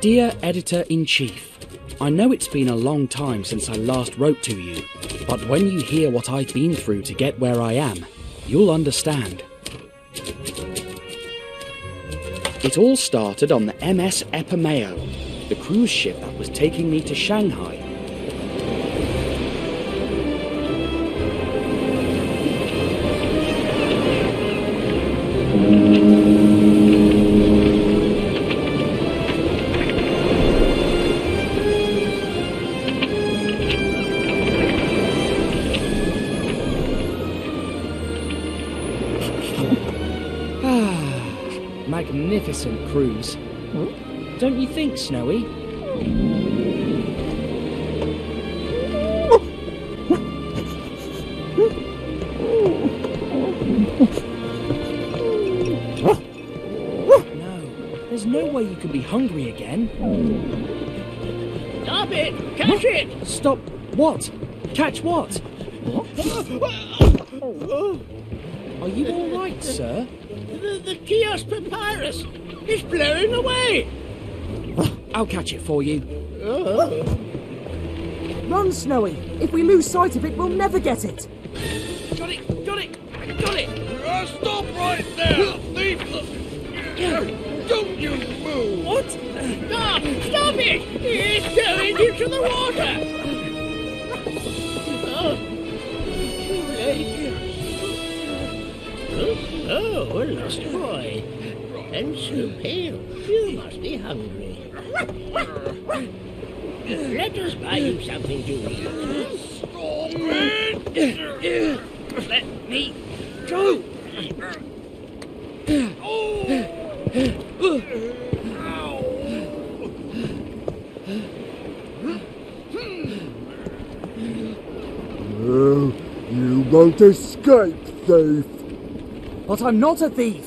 Dear Editor-in-Chief, I know it's been a long time since I last wrote to you, but when you hear what I've been through to get where I am, you'll understand. It all started on the MS Epimeo, the cruise ship that was taking me to Shanghai. Magnificent cruise. Don't you think, Snowy? No, there's no way you can be hungry again. Stop it! Catch it! Stop what? Catch what? Are you all right, sir? The kiosk papyrus is blowing away! I'll catch it for you. Run, Snowy! If we lose sight of it, we'll never get it! Got it! Got it! Got it! Stop right there! Thief! Don't you move! What? Stop! Stop it! It's going into the water! Oh, too late. Oh, a lost boy. And so pale. You must be hungry. Let us buy you something to eat. Stop it! Let me go. You won't escape, thief! But I'm not a thief!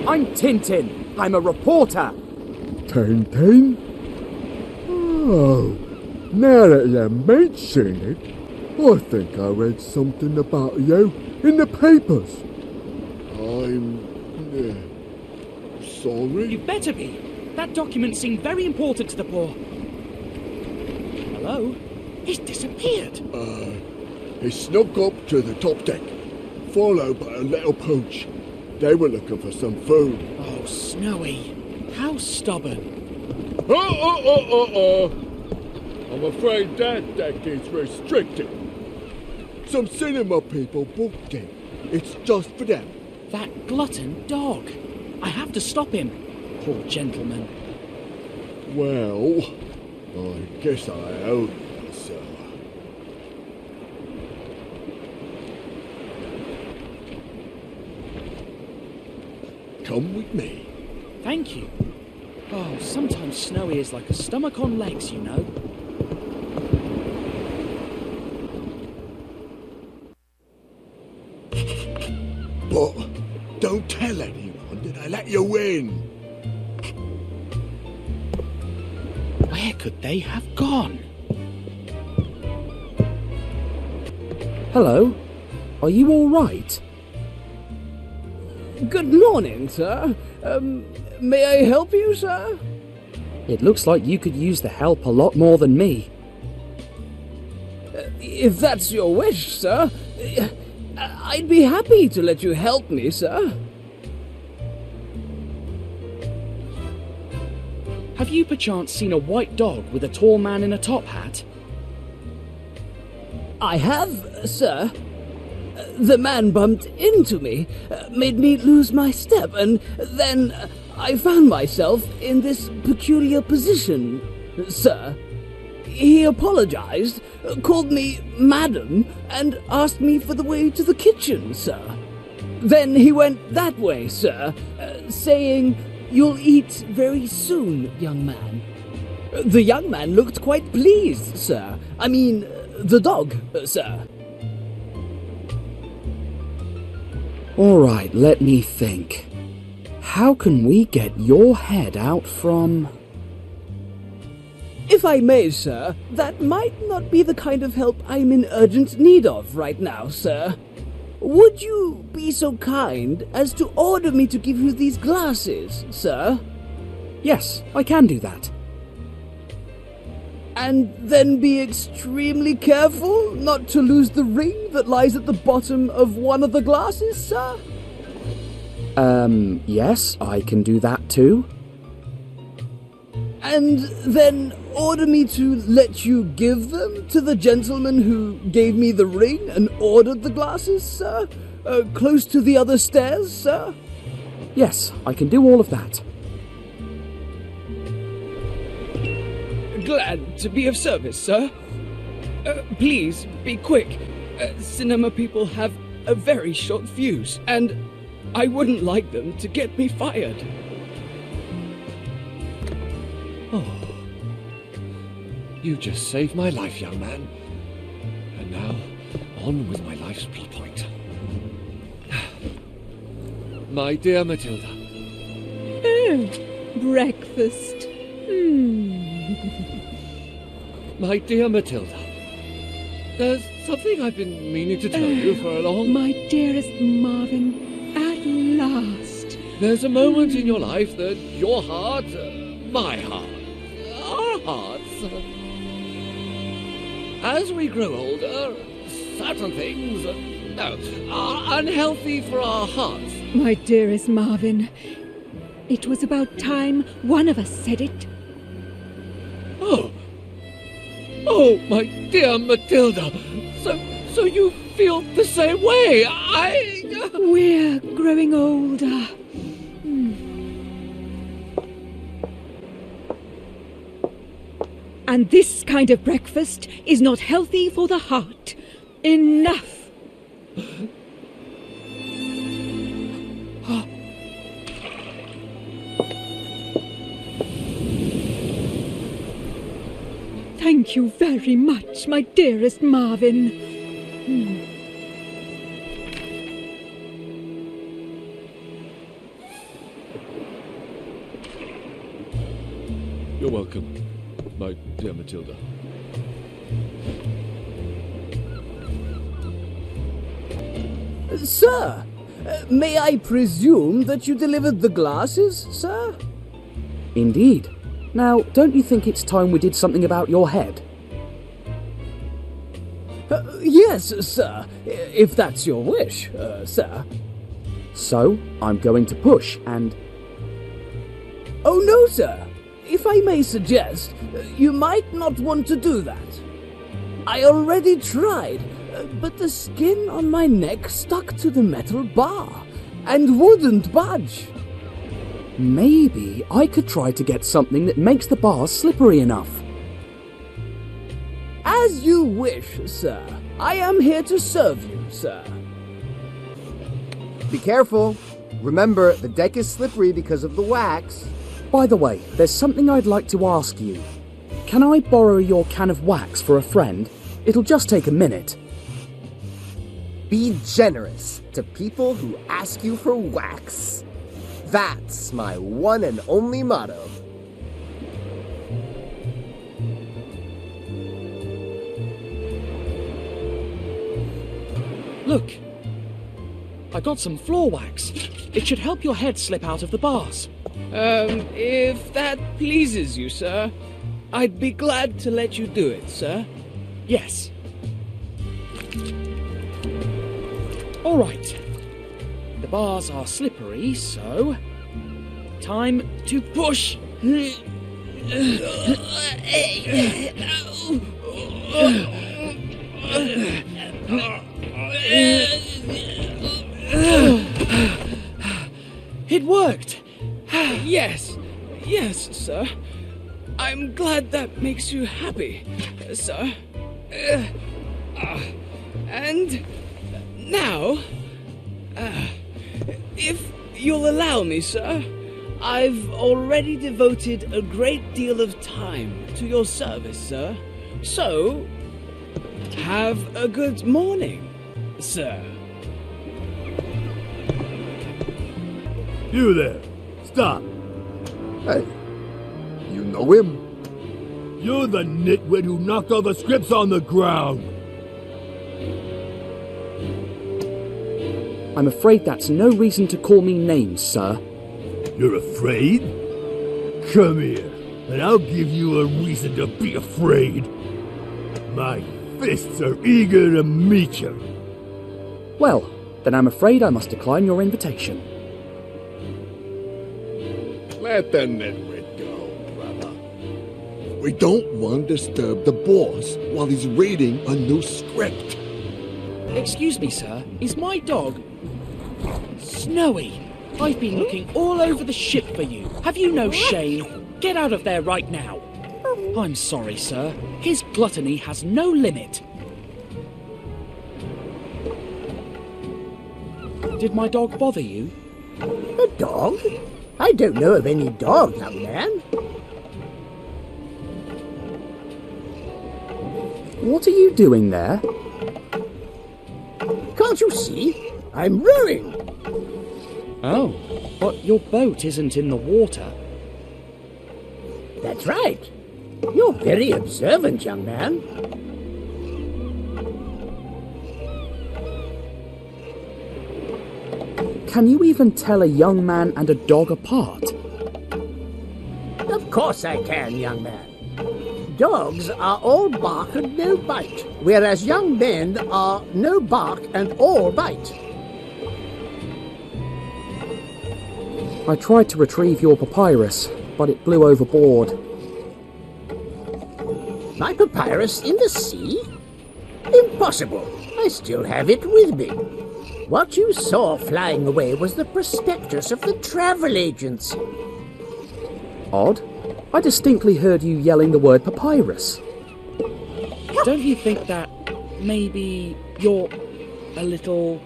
I'm Tintin! I'm a reporter! Tintin? Oh, now that you mention it, I think I read something about you in the papers. I'm sorry. You better be. That document seemed very important to the poor. Hello? He's disappeared. He snuck up to the top deck, followed by a little pooch. They were looking for some food. Oh, Snowy. How stubborn. I'm afraid that deck is restricted. Some cinema people booked it. It's just for them. That glutton dog. I have to stop him. Poor gentleman. Well, I guess I owe you, sir. Come with me. Thank you. Oh, sometimes Snowy is like a stomach on legs, you know. But don't tell anyone that I let you in. Where could they have gone? Hello? Are you all right? Good morning, sir. May I help you, sir? It looks like you could use the help a lot more than me. If that's your wish, sir, I'd be happy to let you help me, sir. Have you perchance seen a white dog with a tall man in a top hat? I have, sir. The man bumped into me, made me lose my step, and then I found myself in this peculiar position, sir. He apologized, called me madam, and asked me for the way to the kitchen, sir. Then he went that way, sir, saying, "You'll eat very soon, young man." The young man looked quite pleased, sir. I mean, the dog, sir. All right, let me think. How can we get your head out from... If I may, sir, that might not be the kind of help I'm in urgent need of right now, sir. Would you be so kind as to order me to give you these glasses, sir? Yes, I can do that. And then be extremely careful not to lose the ring that lies at the bottom of one of the glasses, sir? Yes, I can do that too. And then order me to let you give them to the gentleman who gave me the ring and ordered the glasses, sir? Close to the other stairs, sir? Yes, I can do all of that. Glad to be of service, sir. Please, be quick. Cinema people have a very short fuse, and I wouldn't like them to get me fired. Oh. You just saved my life, young man. And now, on with my life's plot point. My dear Matilda. Oh, breakfast. My dear Matilda. There's something I've been meaning to tell you for a long... My dearest Marvin, at last. There's a moment in your life that your heart, my heart, our hearts... as we grow older, certain things are unhealthy for our hearts. My dearest Marvin, it was about time one of us said it. Oh, my dear Matilda. So you feel the same way. We're growing older. And this kind of breakfast is not healthy for the heart. Enough. Thank you very much, my dearest Marvin. You're welcome, my dear Matilda. Sir, may I presume that you delivered the glasses, sir? Indeed. Now, don't you think it's time we did something about your head? Yes, sir, if that's your wish, sir. So, I'm going to push and... Oh, no, sir. If I may suggest, you might not want to do that. I already tried, but the skin on my neck stuck to the metal bar and wouldn't budge. Maybe I could try to get something that makes the bars slippery enough. As you wish, sir. I am here to serve you, sir. Be careful. Remember, the deck is slippery because of the wax. By the way, there's something I'd like to ask you. Can I borrow your can of wax for a friend? It'll just take a minute. Be generous to people who ask you for wax. That's my one and only motto. Look, I got some floor wax. It should help your head slip out of the bars. If that pleases you, sir, I'd be glad to let you do it, sir. Yes. All right. The bars are slippery, so... time to push. It worked! Yes, sir. I'm glad that makes you happy, sir. And now, if you'll allow me, sir, I've already devoted a great deal of time to your service, sir. So, have a good morning, sir. You there. Stop. Hey, you know him? You're the nitwit who knocked all the scripts on the ground. I'm afraid that's no reason to call me names, sir. You're afraid? Come here, and I'll give you a reason to be afraid. My fists are eager to meet you. Well, then I'm afraid I must decline your invitation. Let the nitwit go, brother. We don't want to disturb the boss while he's reading a new script. Excuse me, sir. Is my dog... Snowy? I've been looking all over the ship for you. Have you no shame? Get out of there right now. I'm sorry, sir. His gluttony has no limit. Did my dog bother you? A dog? I don't know of any dog, young man. What are you doing there? Can't you see? I'm rowing. Oh, but your boat isn't in the water. That's right. You're very observant, young man. Can you even tell a young man and a dog apart? Of course I can, young man. Dogs are all bark and no bite, whereas young men are no bark and all bite. I tried to retrieve your papyrus, but it blew overboard. My papyrus in the sea? Impossible. I still have it with me. What you saw flying away was the prospectus of the travel agency. Odd. I distinctly heard you yelling the word papyrus. Don't you think that maybe you're a little...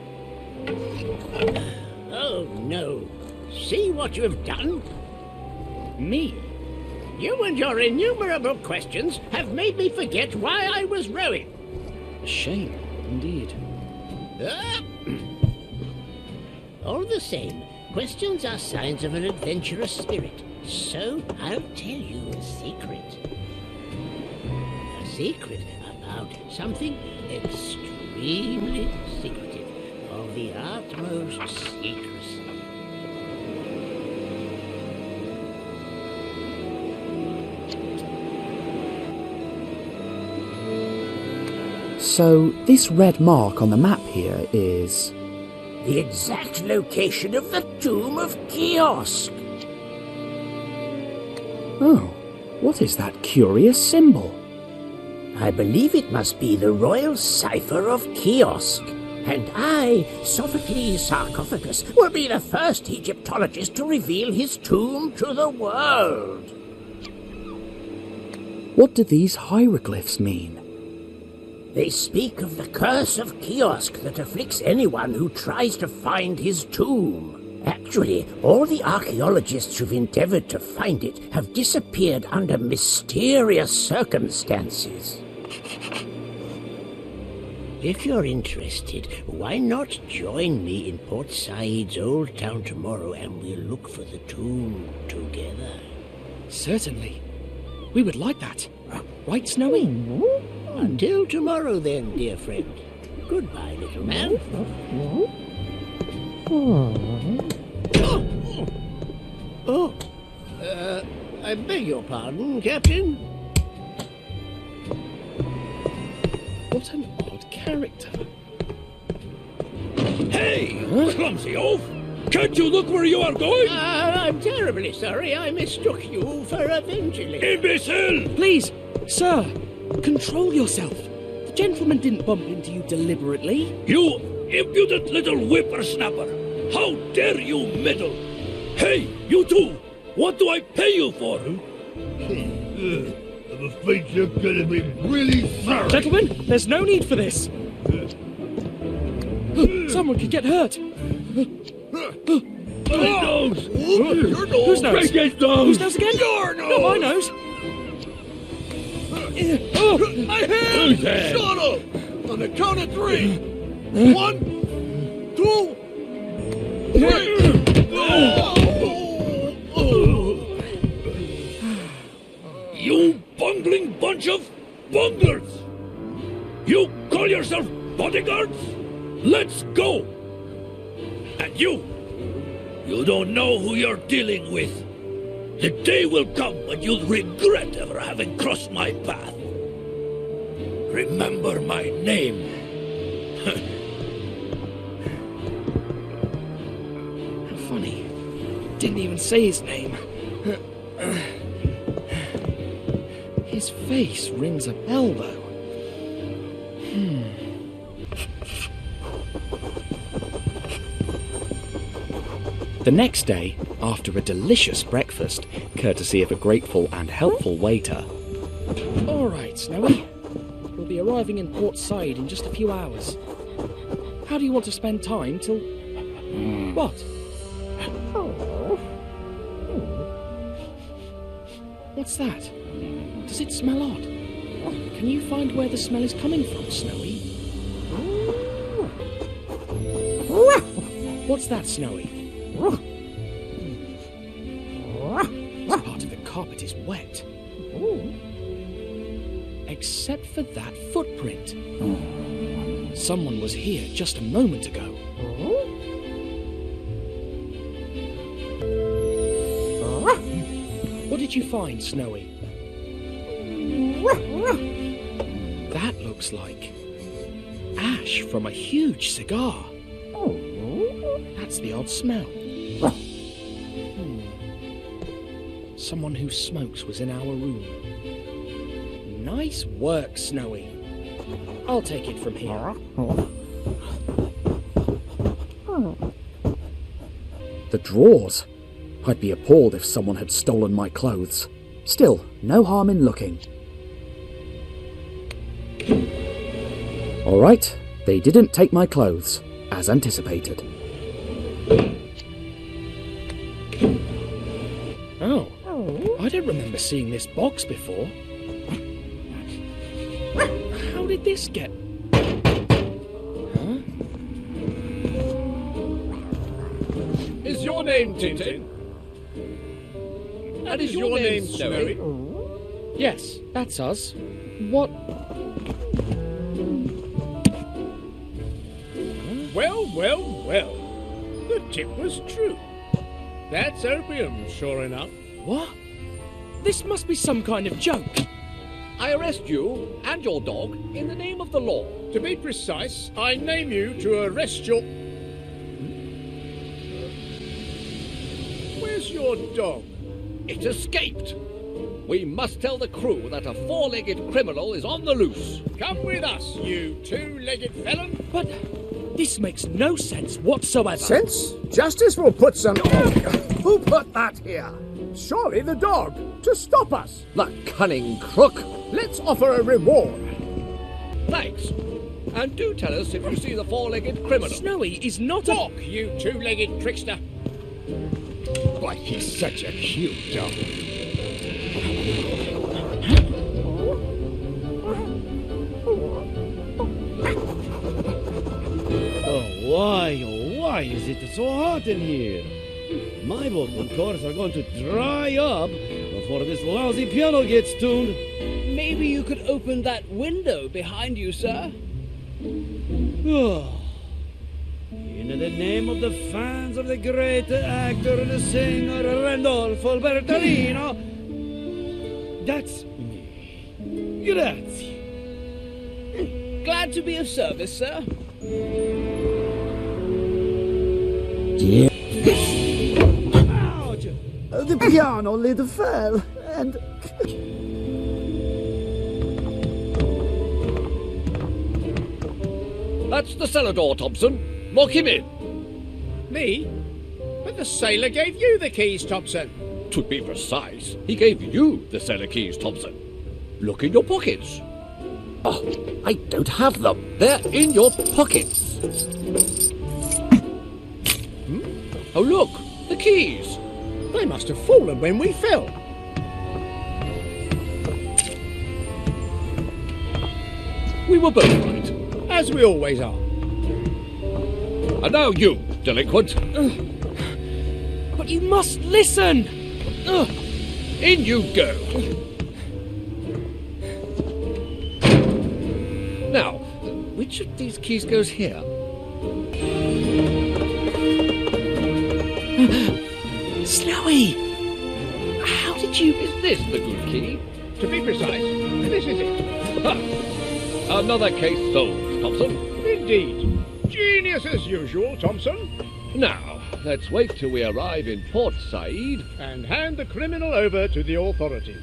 Oh, no. See what you have done? Me? You and your innumerable questions have made me forget why I was rowing. A shame, indeed. All the same, questions are signs of an adventurous spirit. So I'll tell you a secret. A secret about something extremely secretive, of the utmost secrecy. So, this red mark on the map here is... The exact location of the Tomb of Kiosk. Oh, what is that curious symbol? I believe it must be the royal cipher of Kiosk. And I, Sophocles Sarcophagus, will be the first Egyptologist to reveal his tomb to the world. What do these hieroglyphs mean? They speak of the curse of Kiosk that afflicts anyone who tries to find his tomb. Actually, all the archaeologists who've endeavored to find it have disappeared under mysterious circumstances. If you're interested, why not join me in Port Said's old town tomorrow and we'll look for the tomb together? Certainly. We would like that. Right, Snowy? Until tomorrow then, dear friend. Goodbye, little man. I beg your pardon, Captain. What an odd character. Hey, clumsy oaf! Can't you look where you are going? I'm terribly sorry I mistook you for Evangeline. Imbecile! Please, sir, control yourself. The gentleman didn't bump into you deliberately. You impudent little whippersnapper! How dare you meddle? Hey, you two! What do I pay you for? I'm afraid you're gonna be really sorry. Gentlemen, there's no need for this. Someone could get hurt. My nose! Your nose! Whose nose? Break his nose! Whose nose again? Your nose! Not my nose. My hand! Shut up! On the count of 3. 1, 2, 3. You bungling bunch of bunglers! You call yourself bodyguards? Let's go! And you don't know who you're dealing with. The day will come when you'll regret ever having crossed my path. Remember my name. Funny. Didn't even say his name. His face rings a bell, though. The next day, after a delicious breakfast, courtesy of a grateful and helpful waiter. All right, Snowy. We'll be arriving in Port Said in just a few hours. How do you want to spend time till... What? What's that? Does it smell odd? Can you find where the smell is coming from, Snowy? What's that, Snowy? This part of the carpet is wet. Except for that footprint. Someone was here just a moment ago. What did you find, Snowy? That looks like ash from a huge cigar. That's the odd smell. Someone who smokes was in our room. Nice work, Snowy. I'll take it from here. The drawers. I'd be appalled if someone had stolen my clothes. Still, no harm in looking. All right, they didn't take my clothes, as anticipated. Oh, I don't remember seeing this box before. How did this get... Huh? Is your name Tintin? And is your name Snowy? Yes, that's us. What... Well. The tip was true. That's opium, sure enough. What? This must be some kind of joke. I arrest you and your dog in the name of the law. To be precise, I name you to arrest your... Where's your dog? It escaped. We must tell the crew that a four-legged criminal is on the loose. Come with us, you two-legged felon. But this makes no sense whatsoever. Sense? Justice will put some... Who put that here? Surely the dog, to stop us. The cunning crook. Let's offer a reward. Thanks. And do tell us if you see the four-legged criminal. Snowy is not a... Walk, you two-legged trickster. Why, he's such a cute dog. Why is it so hot in here? My vocal cords are going to dry up before this lousy piano gets tuned. Maybe you could open that window behind you, sir? In the name of the fans of the great actor and singer Randolfo Bertolino, that's me. Grazie. Glad to be of service, sir. Yeah. Ouch! The piano lid fell, and... That's the cellar door, Thompson. Lock him in. Me? But the sailor gave you the keys, Thompson. To be precise, he gave you the cellar keys, Thompson. Look in your pockets. Oh, I don't have them. They're in your pockets. Oh, look, the keys. They must have fallen when we fell. We were both right. As we always are. And now you, delinquent. But you must listen! In you go. Now, which of these keys goes here? Snowy! did you... Is this the good key? To be precise, this is it. Ha! Another case solved, Thompson. Indeed. Genius as usual, Thompson. Now, let's wait till we arrive in Port Said and hand the criminal over to the authorities.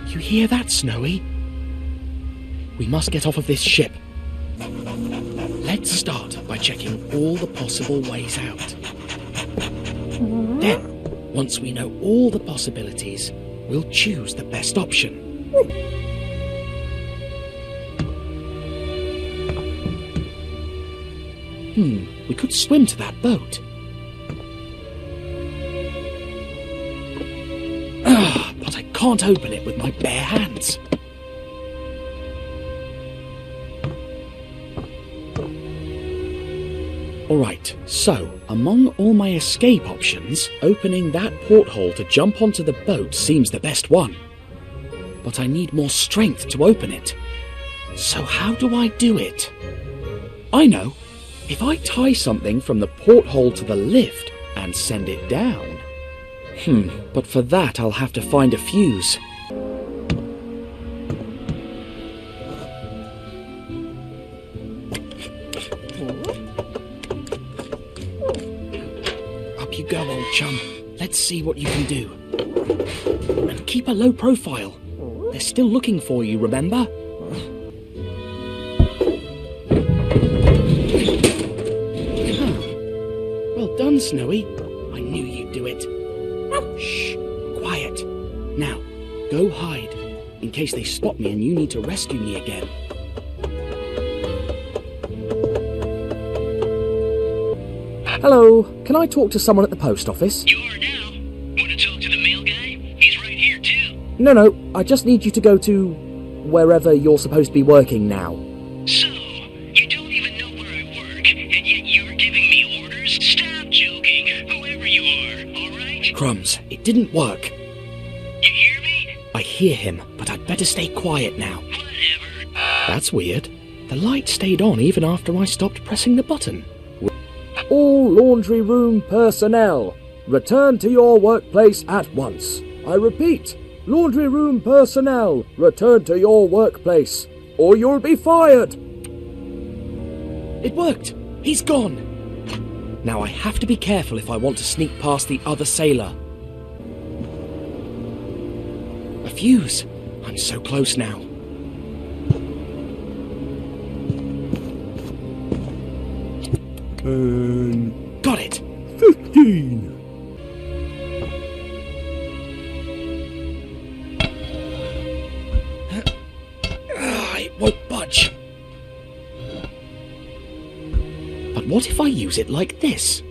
You hear that, Snowy? We must get off of this ship. Let's start by checking all the possible ways out. Then, once we know all the possibilities, we'll choose the best option. We could swim to that boat. But I can't open it with my bare hands. Alright, so, among all my escape options, opening that porthole to jump onto the boat seems the best one. But I need more strength to open it. So how do I do it? I know! If I tie something from the porthole to the lift and send it down... but for that I'll have to find a fuse. Up you go, old chum. Let's see what you can do. And keep a low profile. They're still looking for you, remember? Well done, Snowy. I knew you'd do it. Shh, quiet. Now, go hide, in case they spot me and you need to rescue me again. Hello, can I talk to someone at the post office? You are now. Want to talk to the mail guy? He's right here too. No, I just need you to go to wherever you're supposed to be working now. So, you don't even know where I work, and yet you're giving me orders? Stop joking, whoever you are, alright? Crumbs, it didn't work. You hear me? I hear him, but I'd better stay quiet now. Whatever. That's weird. The light stayed on even after I stopped pressing the button. All laundry room personnel, return to your workplace at once. I repeat, laundry room personnel, return to your workplace, or you'll be fired. It worked! He's gone! Now I have to be careful if I want to sneak past the other sailor. A fuse! I'm so close now. Got it! 15. It won't budge. But what if I use it like this?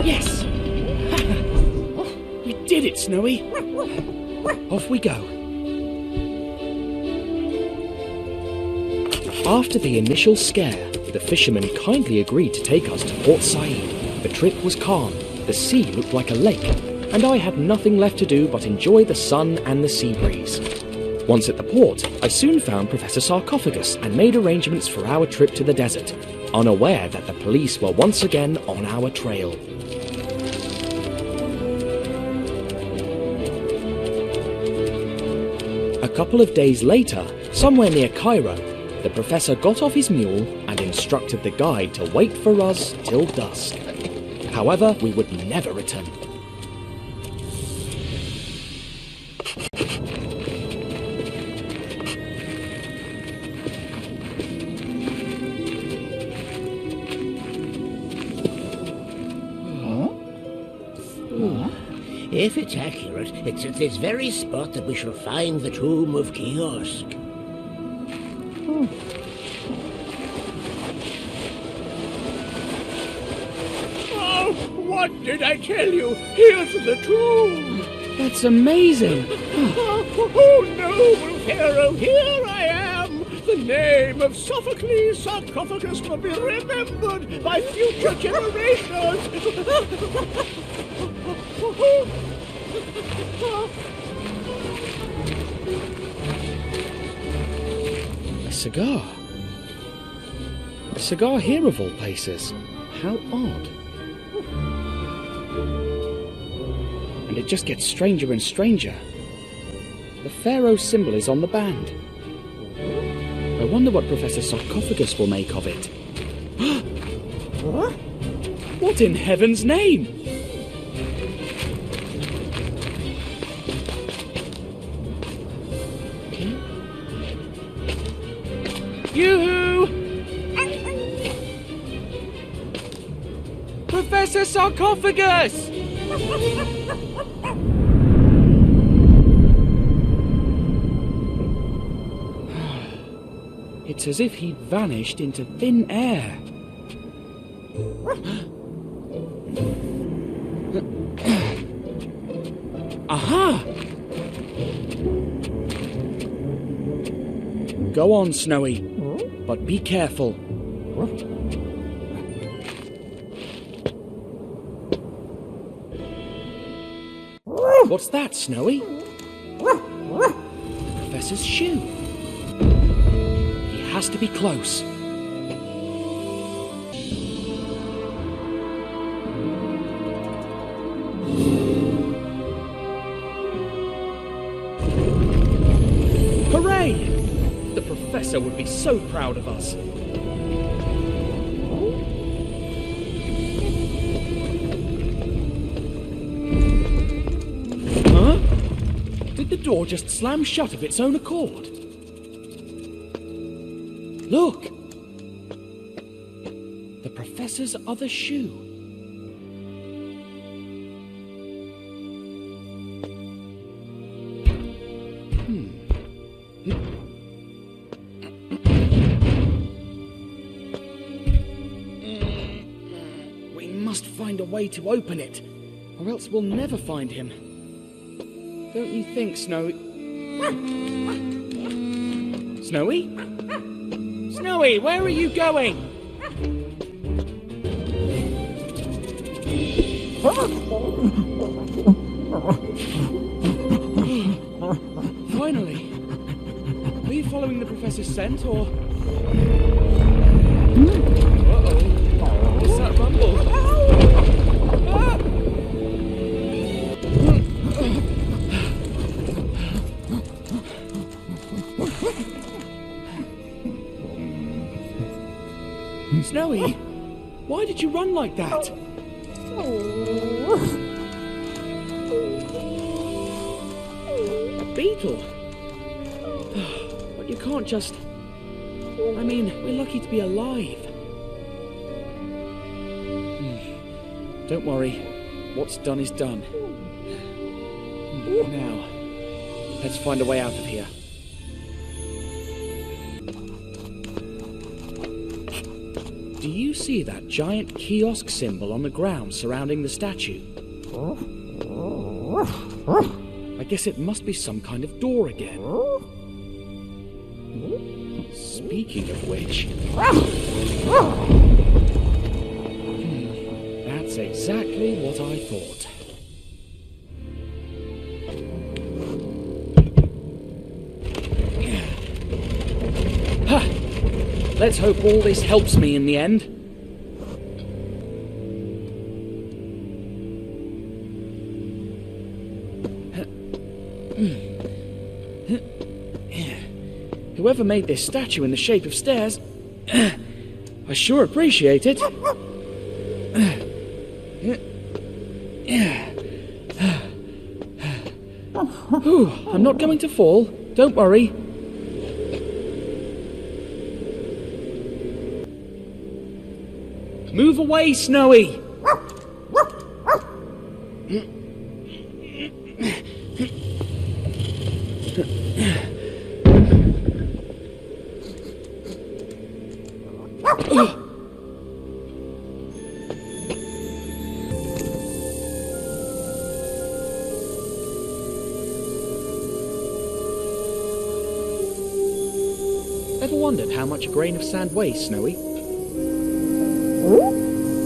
Yes! We did it, Snowy! Off we go. After the initial scare, the fishermen kindly agreed to take us to Port Said. The trip was calm, the sea looked like a lake, and I had nothing left to do but enjoy the sun and the sea breeze. Once at the port, I soon found Professor Sarcophagus and made arrangements for our trip to the desert, unaware that the police were once again on our trail. A couple of days later, somewhere near Cairo, the professor got off his mule and instructed the guide to wait for us till dusk. However, we would never return. If it's accurate, it's at this very spot that we shall find the tomb of Kiosk. What did I tell you? Here's the tomb. That's amazing. Oh, noble Pharaoh, here I am. The name of Sophocles sarcophagus will be remembered by future generations. A cigar. A cigar here of all places. How odd. And it just gets stranger and stranger. The pharaoh symbol is on the band. I wonder what Professor Sarcophagus will make of it. What in heaven's name? Yoo-hoo! Professor Sarcophagus! It's as if he'd vanished into thin air. Aha! Go on, Snowy, but be careful. What's that, Snowy? The Professor's shoe. He has to be close. Hooray! The Professor would be so proud of us. Huh? Did the door just slam shut of its own accord? Look! The Professor's other shoe. We must find a way to open it, or else we'll never find him. Don't you think, Snowy? Snowy? Snowy, where are you going? Finally. Are you following the Professor's scent, or... Uh-oh. What's that rumble? Ah! Snowy, why did you run like that? A beetle? But you can't just... I mean, we're lucky to be alive. Don't worry. What's done is done. Now, let's find a way out of here. Do you see that giant kiosk symbol on the ground surrounding the statue? I guess it must be some kind of door again. Speaking of which... That's exactly what I thought. Ha! Let's hope all this helps me in the end. Whoever made this statue in the shape of stairs, I sure appreciate it. Ooh, I'm not going to fall. Don't worry. Move away, Snowy! Ever wondered how much a grain of sand weighs, Snowy?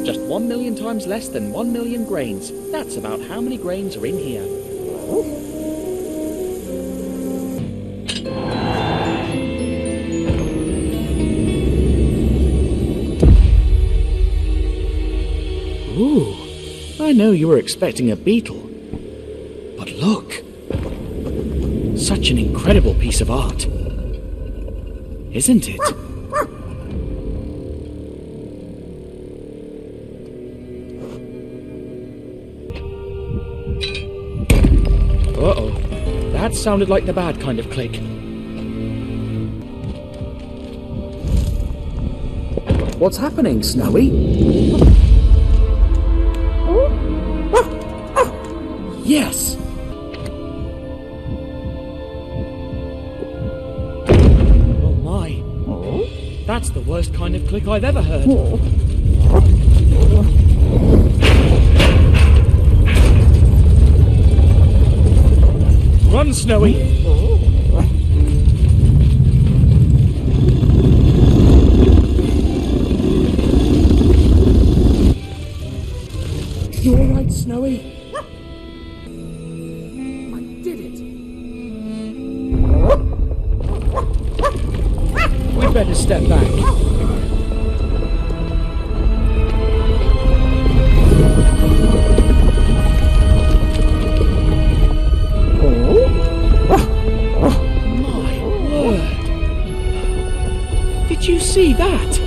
Just 1 million times less than 1 million grains. That's about how many grains are in here. Ooh, I know you were expecting a beetle. But look! Such an incredible piece of art. Isn't it? Uh-oh. That sounded like the bad kind of click. What's happening, Snowy? Yes! Oh my. That's the worst kind of click I've ever heard. Run, Snowy! You alright, Snowy? We'd better step back. My word! Did you see that?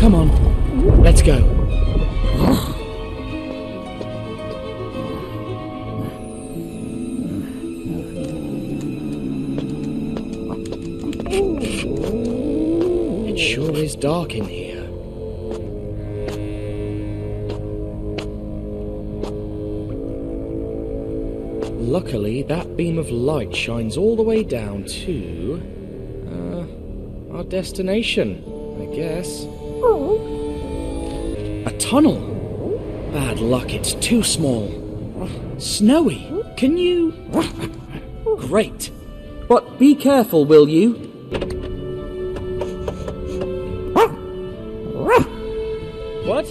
Come on, let's go. It sure is dark in here. Luckily, that beam of light shines all the way down to... our destination, I guess. A tunnel? Bad luck, it's too small. Snowy, can you... Great. But be careful, will you? What?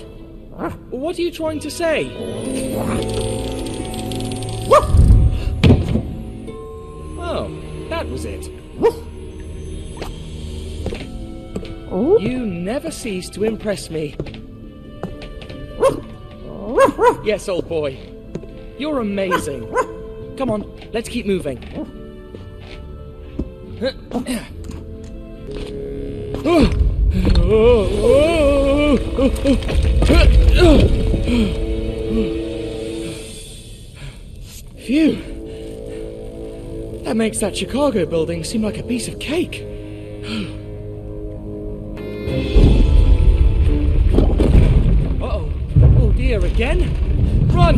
What are you trying to say? Oh, that was it. You never cease to impress me. Yes, old boy. You're amazing. Come on, let's keep moving. Phew. That makes that Chicago building seem like a piece of cake. Uh-oh. Oh dear, again? Run!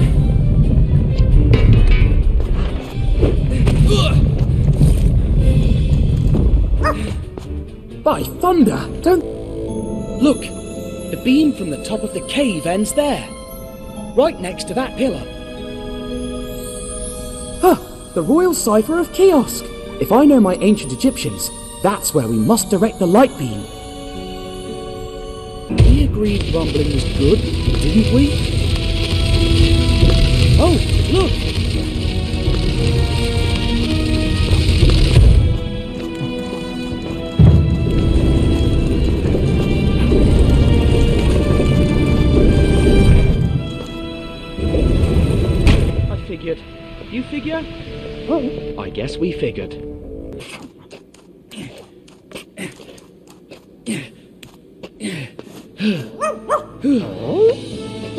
By thunder! Don't... Look! The beam from the top of the cave ends there. Right next to that pillar. Huh! The Royal Cipher of Kiosk! If I know my ancient Egyptians, that's where we must direct the light beam. We agreed rumbling was good, didn't we? Oh, look! I figured. You figure? I guess we figured.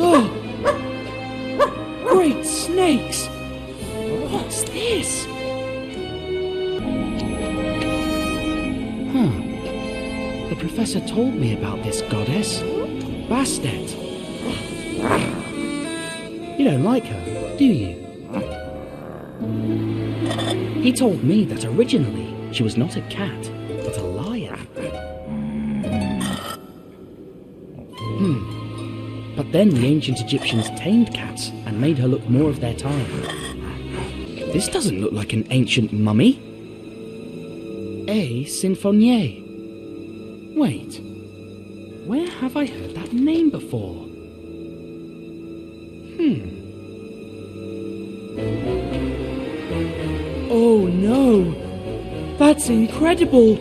Oh! Great snakes! What's this? Huh. The professor told me about this goddess, Bastet. You don't like her, do you? He told me that originally she was not a cat, but a lion. But then the ancient Egyptians tamed cats and made her look more of their time. This doesn't look like an ancient mummy. A. Sinfonier. Wait. Where have I heard that name before? Oh no! That's incredible!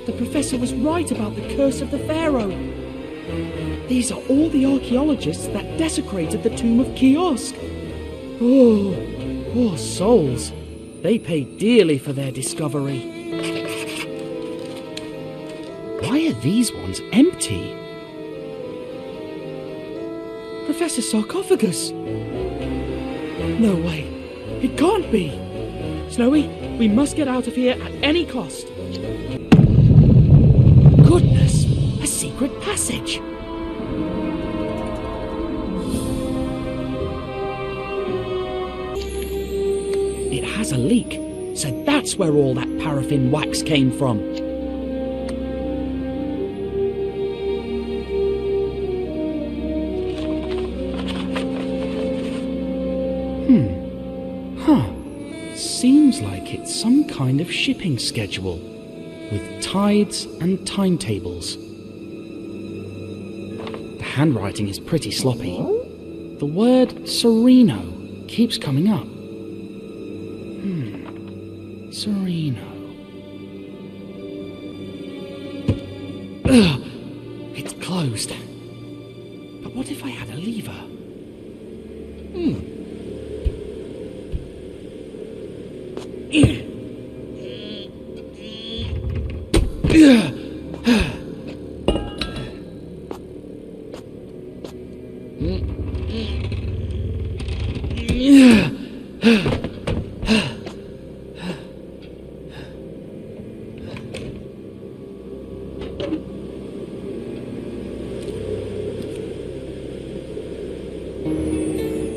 The professor was right about the curse of the pharaoh. These are all the archaeologists that desecrated the tomb of Kiosk. Oh, poor souls. They paid dearly for their discovery. Why are these ones empty? Professor Sarcophagus! No way. It can't be. Snowy, we must get out of here at any cost. Goodness, a secret passage. It has a leak, so that's where all that paraffin wax came from. Seems like it's some kind of shipping schedule, with tides and timetables. The handwriting is pretty sloppy. The word Sereno keeps coming up. Sereno. Ugh, it's closed. But what if I had a lever?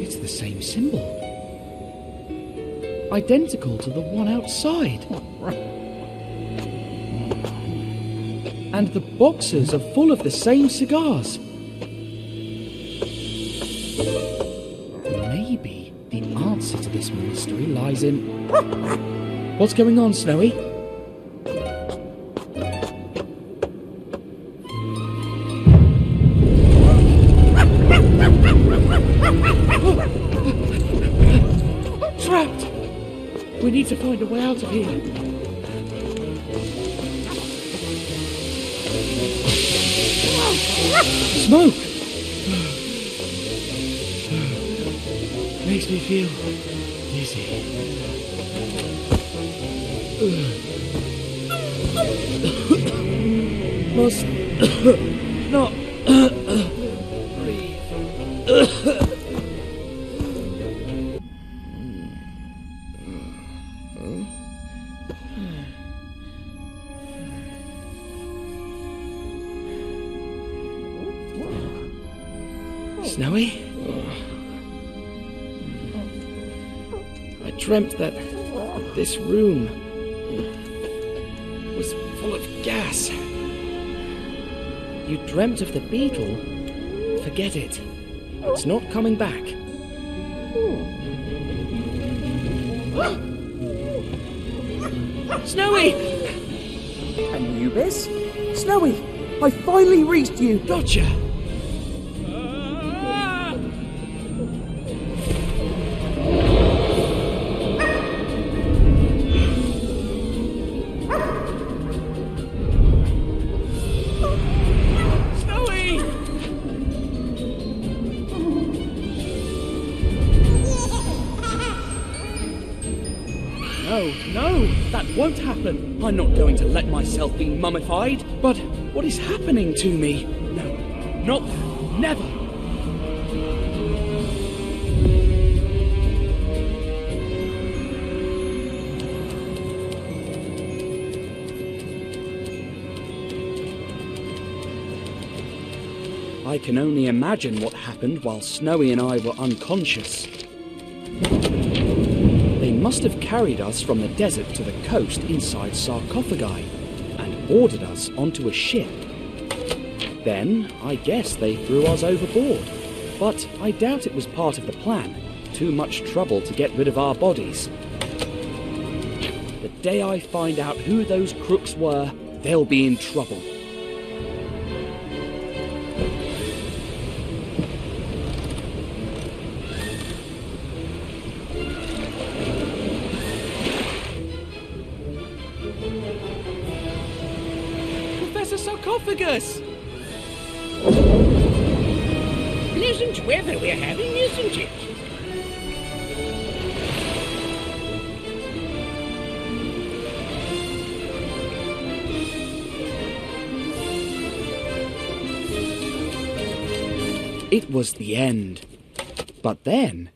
It's the same symbol. Identical to the one outside. And the boxes are full of the same cigars. Maybe the answer to this mystery lies in... What's going on, Snowy? Trapped! We need to find a way out of here. Smoke! Makes me feel dizzy. Must not breathe. Snowy? I dreamt that this room was full of gas. You dreamt of the beetle? Forget it. It's not coming back. Snowy! Anubis? Snowy, I finally reached you. Gotcha! No, that won't happen. I'm not going to let myself be mummified. But what is happening to me? No, not that. Never. I can only imagine what happened while Snowy and I were unconscious. They must have carried us from the desert to the coast inside sarcophagi and boarded us onto a ship. Then, I guess they threw us overboard. But I doubt it was part of the plan. too much trouble to get rid of our bodies. The day I find out who those crooks were, they'll be in trouble. Professor Sarcophagus! Pleasant weather we're having, isn't it? It was the end. But then...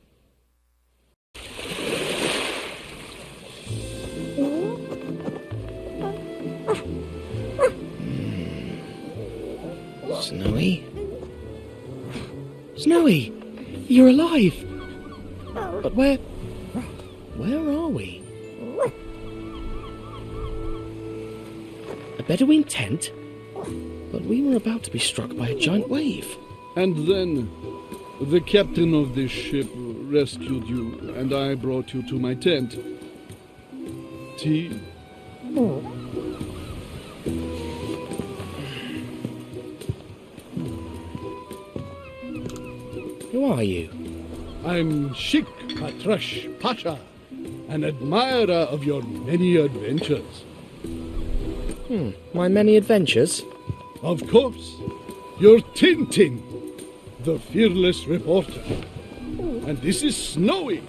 Snowy? Snowy! You're alive! But where are we? A Bedouin tent? But we were about to be struck by a giant wave. And then the captain of this ship rescued you, and I brought you to my tent. Tea? Who are you? I'm Sheikh Patrash Pasha, an admirer of your many adventures. My many adventures? Of course. You're Tintin, the fearless reporter. And this is Snowy.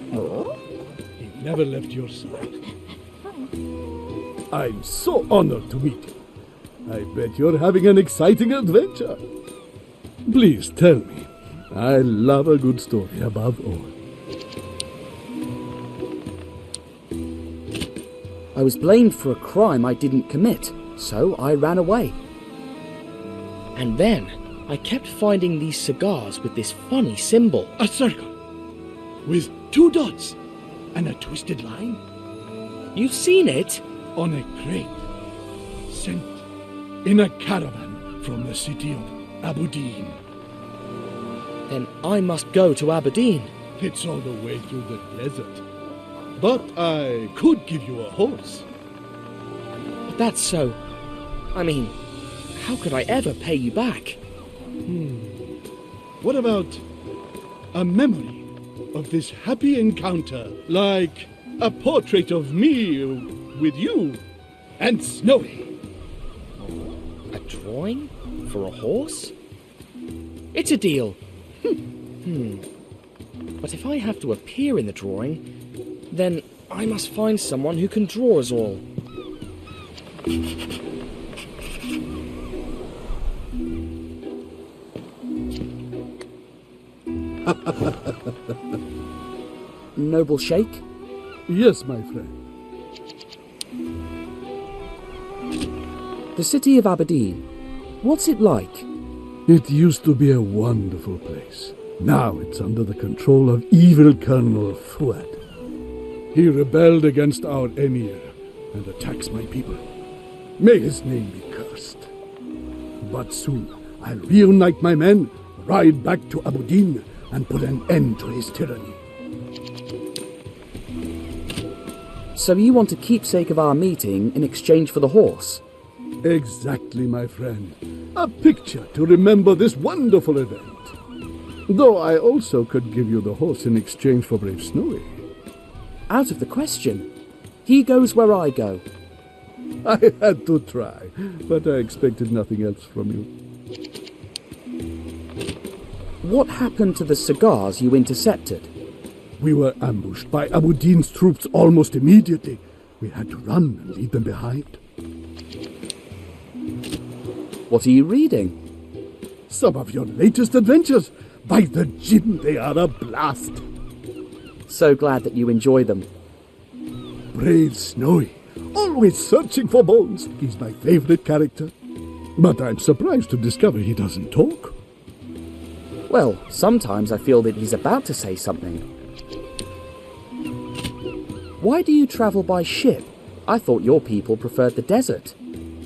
He never left your side. I'm so honored to meet you. I bet you're having an exciting adventure. Please tell me. I love a good story above all. I was blamed for a crime I didn't commit, so I ran away. And then I kept finding these cigars with this funny symbol. A circle with 2 dots and a twisted line. You've seen it? On a crate, sent in a caravan from the city of Aberdeen. Then I must go to Aberdeen. It's all the way through the desert. But I could give you a horse. But that's so... I mean, how could I ever pay you back? What about a memory of this happy encounter? Like a portrait of me with you and Snowy. A drawing? For a horse? It's a deal. But if I have to appear in the drawing, then I must find someone who can draw us all. Noble Sheikh? Yes, my friend. The city of Aberdeen. What's it like? It used to be a wonderful place. Now it's under the control of evil Colonel Fuad. He rebelled against our emir and attacks my people. May his name be cursed. But soon I'll reunite my men, ride back to Aberdeen, and put an end to his tyranny. So you want a keepsake of our meeting in exchange for the horse? Exactly, my friend. A picture to remember this wonderful event. Though I also could give you the horse in exchange for brave Snowy. Out of the question. He goes where I go. I had to try, but I expected nothing else from you. What happened to the cigars you intercepted? We were ambushed by Aberdeen's troops almost immediately. We had to run and leave them behind. What are you reading? Some of your latest adventures. By the Jinn, they are a blast. So glad that you enjoy them. Brave Snowy, always searching for bones. He's my favorite character. But I'm surprised to discover he doesn't talk. Well, sometimes I feel that he's about to say something. Why do you travel by ship? I thought your people preferred the desert.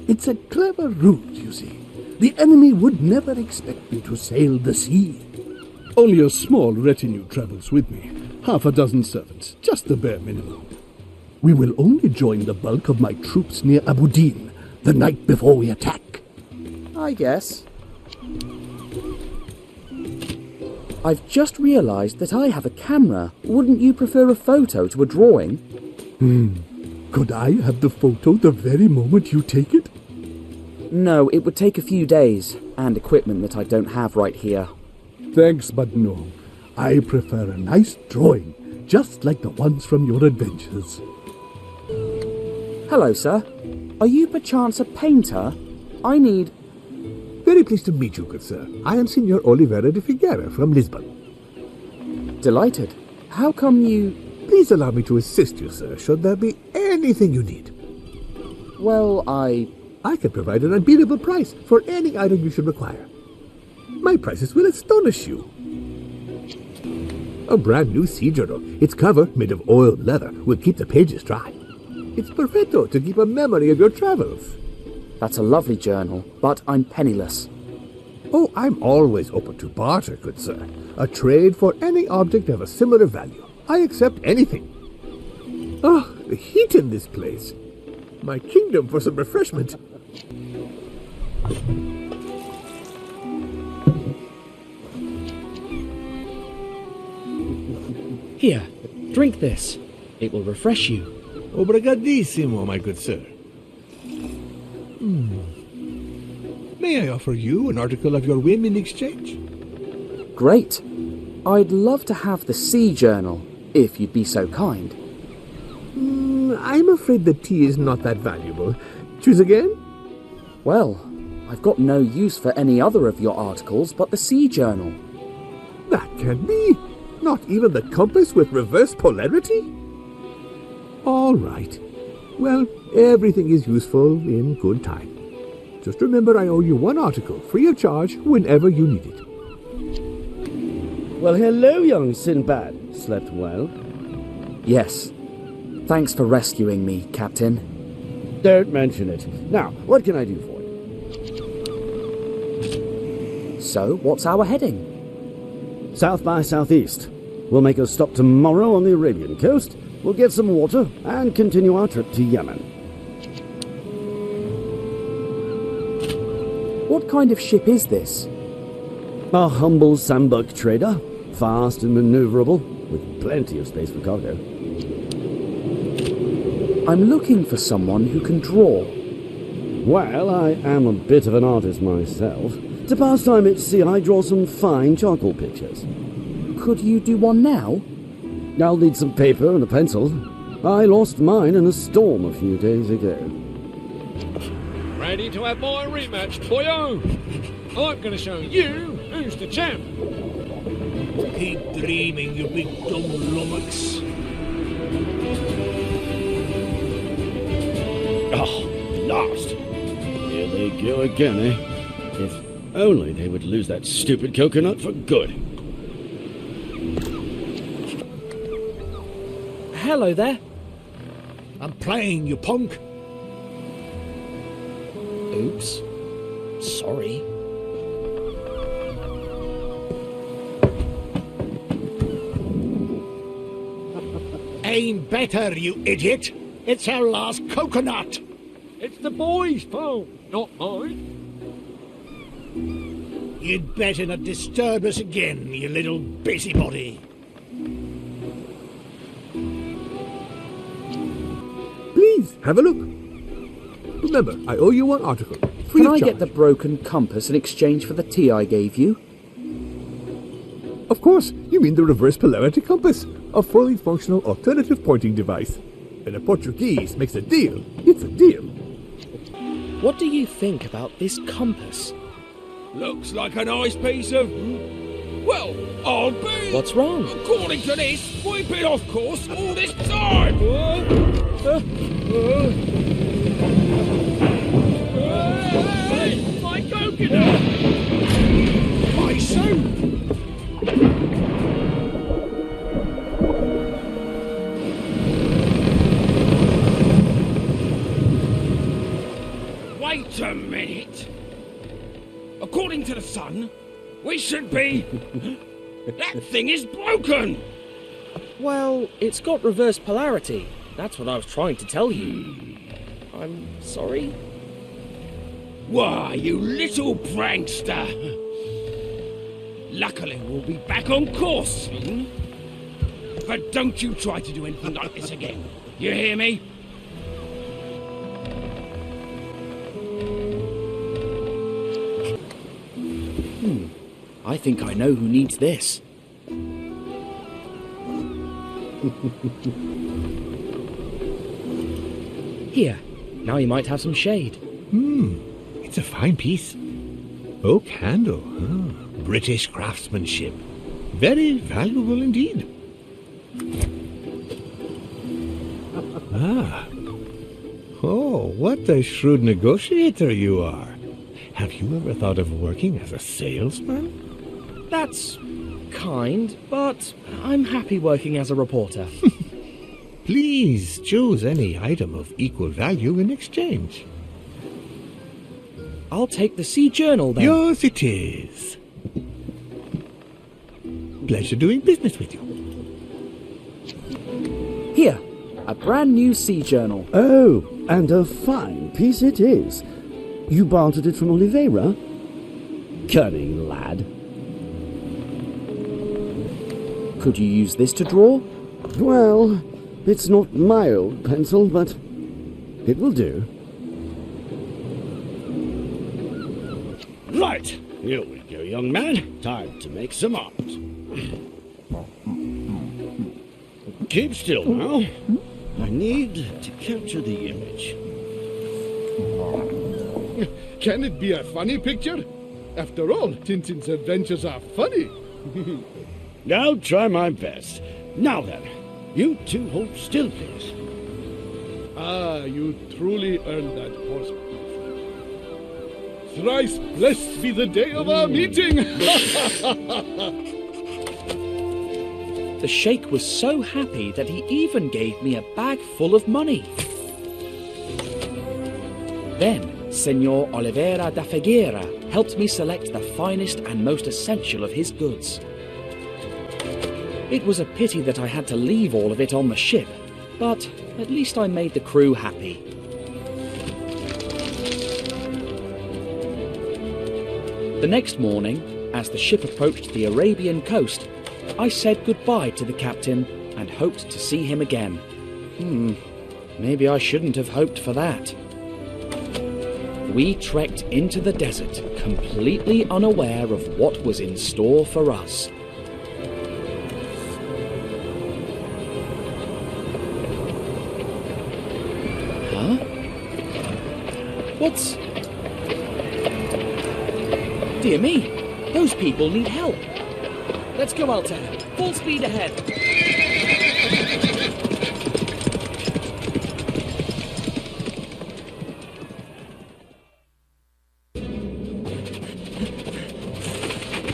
It's a clever route, you see. The enemy would never expect me to sail the sea. Only a small retinue travels with me, half a dozen servants, just the bare minimum. We will only join the bulk of my troops near Abu Din the night before we attack. I guess. I've just realised that I have a camera. Wouldn't you prefer a photo to a drawing? Could I have the photo the very moment you take it? No, it would take a few days, and equipment that I don't have right here. Thanks, but no. I prefer a nice drawing, just like the ones from your adventures. Hello, sir. Are you perchance a painter? I need... Very pleased to meet you, good sir. I am Signor Oliveira de Figueira from Lisbon. Delighted. How come you... Please allow me to assist you, sir, should there be anything you need. Well, I can provide an unbeatable price for any item you should require. My prices will astonish you. A brand new sea journal. Its cover, made of oiled leather, will keep the pages dry. It's perfecto to keep a memory of your travels. That's a lovely journal, but I'm penniless. Oh, I'm always open to barter, good sir. A trade for any object of a similar value. I accept anything. Oh, the heat in this place. My kingdom for some refreshment. Here, drink this. It will refresh you. Obrigadissimo, my good sir. May I offer you an article of your whim in exchange? Great. I'd love to have the sea journal, if you'd be so kind. I'm afraid the tea is not that valuable. Choose again? Well, I've got no use for any other of your articles but the sea journal. That can't be. Not even the compass with reverse polarity? All right. Well, everything is useful in good time. Just remember I owe you one article, free of charge, whenever you need it. Well, hello, young Sinbad. Slept well? Yes. Thanks for rescuing me, Captain. Don't mention it. Now, what can I do for you? So, what's our heading? South by southeast. We'll make a stop tomorrow on the Arabian coast. We'll get some water and continue our trip to Yemen. What kind of ship is this? A humble sandbug trader, fast and maneuverable, with plenty of space for cargo. I'm looking for someone who can draw. Well, I am a bit of an artist myself. To pass time at sea, I draw some fine charcoal pictures. Could you do one now? I'll need some paper and a pencil. I lost mine in a storm a few days ago. Ready to have my rematch, boyo? I'm going to show you who's the champ. Keep dreaming, you big dumb lummox. Oh, blast! Here they go again, eh? If only they would lose that stupid coconut for good. Hello there. I'm playing, you punk. Oops. Sorry. Aim better, you idiot. It's our last coconut. It's the boys' fault, not mine. You'd better not disturb us again, you little busybody. Please, have a look. Remember, I owe you one article. Free Can of I charge. get the broken compass in exchange for the tea I gave you? Of course, you mean the reverse polarity compass, a fully functional alternative pointing device. And a Portuguese makes a deal. It's a deal. What do you think about this compass? Looks like a nice piece of... Well, I'll be... What's wrong? According to this, we've been off course all this time! Hey, my coconut! My suit! Wait a minute! According to the sun, we should be... That thing is broken! Well, it's got reverse polarity. That's what I was trying to tell you. I'm sorry. Why, you little prankster! Luckily, we'll be back on course soon. But don't you try to do anything like this again. You hear me? I think I know who needs this. Here, now you might have some shade. It's a fine piece. Oak handle. British craftsmanship. Very valuable indeed. Oh, what a shrewd negotiator you are. Have you ever thought of working as a salesman? That's kind, but I'm happy working as a reporter. Please choose any item of equal value in exchange. I'll take the Sea Journal then. Yours it is. Pleasure doing business with you. Here, a brand new Sea Journal. Oh, and a fine piece it is. You bartered it from Oliveira? Cunning lad. Could you use this to draw? Well, it's not my old pencil, but it will do. Right, here we go, young man. Time to make some art. Keep still now. I need to capture the image. Can it be a funny picture? After all, Tintin's adventures are funny. I'll try my best. Now then, you two hold still, please. Ah, you truly earned that horse. Thrice blessed be the day of our meeting! The Sheikh was so happy that he even gave me a bag full of money. Then, Senor Oliveira da Figueira helped me select the finest and most essential of his goods. It was a pity that I had to leave all of it on the ship, but at least I made the crew happy. The next morning, as the ship approached the Arabian coast, I said goodbye to the captain and hoped to see him again. Maybe I shouldn't have hoped for that. We trekked into the desert, completely unaware of what was in store for us. Huh? What's... Dear me, those people need help. Let's go, Altair. Full speed ahead.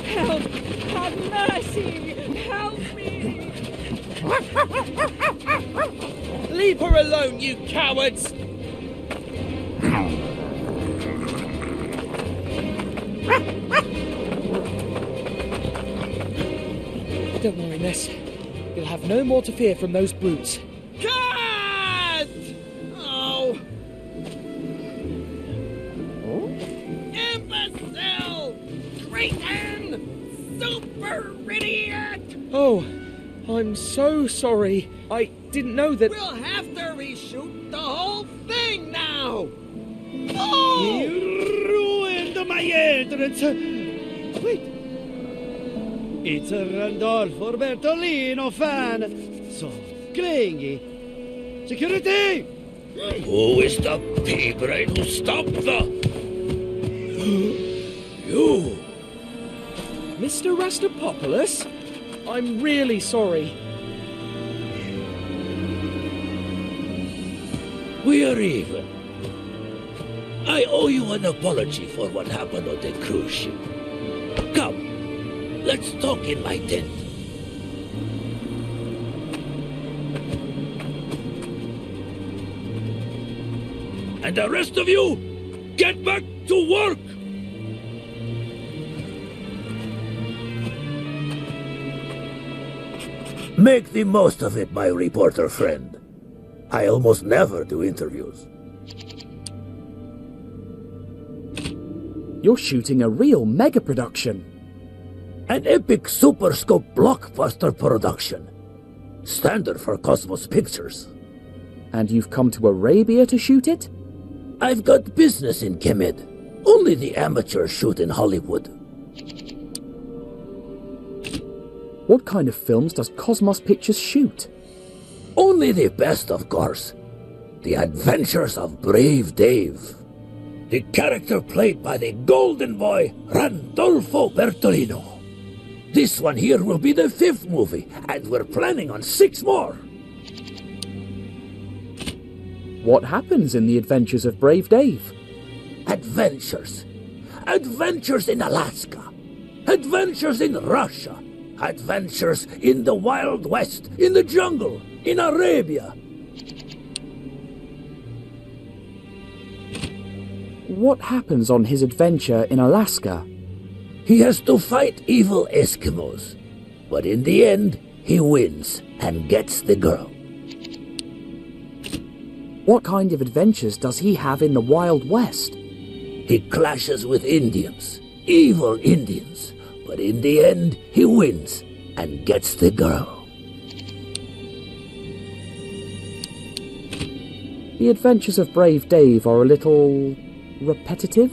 Help! Have mercy! Help me! Leave her alone, you cowards! Don't worry, Ness. You'll have no more to fear from those brutes. Cut! Oh! Imbecile! Cretin! Super idiot! Oh, I'm so sorry. I didn't know that... We'll have to reshoot the whole thing now! Oh! You ruined my entrance! Wait! It's a Randolfo Bertolino fan! So clingy! Security! Who is the pea-brain who stopped the... You! Mr. Rastapopoulos? I'm really sorry. We are even. I owe you an apology for what happened on the cruise ship. Come, let's talk in my tent. And the rest of you, get back to work! Make the most of it, my reporter friend. I almost never do interviews. You're shooting a real mega production. An epic Super Scope blockbuster production. Standard for Cosmos Pictures. And you've come to Arabia to shoot it? I've got business in Kemet. Only the amateurs shoot in Hollywood. What kind of films does Cosmos Pictures shoot? Only the best, of course. The Adventures of Brave Dave. The character played by the golden boy, Randolfo Bertolino. This one here will be the 5th movie, and we're planning on 6 more. What happens in the Adventures of Brave Dave? Adventures. Adventures in Alaska. Adventures in Russia. Adventures in the Wild West, in the jungle, in Arabia. What happens on his adventure in Alaska? He has to fight evil Eskimos, but in the end, he wins and gets the girl. What kind of adventures does he have in the Wild West? He clashes with Indians, evil Indians, but in the end, he wins and gets the girl. The Adventures of Brave Dave are a little repetitive?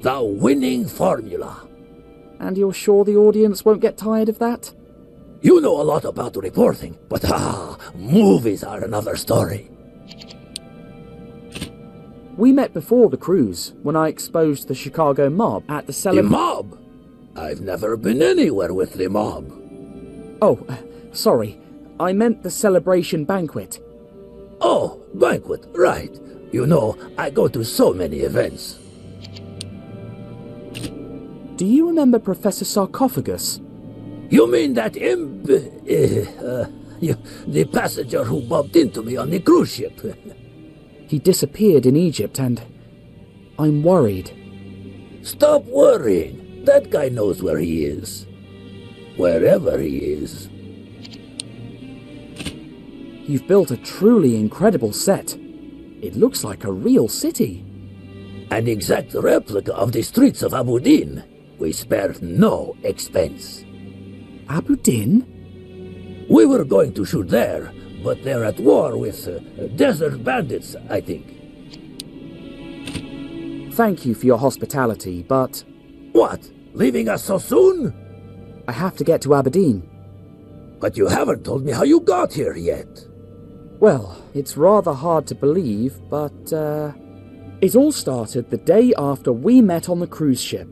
The winning formula. And you're sure the audience won't get tired of that? You know a lot about reporting, but movies are another story. We met before the cruise, when I exposed the Chicago mob at the The mob? I've never been anywhere with the mob. Oh, sorry. I meant the celebration banquet. Oh, banquet, right. You know, I go to so many events. Do you remember Professor Sarcophagus? You mean that the passenger who bumped into me on the cruise ship? He disappeared in Egypt and I'm worried. Stop worrying. That guy knows where he is. Wherever he is. You've built a truly incredible set. It looks like a real city. An exact replica of the streets of Abu Din. We spared no expense. Abu Din? We were going to shoot there, but they're at war with desert bandits, I think. Thank you for your hospitality, but... What? Leaving us so soon? I have to get to Aberdeen. But you haven't told me how you got here yet. Well, it's rather hard to believe, but, it all started the day after we met on the cruise ship.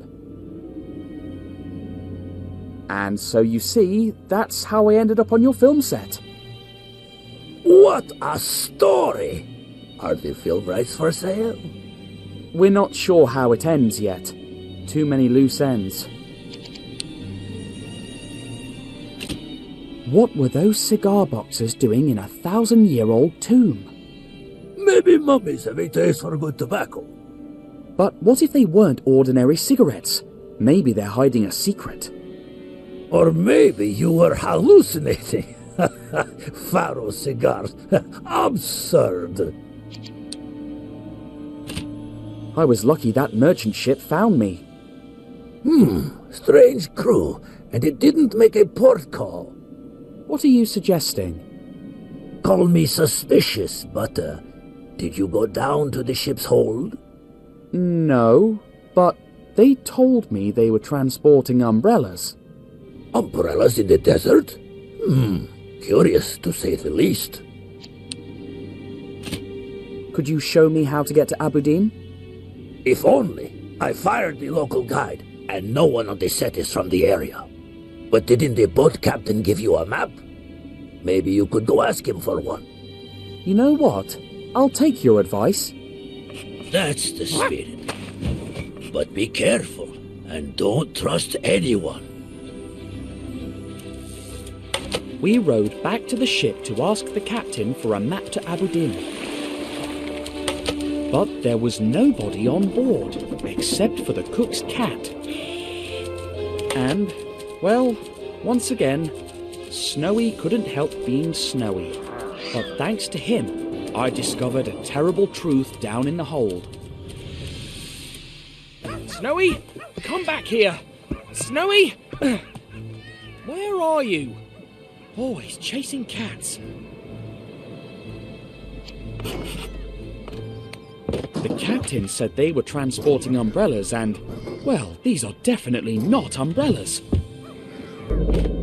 And so you see, that's how I ended up on your film set. What a story! Are the film rights for sale? We're not sure how it ends yet. Too many loose ends. What were those cigar boxes doing in a 1,000-year-old tomb? Maybe mummies have a taste for good tobacco. But what if they weren't ordinary cigarettes? Maybe they're hiding a secret. Or maybe you were hallucinating. Faro cigars. Absurd. I was lucky that merchant ship found me. Strange crew, and it didn't make a port call. What are you suggesting? Call me suspicious, but did you go down to the ship's hold? No, but they told me they were transporting umbrellas. Umbrellas in the desert? Curious to say the least. Could you show me how to get to Abu Din? If only. I fired the local guide, and no one on the set is from the area. But didn't the boat captain give you a map? Maybe you could go ask him for one. You know what? I'll take your advice. That's the spirit. But be careful, and don't trust anyone. We rowed back to the ship to ask the captain for a map to Abu Din. But there was nobody on board, except for the cook's cat. And, well, once again, Snowy couldn't help being snowy. But thanks to him, I discovered a terrible truth down in the hold. Snowy, come back here! Snowy! Where are you? Always chasing cats. The captain said they were transporting umbrellas and, well, these are definitely not umbrellas.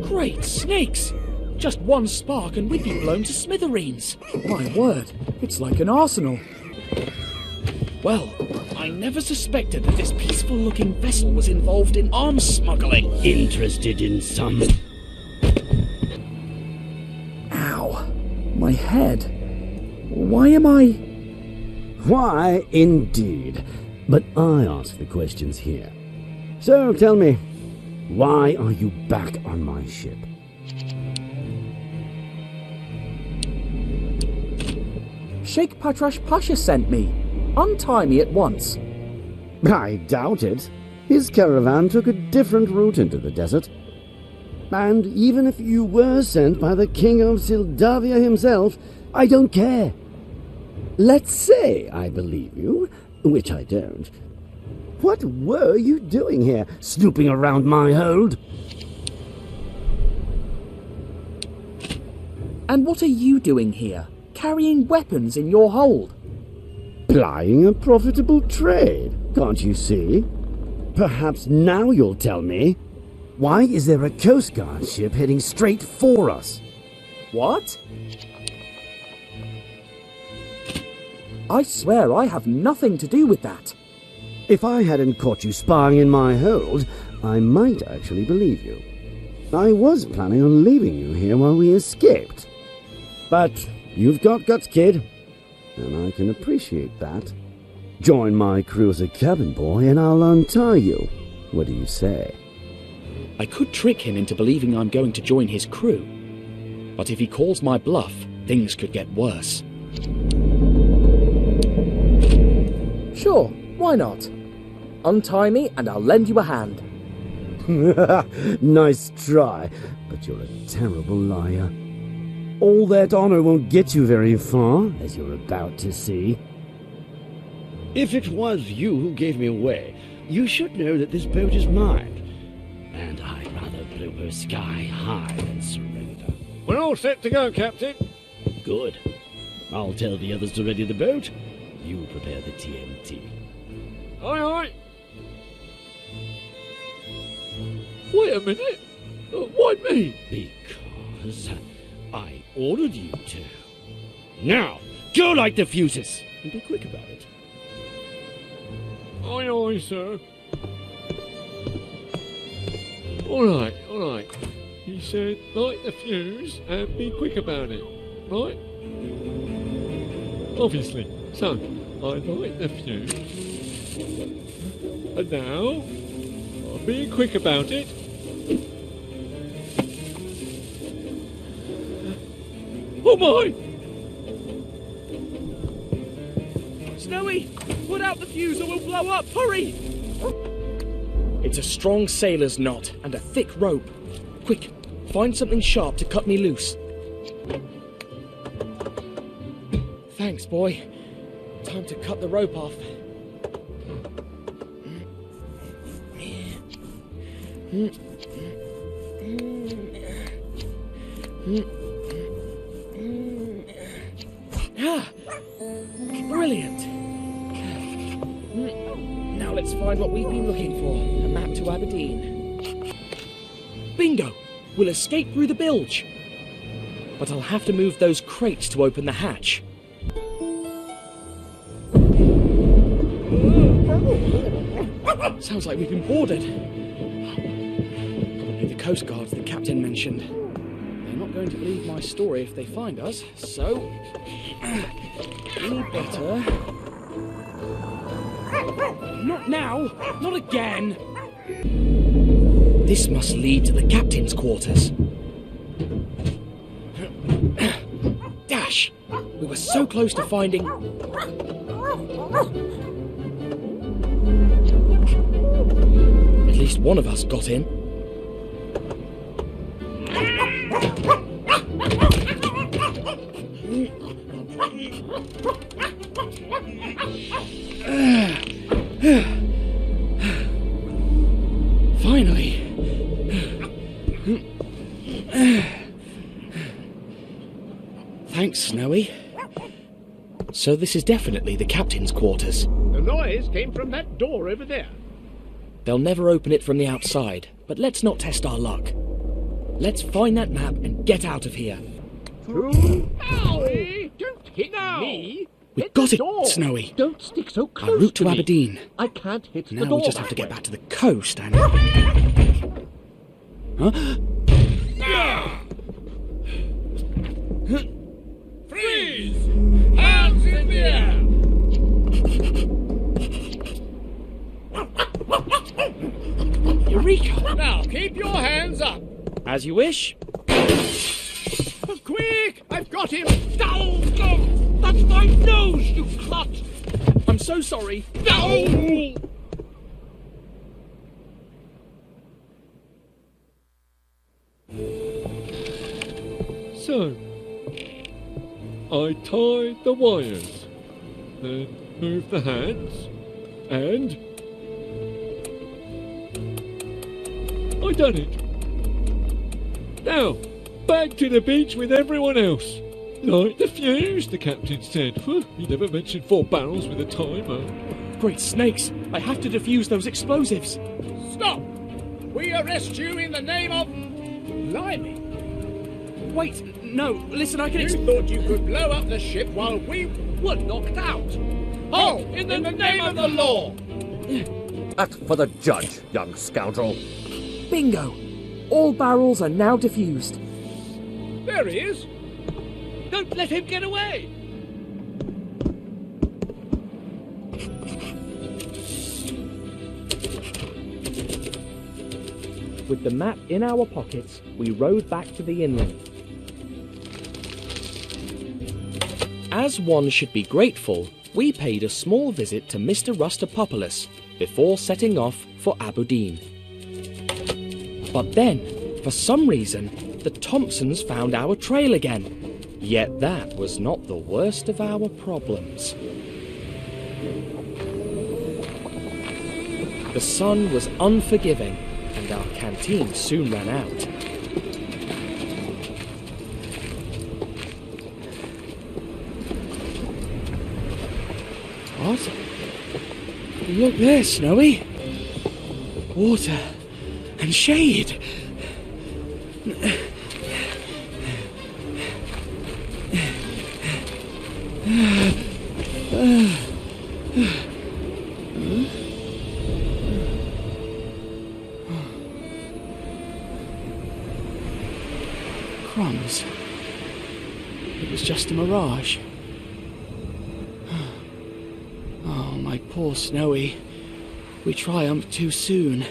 Great snakes! Just one spark and we'd be blown to smithereens. My word, it's like an arsenal. Well, I never suspected that this peaceful-looking vessel was involved in arms smuggling. Interested in some... Ow. My head. Why am I... Why, indeed. But I ask the questions here. So tell me, why are you back on my ship? Sheikh Patrash Pasha sent me. Untie me at once. I doubt it. His caravan took a different route into the desert. And even if you were sent by the king of Sildavia himself, I don't care. Let's say I believe you, which I don't. What were you doing here, snooping around my hold? And what are you doing here, carrying weapons in your hold? Plying a profitable trade, can't you see? Perhaps now you'll tell me. Why is there a Coast Guard ship heading straight for us? What? I swear I have nothing to do with that. If I hadn't caught you spying in my hold, I might actually believe you. I was planning on leaving you here while we escaped. But you've got guts, kid, and I can appreciate that. Join my crew as a cabin boy and I'll untie you. What do you say? I could trick him into believing I'm going to join his crew. But if he calls my bluff, things could get worse. Sure, why not? Untie me and I'll lend you a hand. Nice try, but you're a terrible liar. All that honor won't get you very far, as you're about to see. If it was you who gave me away, you should know that this boat is mine. And I'd rather blow her sky high than surrender. We're all set to go, Captain. Good. I'll tell the others to ready the boat. You prepare the TNT. Aye, aye. Wait a minute. Why me? Because I ordered you to. Now, go light the fuses, and be quick about it. Aye, aye, sir. All right. He said light the fuse and be quick about it, right? Obviously. So, I light the fuse. And now, I'm being quick about it. Oh my! Snowy! Put out the fuse or we'll blow up! Hurry! It's a strong sailor's knot and a thick rope. Quick, find something sharp to cut me loose. Thanks, boy. Time to cut the rope off. Brilliant. Now let's find what we've been looking for. A map to Aberdeen. Bingo! We'll escape through the bilge. But I'll have to move those crates to open the hatch. Sounds like we've been boarded. Probably the Coast Guards the captain mentioned. They're not going to believe my story if they find us, so... we better... Not now! Not again! This must lead to the captain's quarters. Dash! We were so close to finding... At least one of us got in. Finally. Thanks, Snowy. So this is definitely the captain's quarters. The noise came from that door over there. They'll never open it from the outside, but let's not test our luck. Let's find that map and get out of here. Owie! Don't hit me! We've got it, Snowy. Don't stick so close Our route to me. Aberdeen. I can't hit the Now door. we just have to get back to the coast and... Freeze! Hands in the air! Eureka! Now keep your hands up. As you wish. Quick! I've got him! Down! That's my nose, you clot! I'm so sorry. No! So, I tied the wires, then moved the hands, and I done it. Now, back to the beach with everyone else. Light the fuse, the captain said. He never mentioned 4 barrels with a timer. Great snakes! I have to defuse those explosives. Stop! We arrest you in the name of... Blimey. Wait, no, listen, I can... You thought you could blow up the ship while we were knocked out. Oh, in the name of the law! Act for the judge, young scoundrel. Bingo! All barrels are now defused. There he is. Don't let him get away. With the map in our pockets, we rowed back to the inland. As one should be grateful, we paid a small visit to Mr. Rustopopoulos before setting off for Aberdeen. But then, for some reason, the Thompsons found our trail again. Yet that was not the worst of our problems. The sun was unforgiving, and our canteen soon ran out. What? Look there, Snowy. Water and shade. Crumbs. It was just a mirage. Oh, my poor Snowy. We triumphed too soon.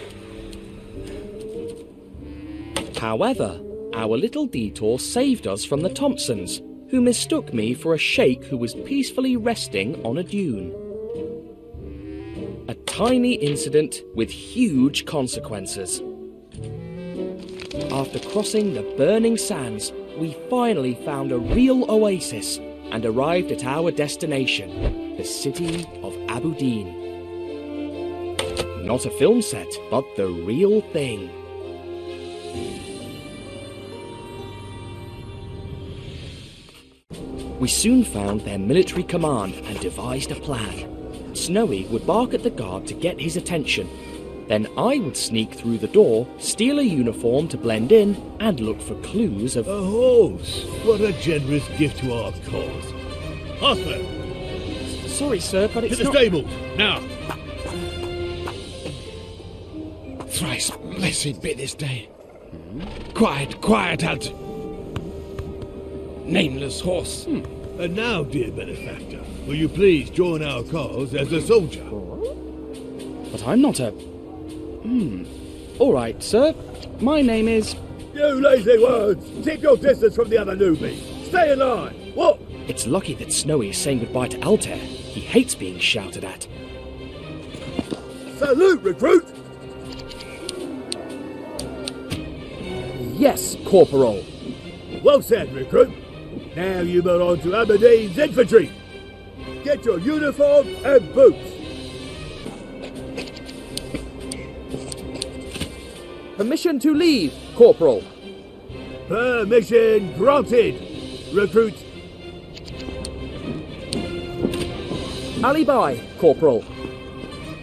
However, our little detour saved us from the Thompsons, who mistook me for a sheikh who was peacefully resting on a dune. A tiny incident with huge consequences. After crossing the burning sands, we finally found a real oasis and arrived at our destination, the city of Aberdeen. Not a film set, but the real thing. We soon found their military command and devised a plan. Snowy would bark at the guard to get his attention. Then I would sneak through the door, steal a uniform to blend in, and look for clues of... A horse! What a generous gift to our cause. Hostler! Sorry, sir, but it's to the not... stables, now! Thrice blessed be this day. Quiet, quiet, Ad. Nameless horse. And now, dear benefactor, will you please join our cause as a soldier? But I'm not a... All right, sir. My name is... You lazy words! Keep your distance from the other newbies. Stay in line. What? It's lucky that Snowy is saying goodbye to Altair. He hates being shouted at. Salute, recruit! Yes, Corporal. Well said, recruit. Now you belong to Aberdeen's infantry. Get your uniform and boots. Permission to leave, Corporal. Permission granted, recruit. Alibi, Corporal.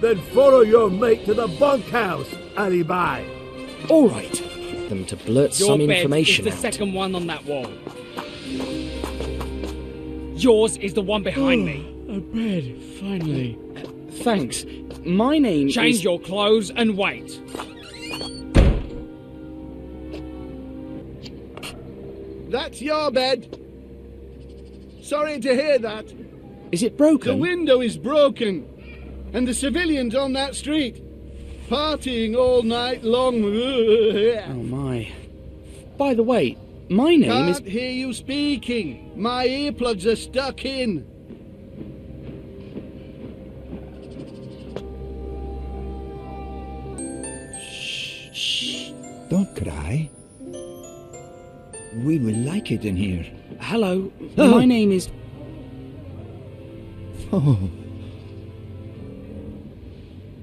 Then follow your mate to the bunkhouse, Alibi. All right. Them to blurt some information Your bed is the out. second one on that wall. Yours is the one behind me. A bed, finally. Thanks. My name Change is... your clothes and wait. That's your bed. Sorry to hear that. Is it broken? The window is broken. And the civilians on that street, partying all night long. Oh my. By the way, my name is... Can't hear you speaking. My earplugs are stuck in. Shh. Don't cry. We will like it in here. Hello, my name is... Oh.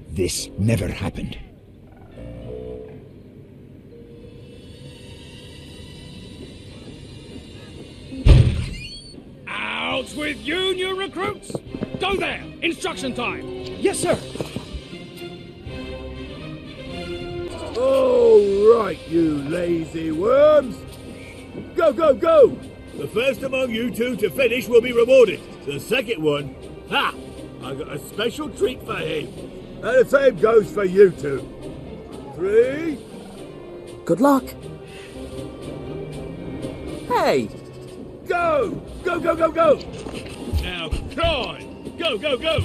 This never happened. Out with you, new recruits! Go there! Instruction time! Yes, sir! All right, you lazy worms. Go, go, go! The first among you two to finish will be rewarded. The second one, ha! I got a special treat for him. And the same goes for you two. 3. Good luck. Hey! Go! Go, go, go, go! Now try! Go, go, go!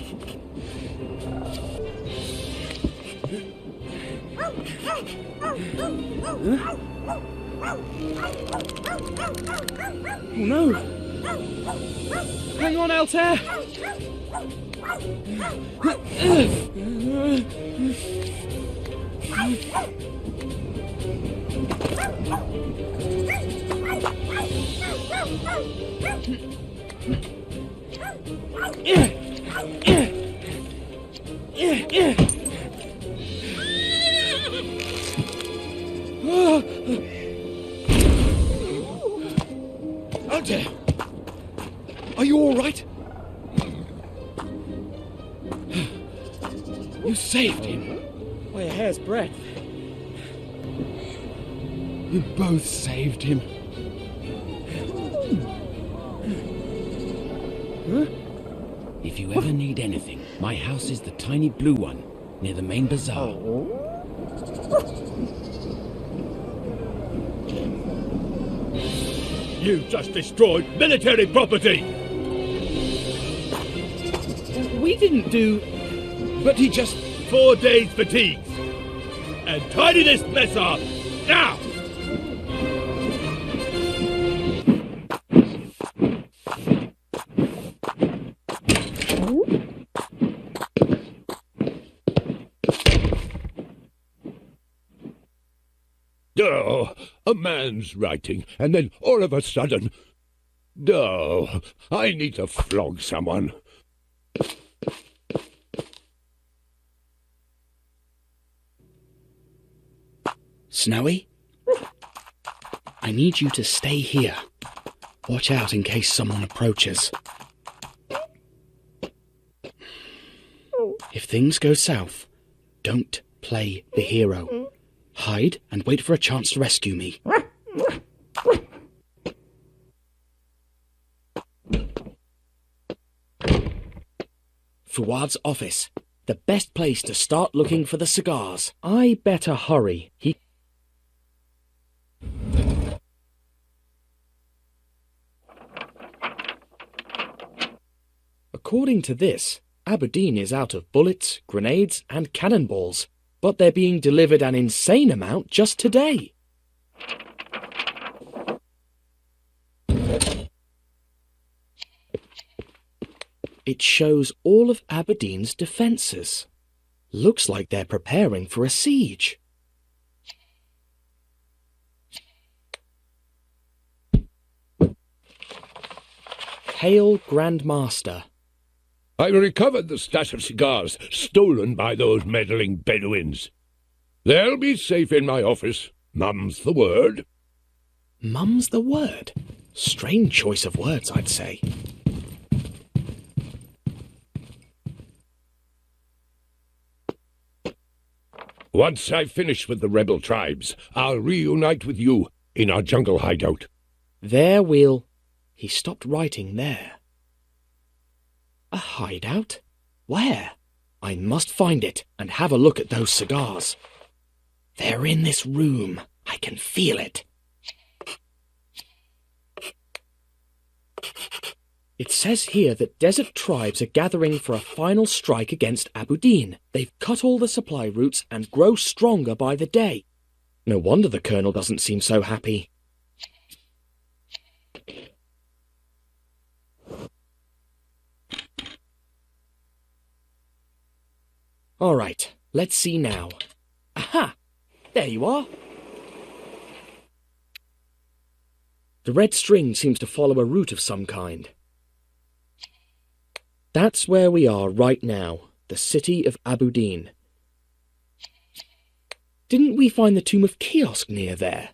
Oh no! Hang on, Altair! Altair! Are you all right? You saved him. By a hair's breadth. You both saved him. Huh? If you ever need anything, my house is the tiny blue one, near the main bazaar. You just destroyed military property! We didn't do... But he just 4 days fatigues. And tidy this mess up, now! Oh, a man's writing, and then all of a sudden... Oh, I need to flog someone. Snowy? I need you to stay here. Watch out in case someone approaches. If things go south, don't play the hero. Hide and wait for a chance to rescue me. Fuad's office. The best place to start looking for the cigars. I better hurry. According to this, Aberdeen is out of bullets, grenades, and cannonballs, but they're being delivered an insane amount just today. It shows all of Aberdeen's defences. Looks like they're preparing for a siege. Pale Grand Master. I recovered the stash of cigars stolen by those meddling Bedouins. They'll be safe in my office. Mum's the word. Mum's the word? Strange choice of words, I'd say. Once I've finished with the rebel tribes, I'll reunite with you in our jungle hideout. There we'll... He stopped writing there. A hideout? Where? I must find it and have a look at those cigars. They're in this room. I can feel it. It says here that desert tribes are gathering for a final strike against Abudin. They've cut all the supply routes and grow stronger by the day. No wonder the colonel doesn't seem so happy. All right, let's see now. Aha! There you are. The red string seems to follow a route of some kind. That's where we are right now, the city of Abudin. Didn't we find the tomb of Kiosk near there?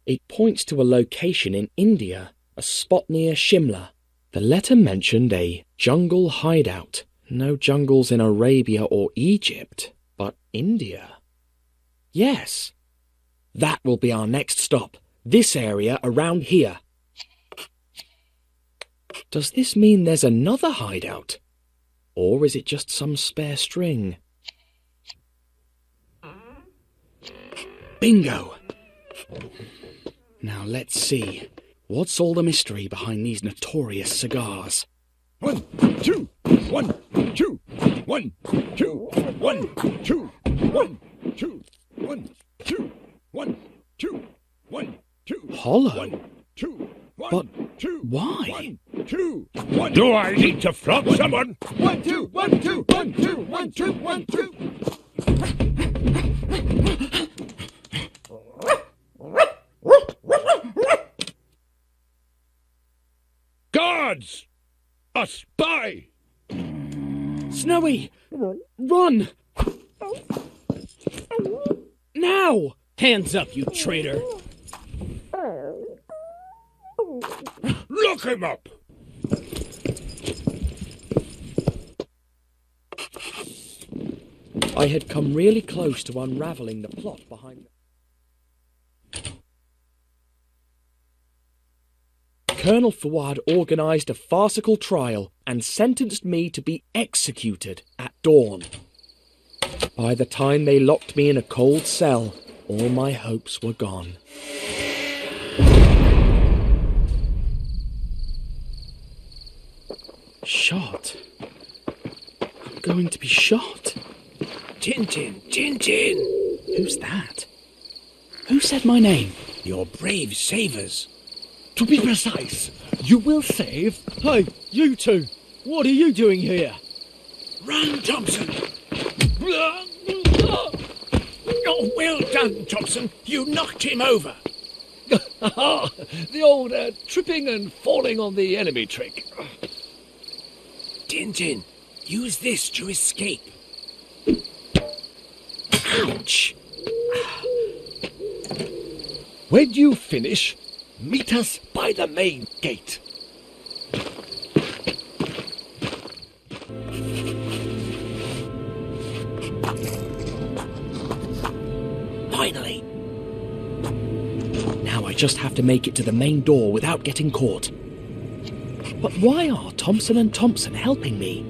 It points to a location in India, a spot near Shimla. The letter mentioned a jungle hideout. No jungles in Arabia or Egypt, but India. Yes. That will be our next stop. This area around here. Does this mean there's another hideout? Or is it just some spare string? Bingo! Now let's see. What's all the mystery behind these notorious cigars? 1, 2, 1, 2, 1, 2, 1, 2, 1, 2, 1, 2, 1, 2, 1, 2. Hollow? 1, 2, 1, but 2. Why? 1, 2, 1. Do I need to flog someone? 1, 2, 1, 2, 1, 2, 1, 2, 1, 2. Guards! A spy! Snowy! Run! Now! Hands up, you traitor! Look him up! I had come really close to unravelling the plot behind... Colonel Fouad organised a farcical trial and sentenced me to be executed at dawn. By the time they locked me in a cold cell, all my hopes were gone. Shot? I'm going to be shot. Tintin, Tintin! Who's that? Who said my name? Your brave savers. To be precise, you will save... Hey, you two! What are you doing here? Run, Thompson! Oh, well done, Thompson. You knocked him over. The old tripping and falling on the enemy trick. Tintin, use this to escape. Ouch! When you finish, meet us by the main gate. Finally! Now I just have to make it to the main door without getting caught. But why are Thompson and Thompson helping me?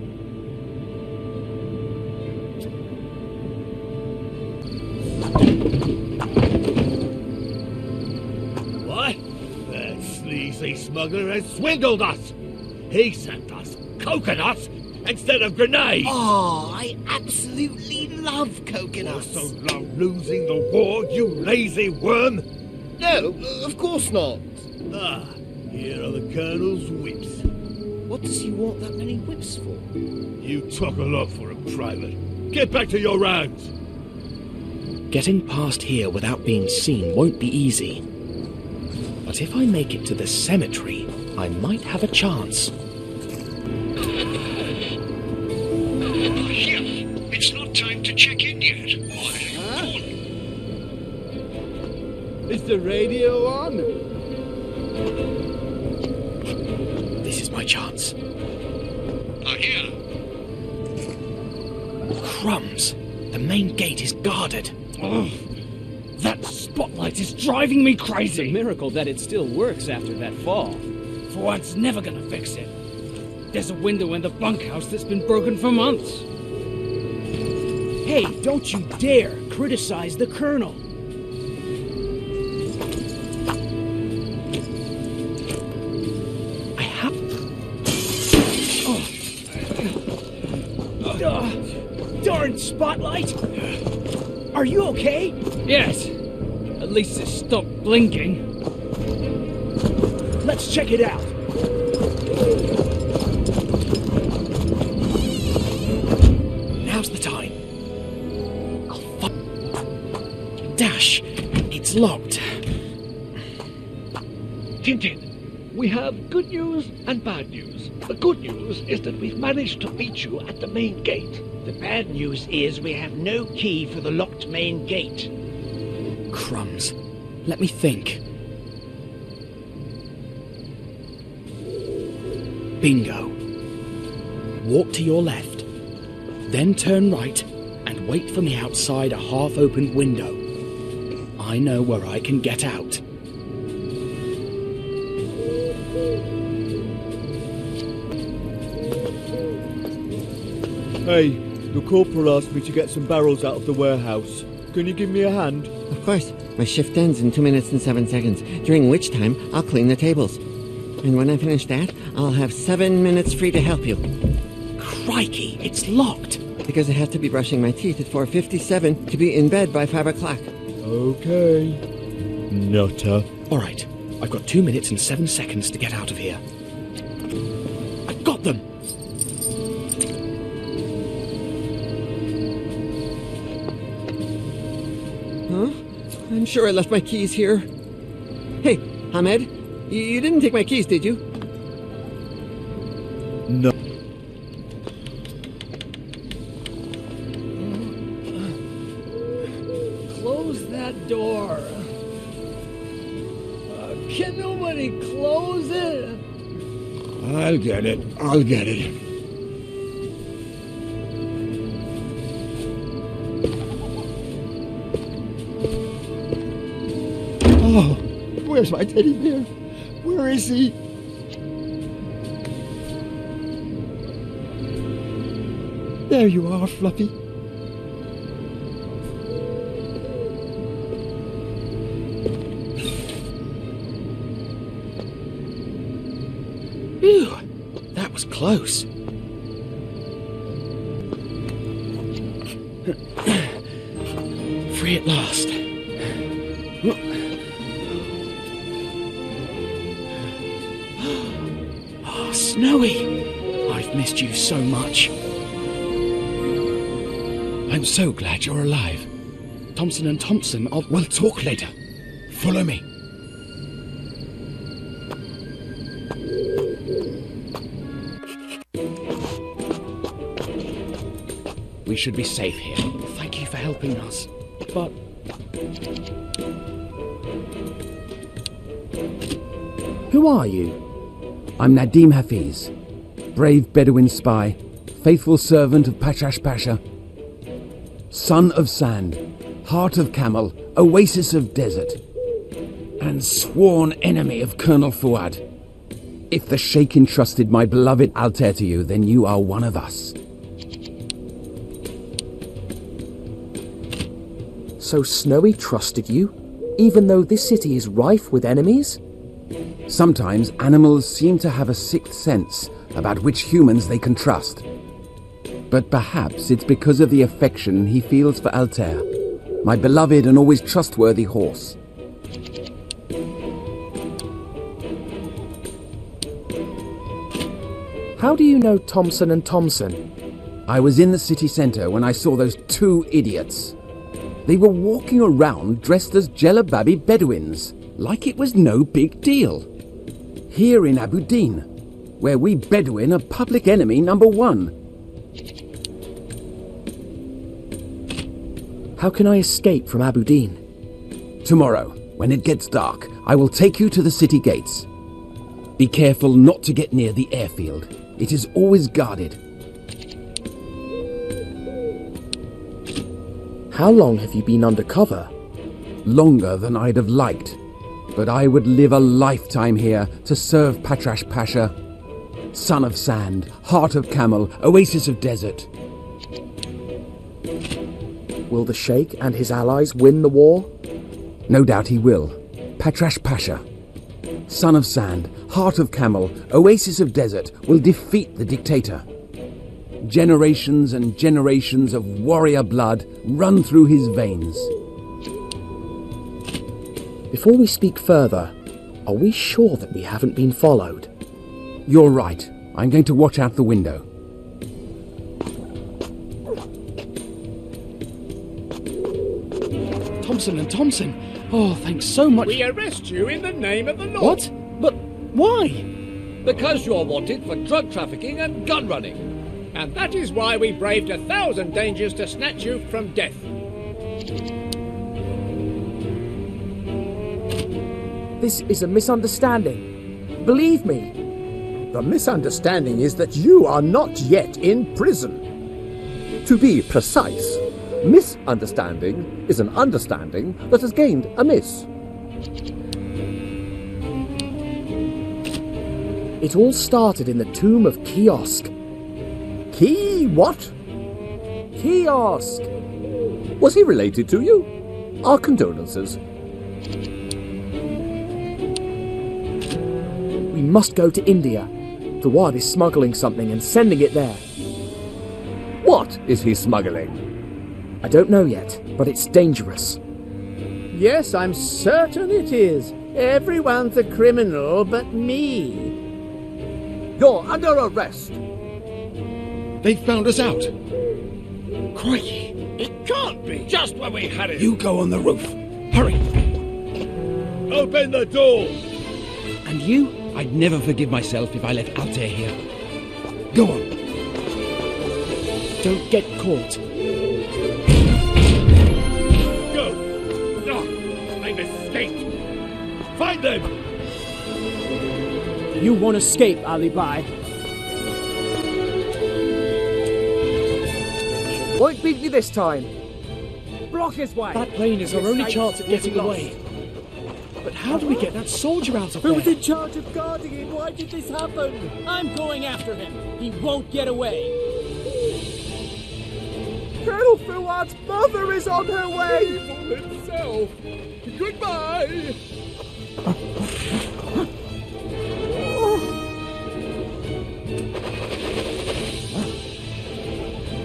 What? That sleazy smuggler has swindled us! He sent us coconuts instead of grenades! Oh, I absolutely love coconuts. You also love losing the war, you lazy worm! No, of course not. Ah, here are the Colonel's whips. What does he want that many whips for? You took a lot for a private. Get back to your rounds! Getting past here without being seen won't be easy. But if I make it to the cemetery, I might have a chance. Here, it's not time to check in yet. Is the radio on? This is my chance. Here. Crumbs! The main gate is guarded. Ugh. That spotlight is driving me crazy! It's a miracle that it still works after that fall. Fuad's never gonna fix it. There's a window in the bunkhouse that's been broken for months. Hey, don't you dare criticize the Colonel. I have... Darn spotlight! Are you okay? Yes. At least it stopped blinking. Let's check it out. Now's the time. Dash! It's locked. Tintin, we have good news and bad news. The good news is that we've managed to beat you at the main gate. The bad news is we have no key for the locked main gate. Crumbs. Let me think. Bingo. Walk to your left, then turn right and wait for me outside a half-opened window. I know where I can get out. Hey, the corporal asked me to get some barrels out of the warehouse. Can you give me a hand? Of course. My shift ends in 2 minutes and 7 seconds, during which time I'll clean the tables. And when I finish that, I'll have 7 minutes free to help you. Crikey, it's locked. Because I have to be brushing my teeth at 4:57 to be in bed by 5 o'clock. Okay. Nutter. All right, I've got 2 minutes and 7 seconds to get out of here. I've got them! Huh? I'm sure I left my keys here. Hey, Ahmed, you didn't take my keys, did you? No. Close that door. Can nobody close it? I'll get it. I'll get it. Oh, where's my teddy bear? Where is he? There you are, Fluffy. Phew, that was close. Free at last. Oh, Snowy! I've missed you so much. I'm so glad you're alive. Thompson and Thompson are... We'll talk later. Follow me. We should be safe here. Thank you for helping us. But... Who are you? I'm Nadim Hafiz, brave Bedouin spy, faithful servant of Pashash Pasha, son of sand, heart of camel, oasis of desert, and sworn enemy of Colonel Fuad. If the Sheikh entrusted my beloved Altair to you, then you are one of us. So Snowy trusted you, even though this city is rife with enemies? Sometimes animals seem to have a sixth sense about which humans they can trust. But perhaps it's because of the affection he feels for Altair, my beloved and always trustworthy horse. How do you know Thompson and Thompson? I was in the city centre when I saw those two idiots. They were walking around dressed as Jelababi Bedouins, like it was no big deal. Here in Abu Din, where we Bedouin are public enemy number one. How can I escape from Abu Din? Tomorrow, when it gets dark, I will take you to the city gates. Be careful not to get near the airfield. It is always guarded. How long have you been undercover? Longer than I'd have liked. But I would live a lifetime here to serve Patrash Pasha. Son of Sand, Heart of Camel, Oasis of Desert. Will the Sheikh and his allies win the war? No doubt he will. Patrash Pasha, Son of Sand, Heart of Camel, Oasis of Desert will defeat the dictator. Generations and generations of warrior blood run through his veins. Before we speak further, are we sure that we haven't been followed? You're right. I'm going to watch out the window. Thompson and Thompson. Oh, thanks so much. We arrest you in the name of the law. What? But why? Because you're wanted for drug trafficking and gun running. And that is why we braved 1,000 dangers to snatch you from death. This is a misunderstanding. Believe me. The misunderstanding is that you are not yet in prison. To be precise, misunderstanding is an understanding that has gained amiss. It all started in the tomb of Kiosk. Key what? Kiosk! Was he related to you? Our condolences. We must go to India. The Wad is smuggling something and sending it there. What is he smuggling? I don't know yet, but it's dangerous. Yes, I'm certain it is. Everyone's a criminal but me. You're under arrest. They found us out. Crikey! It can't be! Just when we had it! You go on the roof. Hurry! Open the door! And you? I'd never forgive myself if I left Altair here. Go on. Don't get caught. Go! No! They've escaped! Find them! You won't escape, Ali Bai. Won't beat me this time. Block his way. That plane is our only chance at getting away. But how do we get that soldier out of there? Who was in charge of guarding him? Why did this happen? I'm going after him. He won't get away. Colonel Fuad's mother is on her way. Evil himself. Goodbye.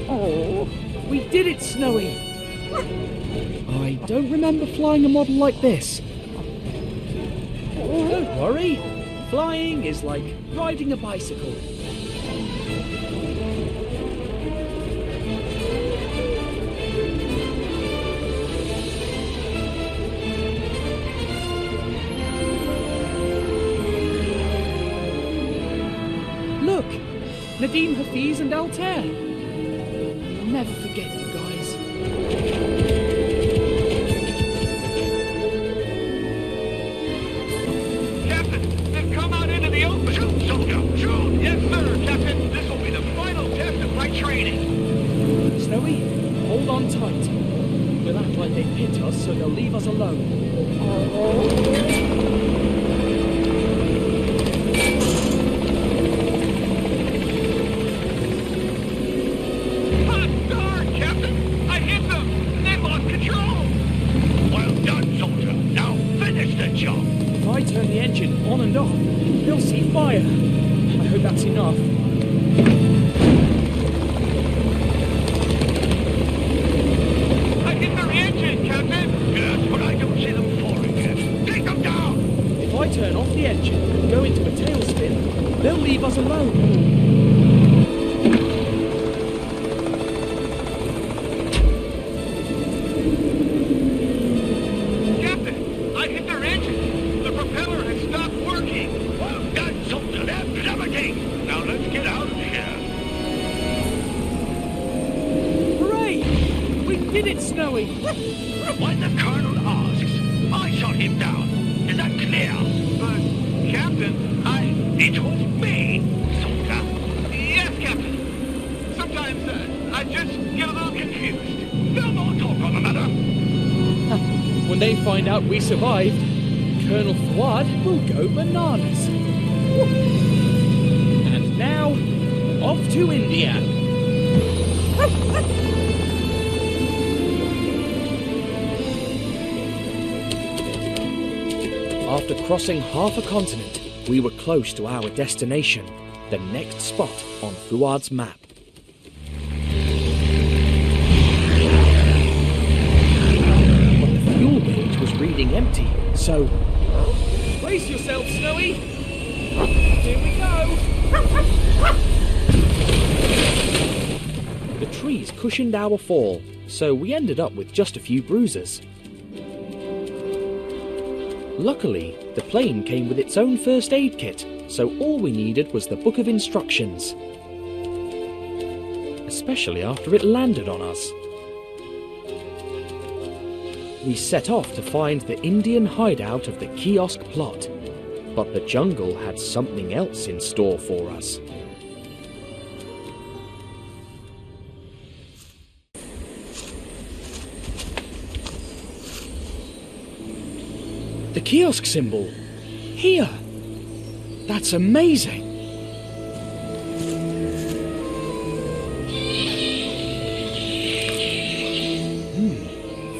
Oh, we did it, Snowy. I don't remember flying a model like this. Don't worry. Flying is like riding a bicycle. Look, Nadim Hafiz and Altair. I'll never forget you guys. Captain, they've come out into the open. Shoot, soldier, shoot! Yes, sir, Captain. This will be the final test of my training. Snowy, hold on tight. We'll act like they hit us so they'll leave us alone. If I turn the engine on and off, you'll see fire. I hope that's enough. I hit their engine, Captain. Yes, but I don't see them falling yet. Take them down. If I turn off the engine and go into a tailspin, they'll leave us alone. Captain, I hit their engine. The propeller has stopped working. Well done, Snowy! When the Colonel asks, I shot him down. Is that clear? But, Captain, it was me, soldier. Yes, Captain. Sometimes I just get a little confused. No more talk on the matter. When they find out we survived, Colonel Fuad will go bananas. And now, off to India. After crossing half a continent, we were close to our destination, the next spot on Fuad's map. But the fuel gauge was reading empty, so... Brace yourself, Snowy! Here we go! The trees cushioned our fall, so we ended up with just a few bruises. Luckily, the plane came with its own first aid kit, so all we needed was the book of instructions. Especially after it landed on us. We set off to find the Indian hideout of the kiosk plot, but the jungle had something else in store for us. The kiosk symbol. Here. That's amazing.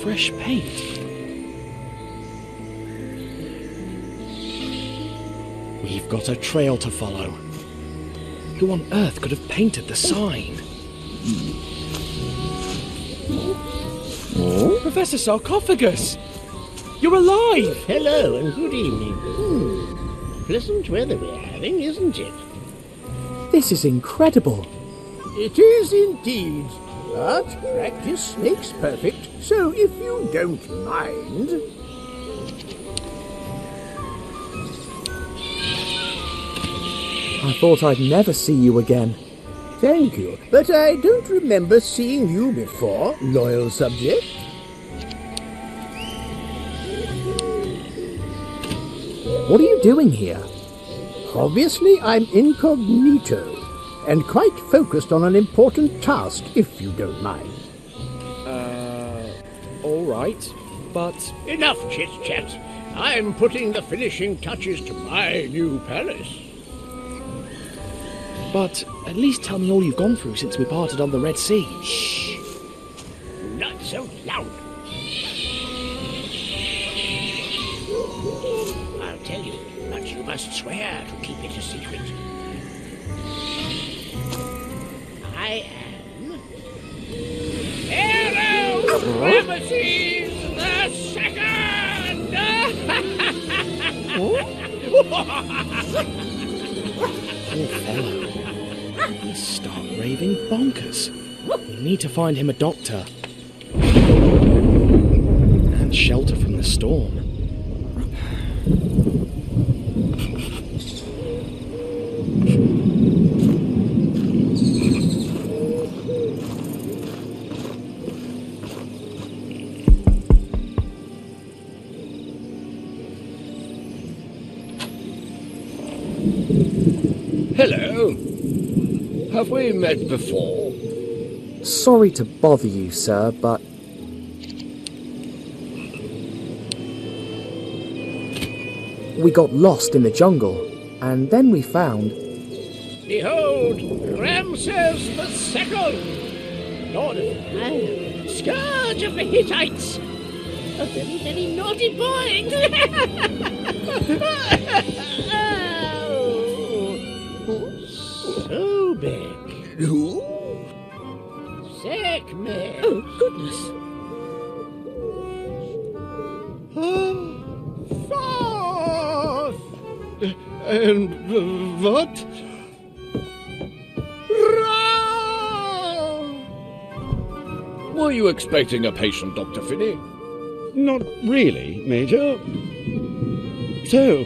Fresh paint. We've got a trail to follow. Who on earth could have painted the sign? Professor Sarcophagus! You're alive! Hello and good evening. Pleasant weather we're having, isn't it? This is incredible. It is indeed. But practice makes perfect, so if you don't mind... I thought I'd never see you again. Thank you, but I don't remember seeing you before, loyal subject. What are you doing here? Obviously, I'm incognito, and quite focused on an important task, if you don't mind. All right, but... Enough chit-chat. I'm putting the finishing touches to my new palace. But at least tell me all you've gone through since we parted on the Red Sea. Shh! Not so loud. I'll tell you, but you must swear to keep it a secret. I am... Pharaoh Ramesses Poor fellow. He's start raving bonkers. We need to find him a doctor. And shelter from the storm. Hello. Have we met before? Sorry to bother you, sir, but... we got lost in the jungle, and then we found... Behold, Ramses II, Lord of Fire, Scourge of the Hittites, a very, very naughty boy. Sobek. Who? Sekhmet. Oh, goodness. Thoth. And what? Were you expecting a patient, Dr. Finney? Not really, Major. So,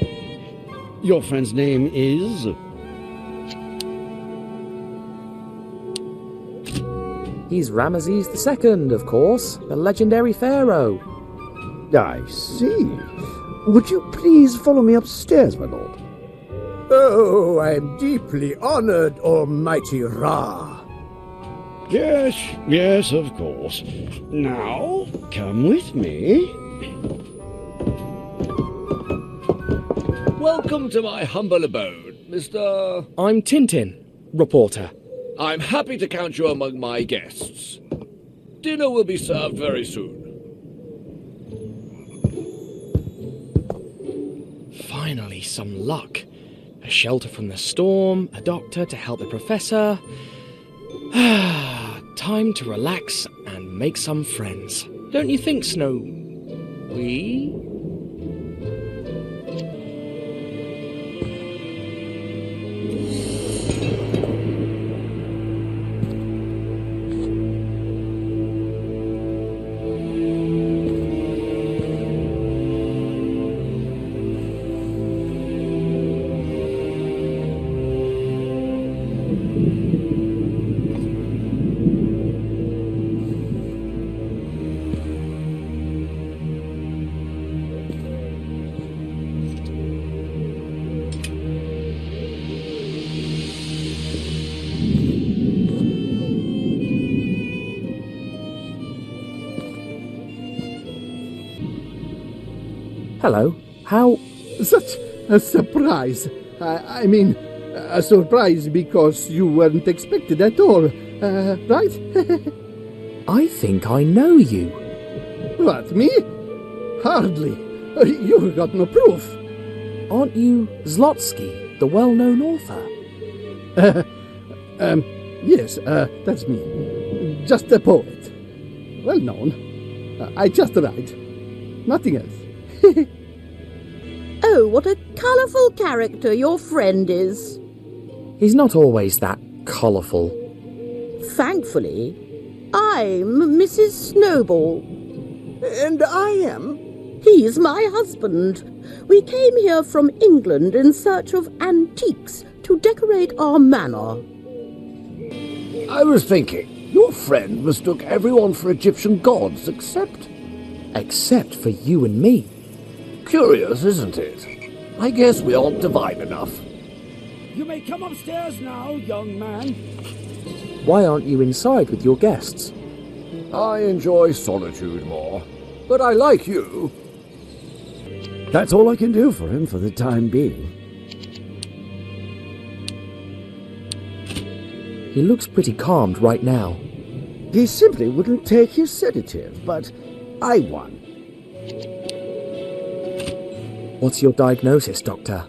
your friend's name is... He's Ramesses II, of course, the legendary pharaoh. I see. Would you please follow me upstairs, my lord? Oh, I am deeply honored, Almighty Ra. Yes, of course. Now, come with me. Welcome to my humble abode, Mr. I'm Tintin, reporter. I'm happy to count you among my guests. Dinner will be served very soon. Finally, some luck. A shelter from the storm, a doctor to help the professor. Time to relax and make some friends. Don't you think, Snowy? Hello. How... Such a surprise. I mean, a surprise because you weren't expected at all, right? I think I know you. What, me? Hardly. You've got no proof. Aren't you Zlotsky, the well-known author? Yes, that's me. Just a poet. Well known. I just write. Nothing else. Oh, what a colourful character your friend is. He's not always that colourful. Thankfully, I'm Mrs. Snowball. And I am? He's my husband. We came here from England in search of antiques to decorate our manor. I was thinking, your friend mistook everyone for Egyptian gods except... Except for you and me. Curious, isn't it? I guess we aren't divine enough. You may come upstairs now, young man. Why aren't you inside with your guests? I enjoy solitude more, but I like you. That's all I can do for him for the time being. He looks pretty calmed right now. He simply wouldn't take his sedative, but I won. What's your diagnosis, Doctor?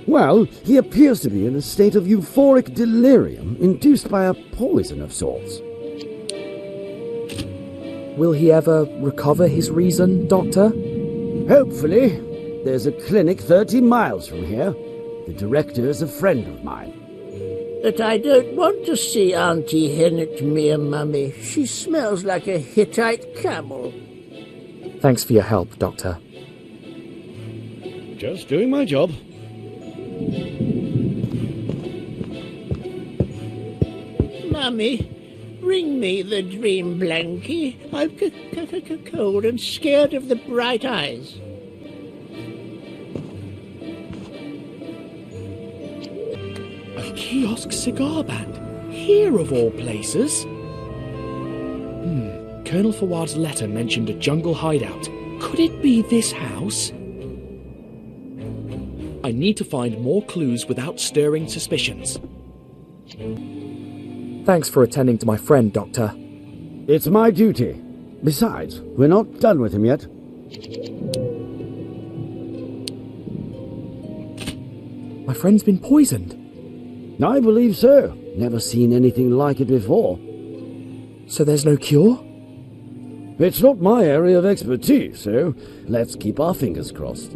Well, he appears to be in a state of euphoric delirium induced by a poison of sorts. Will he ever recover his reason, Doctor? Hopefully. There's a clinic 30 miles from here. The director is a friend of mine. But I don't want to see Auntie Hennet near Mummy. She smells like a Hittite camel. Thanks for your help, Doctor. Just doing my job. Mummy, bring me the dream blankie. I'm cold and scared of the bright eyes. A kiosk cigar band. Here of all places. Colonel Fawad's letter mentioned a jungle hideout. Could it be this house? I need to find more clues without stirring suspicions. Thanks for attending to my friend, Doctor. It's my duty. Besides, we're not done with him yet. My friend's been poisoned. I believe so. Never seen anything like it before. So there's no cure? It's not my area of expertise, so let's keep our fingers crossed.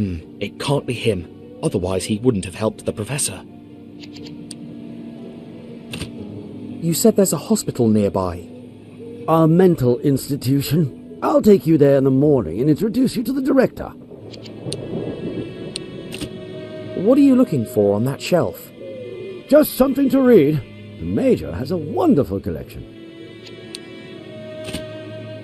It can't be him. Otherwise he wouldn't have helped the professor. You said there's a hospital nearby. Our mental institution. I'll take you there in the morning and introduce you to the director. What are you looking for on that shelf? Just something to read. The Major has a wonderful collection.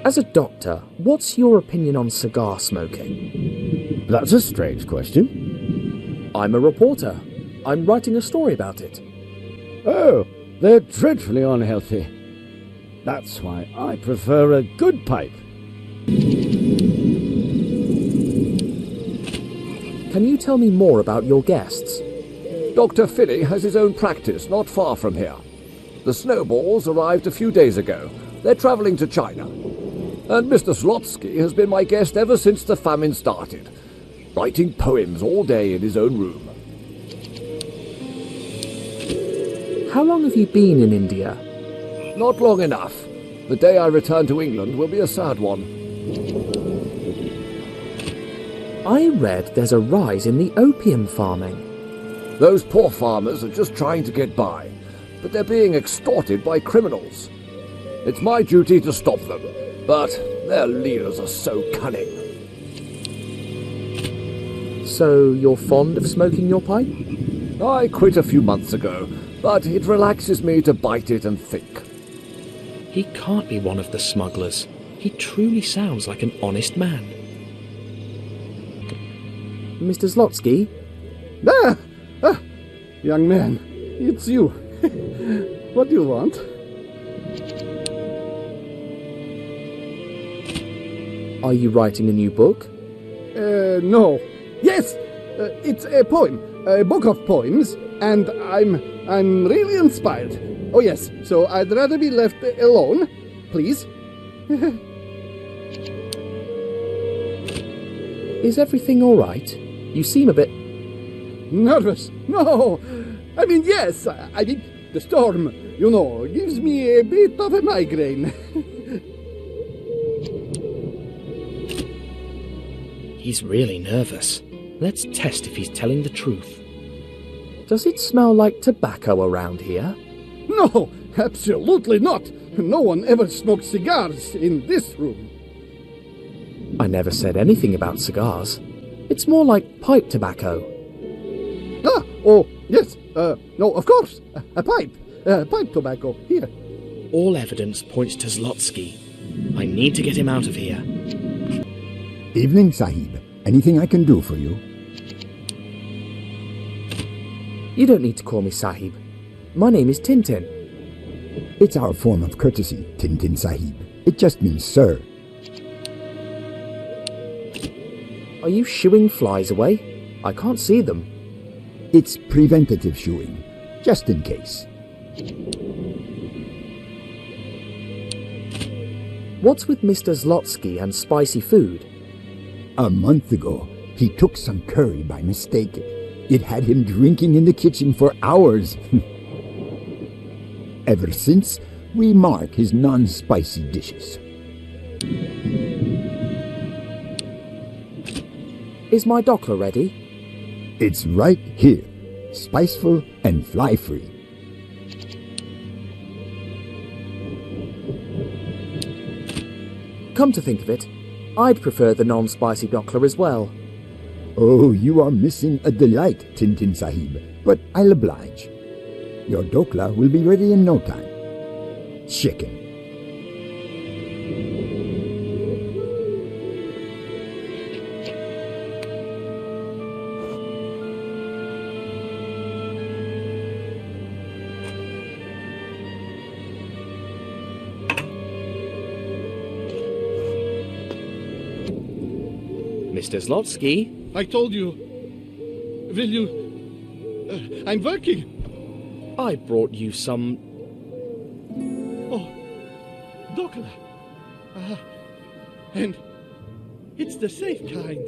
As a doctor, what's your opinion on cigar smoking? That's a strange question. I'm a reporter. I'm writing a story about it. Oh, they're dreadfully unhealthy. That's why I prefer a good pipe. Can you tell me more about your guests? Dr. Finney has his own practice not far from here. The Snowballs arrived a few days ago. They're travelling to China. And Mr. Zlotsky has been my guest ever since the famine started, writing poems all day in his own room. How long have you been in India? Not long enough. The day I return to England will be a sad one. I read there's a rise in the opium farming. Those poor farmers are just trying to get by, but they're being extorted by criminals. It's my duty to stop them, but their leaders are so cunning. So you're fond of smoking your pipe? I quit a few months ago, but it relaxes me to bite it and think. He can't be one of the smugglers. He truly sounds like an honest man. Mr. Zlotsky? Young man, it's you. What do you want? Are you writing a new book? No. Yes, it's a poem, a book of poems, and I'm really inspired. Oh yes, so I'd rather be left alone, please. Is everything all right? You seem a bit... Nervous? No! I mean, yes, I mean, the storm, you know, gives me a bit of a migraine. He's really nervous. Let's test if he's telling the truth. Does it smell like tobacco around here? No, absolutely not. No one ever smokes cigars in this room. I never said anything about cigars. It's more like pipe tobacco. Oh, yes, no, of course, a pipe tobacco, here. All evidence points to Zlotsky. I need to get him out of here. Evening, Sahib. Anything I can do for you? You don't need to call me Sahib. My name is Tintin. It's our form of courtesy, Tintin Sahib. It just means sir. Are you shooing flies away? I can't see them. It's preventative shooing, just in case. What's with Mr. Zlotsky and spicy food? A month ago, he took some curry by mistake. It had him drinking in the kitchen for hours. Ever since, we mark his non-spicy dishes. Is my Dockler ready? It's right here, spiceful and fly-free. Come to think of it, I'd prefer the non-spicy Dockler as well. Oh, you are missing a delight, Tintin Sahib, but I'll oblige. Your dokla will be ready in no time. Chicken. Mr. Zlotsky? I told you. Will you... I'm working. I brought you some... Oh, Dokla. And it's the safe kind.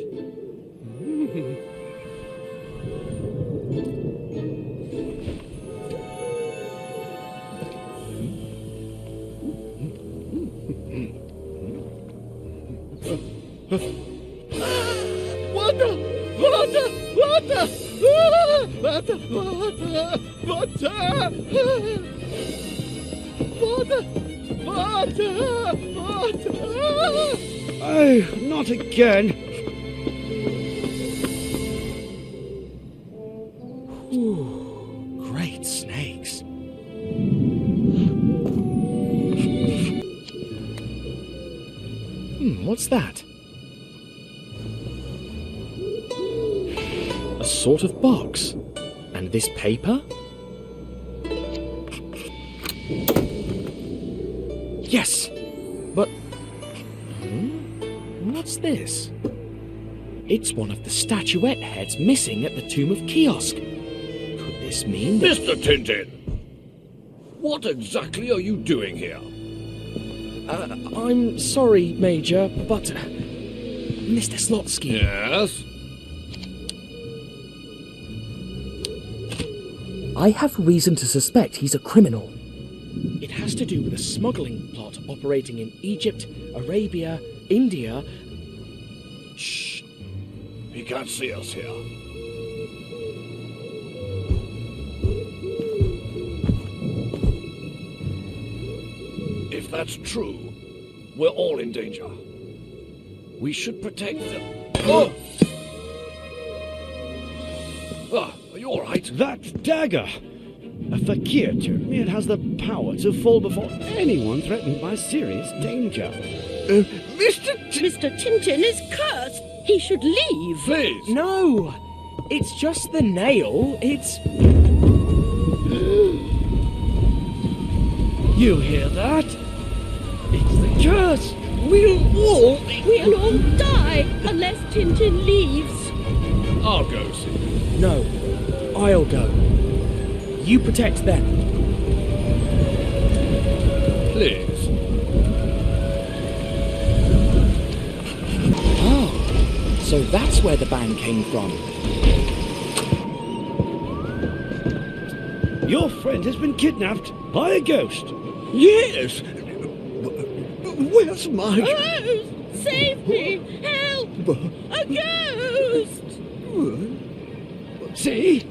Oh, not again. Ooh, great snakes. What's that? A sort of box. And this paper? Yes! But... what's this? It's one of the statuette heads missing at the Tomb of Kiosk. Could this mean that... Mr. Tintin! What exactly are you doing here? I'm sorry, Major, but... Mr. Slotsky... Yes? I have reason to suspect he's a criminal. It has to do with a smuggling plot operating in Egypt, Arabia, India... Shh! He can't see us here. If that's true, we're all in danger. We should protect them. Oh! Are you all right? That dagger! A fakir told me it has the power to fall before anyone threatened by serious danger. Mr. Tintin is cursed. He should leave. Please. No! It's just the nail. It's... You hear that? It's the curse. We'll all die unless Tintin leaves. I'll go, see. No, I'll go. You protect them. Please. Oh, so that's where the bang came from. Your friend has been kidnapped by a ghost. Yes. Where's my... Ghost! Save me! Help! A ghost! See?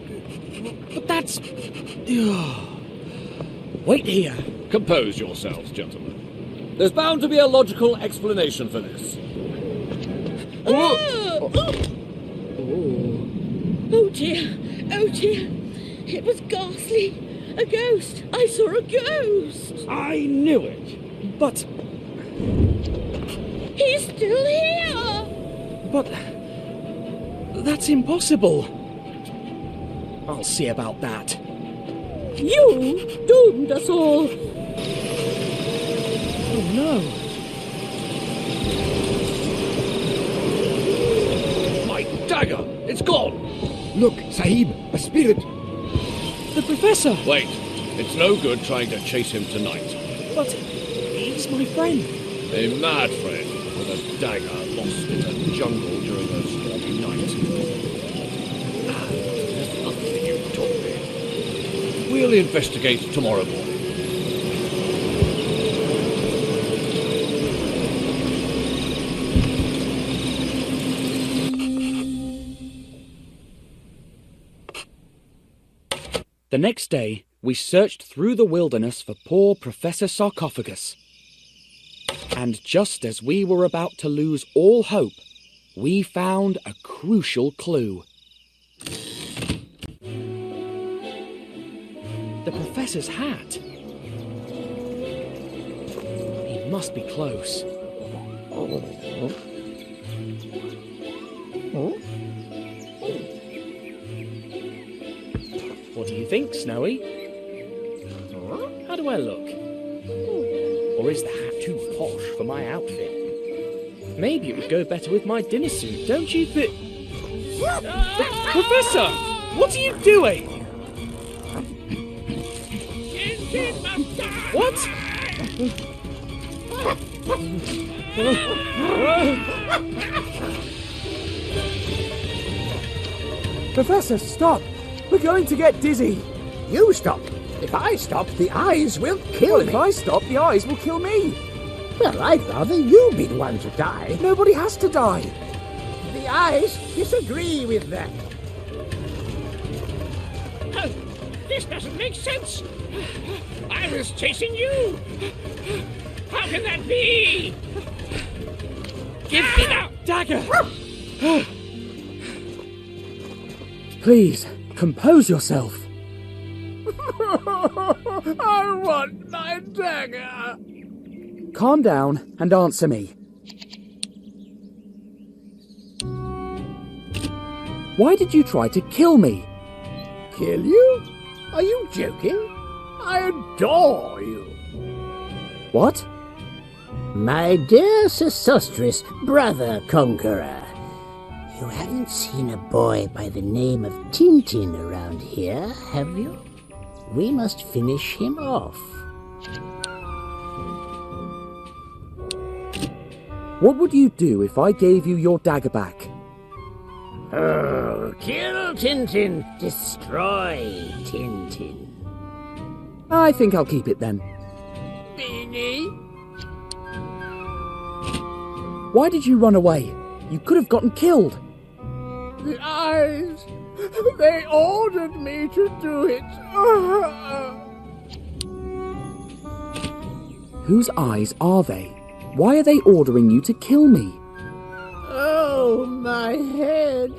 But that's... Wait here. Compose yourselves, gentlemen. There's bound to be a logical explanation for this. Oh dear! Oh dear! It was ghastly! A ghost! I saw a ghost! I knew it! But... He's still here! But... that's impossible. I'll see about that. You doomed us all! Oh no! My dagger! It's gone! Look, Sahib, a spirit! The Professor! Wait, it's no good trying to chase him tonight. But he's my friend. A mad friend with a dagger lost in a jungle during a stormy night. There's nothing you told me. We'll investigate tomorrow morning. The next day, we searched through the wilderness for poor Professor Sarcophagus. And just as we were about to lose all hope, we found a crucial clue. The Professor's hat. He must be close. What do you think, Snowy? How do I look? Or is the hat too posh for my outfit? Maybe it would go better with my dinner suit, don't you think? Professor! What are you doing? What? Professor, stop! We're going to get dizzy. You stop. If I stop, the eyes will kill me. If I stop, the eyes will kill me. Well, I'd rather you be the one to die. Nobody has to die. The eyes disagree with that. Oh, this doesn't make sense. I was chasing you. How can that be? Give me that dagger. Please, compose yourself. I want my dagger. Calm down and answer me. Why did you try to kill me? Kill you? Are you joking? I adore you. What? My dear Sesostris, brother conqueror, you haven't seen a boy by the name of Tintin around here, have you? We must finish him off. What would you do if I gave you your dagger back? Oh, kill Tintin, destroy Tintin. I think I'll keep it then. Beanie? Why did you run away? You could have gotten killed. The eyes! They ordered me to do it! Whose eyes are they? Why are they ordering you to kill me? Oh, my head!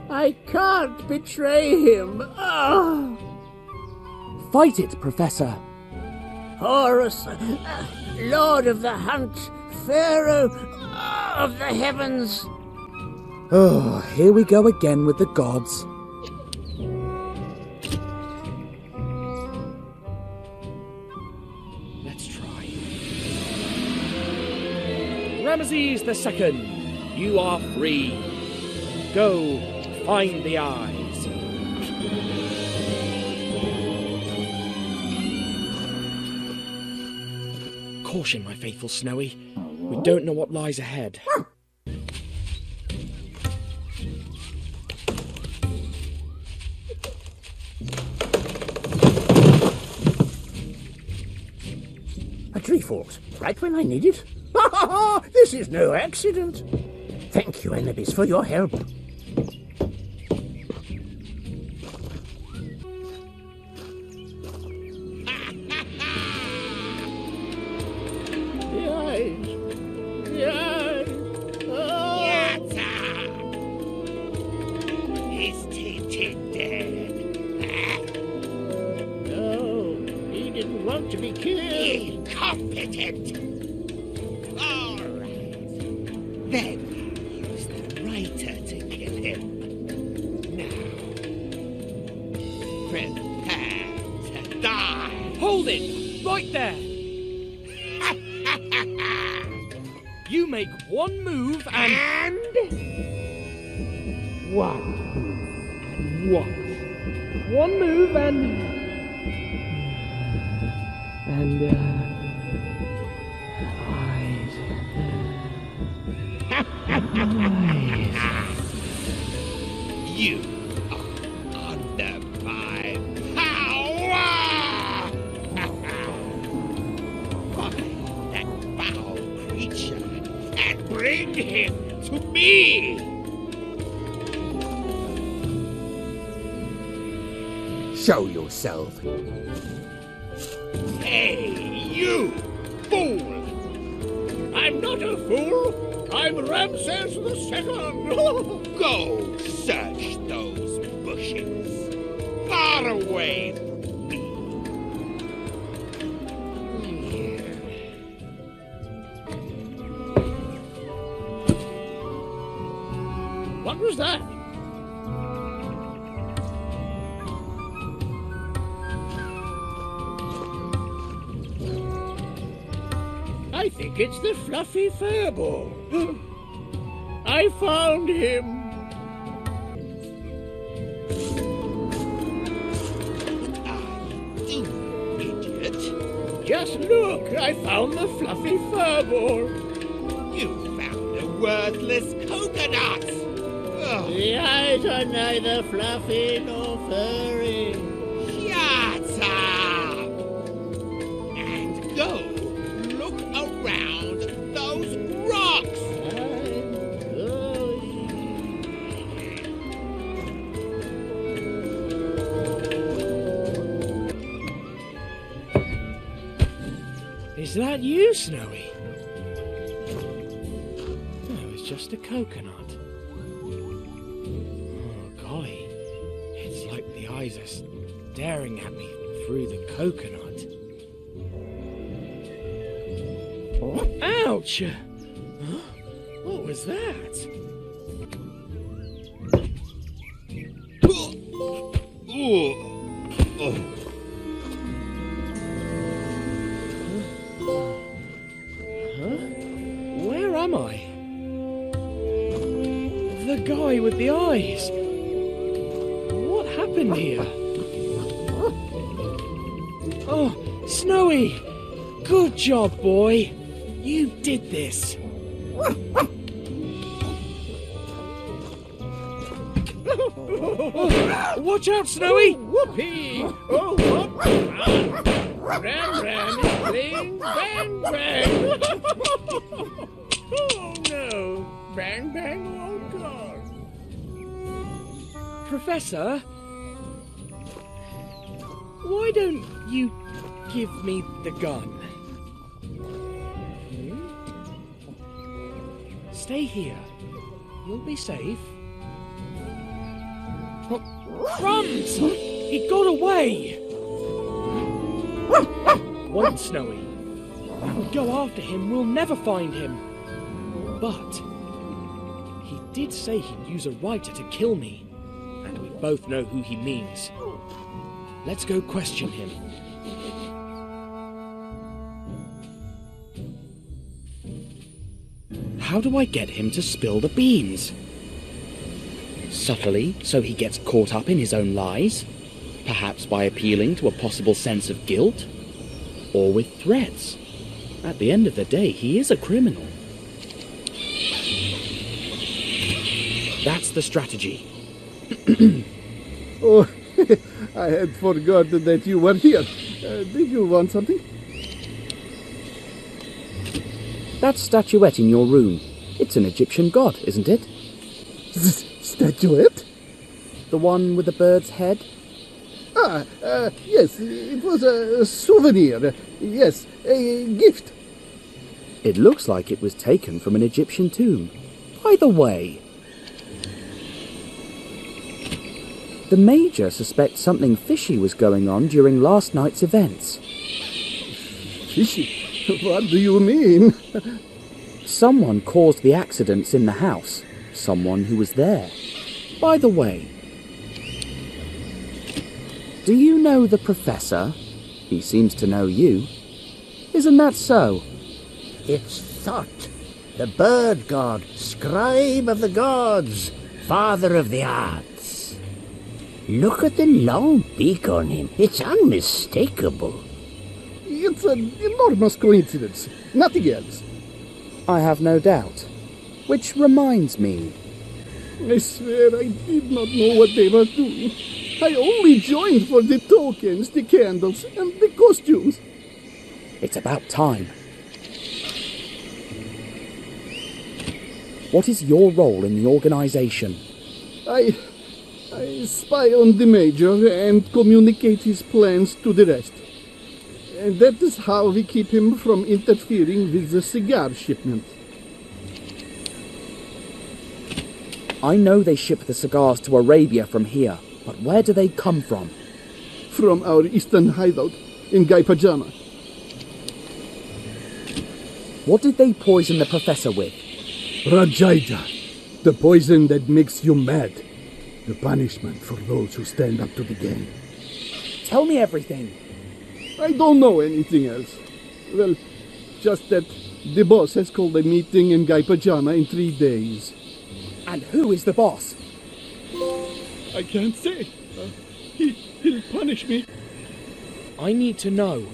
I can't betray him! Fight it, Professor! Horus, Lord of the Hunt, Pharaoh of the heavens! Oh, here we go again with the gods. Let's try. Ramesses II, you are free. Go find the eyes. Caution, my faithful Snowy. We don't know what lies ahead. A tree falls, right when I need it. Ha ha ha! This is no accident. Thank you, Anubis, for your help. The eyes. The eyes. Oh. Is Tintin dead? No, he didn't want to be killed. Incompetent! All right. Then I'll use the writer to kill him. Now, prepare to die. Hold it! Right there! You make one move and... What? One move and... You are under my power! Find that foul creature and bring him to me! Show yourself. Hey, you fool! I'm not a fool. I'm Ramses II. Go search those bushes. Far away from me. What was that? I think it's the fluffy furball. I found him. You idiot. Just look, I found the fluffy furball. You found a worthless coconut. The eyes are neither fluffy nor furry. Shut up! And go look around those rocks. Is that you, Snowy? No, it's just a coconut. Oh, golly. It's like the eyes are staring at me through the coconut. Ouch! Huh? What was that? Where am I? The guy with the eyes. What happened here? Oh, Snowy! Good job, boy. You did this. Oh, watch out, Snowy! Whoopee! Oh, whoop! Ram Ram is playing Bang Bang! Oh no! Bang Bang won't go! Professor? Why don't you give me the gun? Stay here. You'll be safe. Crumbs! He got away! Wait, Snowy. If we go after him, we'll never find him. But he did say he'd use a writer to kill me, and we both know who he means. Let's go question him. How do I get him to spill the beans? Subtly, so he gets caught up in his own lies? Perhaps by appealing to a possible sense of guilt? Or with threats? At the end of the day, he is a criminal. That's the strategy. Oh, I had forgotten that you were here. Did you want something? That statuette in your room, it's an Egyptian god, isn't it? Statuette? The one with the bird's head? Yes, it was a souvenir. Yes, a gift. It looks like it was taken from an Egyptian tomb. By the way, the Major suspects something fishy was going on during last night's events. Fishy? What do you mean? Someone caused the accidents in the house. Someone who was there. By the way, do you know the Professor? He seems to know you. Isn't that so? It's Thoth, the bird god, scribe of the gods, father of the arts. Look at the long beak on him. It's unmistakable. It's an enormous coincidence. Nothing else. I have no doubt. Which reminds me. I swear I did not know what they were doing. I only joined for the tokens, the candles, and the costumes. It's about time. What is your role in the organization? I spy on the Major and communicate his plans to the rest. And that is how we keep him from interfering with the cigar shipment. I know they ship the cigars to Arabia from here, but where do they come from? From our eastern hideout in Guy Pajama. What did they poison the Professor with? Rajaija, the poison that makes you mad. The punishment for those who stand up to the game. Tell me everything. I don't know anything else. Well, just that the boss has called a meeting in Guy Pajama in 3 days. And who is the boss? I can't say. He'll punish me. I need to know.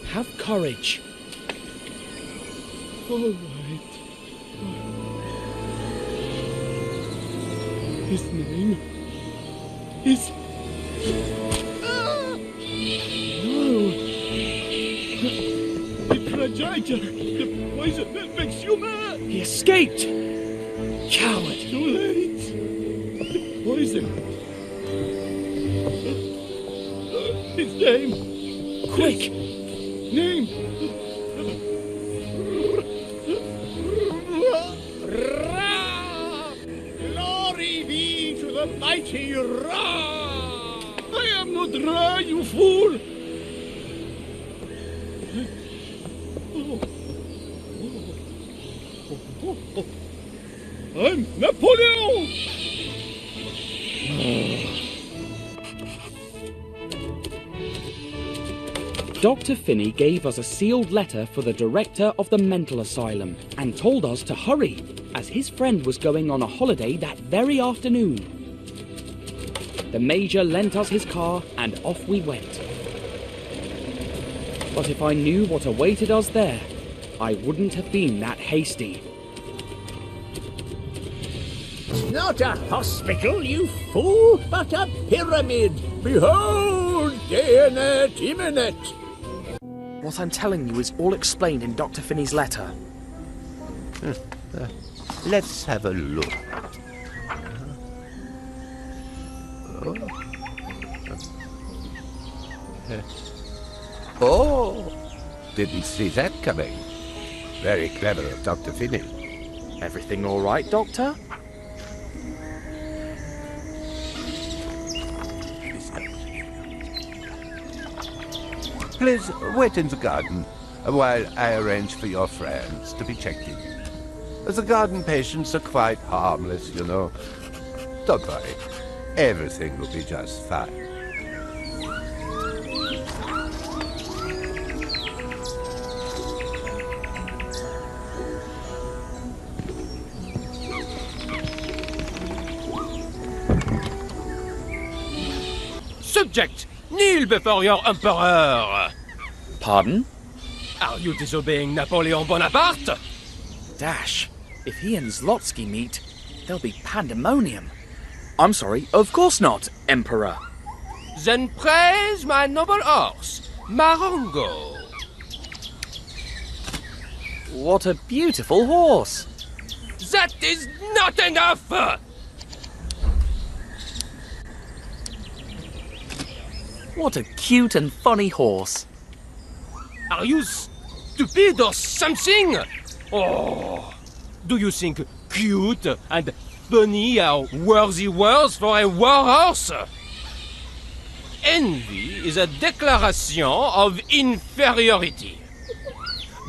Have courage. All right. His name is... No! It's Rajaija, the poison that makes you mad! He escaped! Coward! Too late! The poison! His name! Quick! Name! Ra! Glory be to the mighty Ra! I am not Ra, you fool! I'm Napoleon! Dr. Finney gave us a sealed letter for the director of the mental asylum and told us to hurry, as his friend was going on a holiday that very afternoon. The Major lent us his car and off we went. But if I knew what awaited us there, I wouldn't have been that hasty. It's not a hospital, you fool, but a pyramid. Behold, Deonet Imminet. What I'm telling you is all explained in Dr. Finney's letter. Let's have a look. Oh, didn't see that coming. Very clever of Dr. Finney. Everything all right, Doctor? Please wait in the garden while I arrange for your friends to be checked in. The garden patients are quite harmless, you know. Don't worry. Everything will be just fine. Subject, kneel before your emperor. Pardon? Are you disobeying Napoleon Bonaparte? Dash, if he and Zlotsky meet, there'll be pandemonium. I'm sorry, of course not, Emperor. Then praise my noble horse, Marengo. What a beautiful horse. That is not enough! What a cute and funny horse. Are you stupid or something? Oh, do you think cute and funny are worthy words for a war horse? Envy is a declaration of inferiority.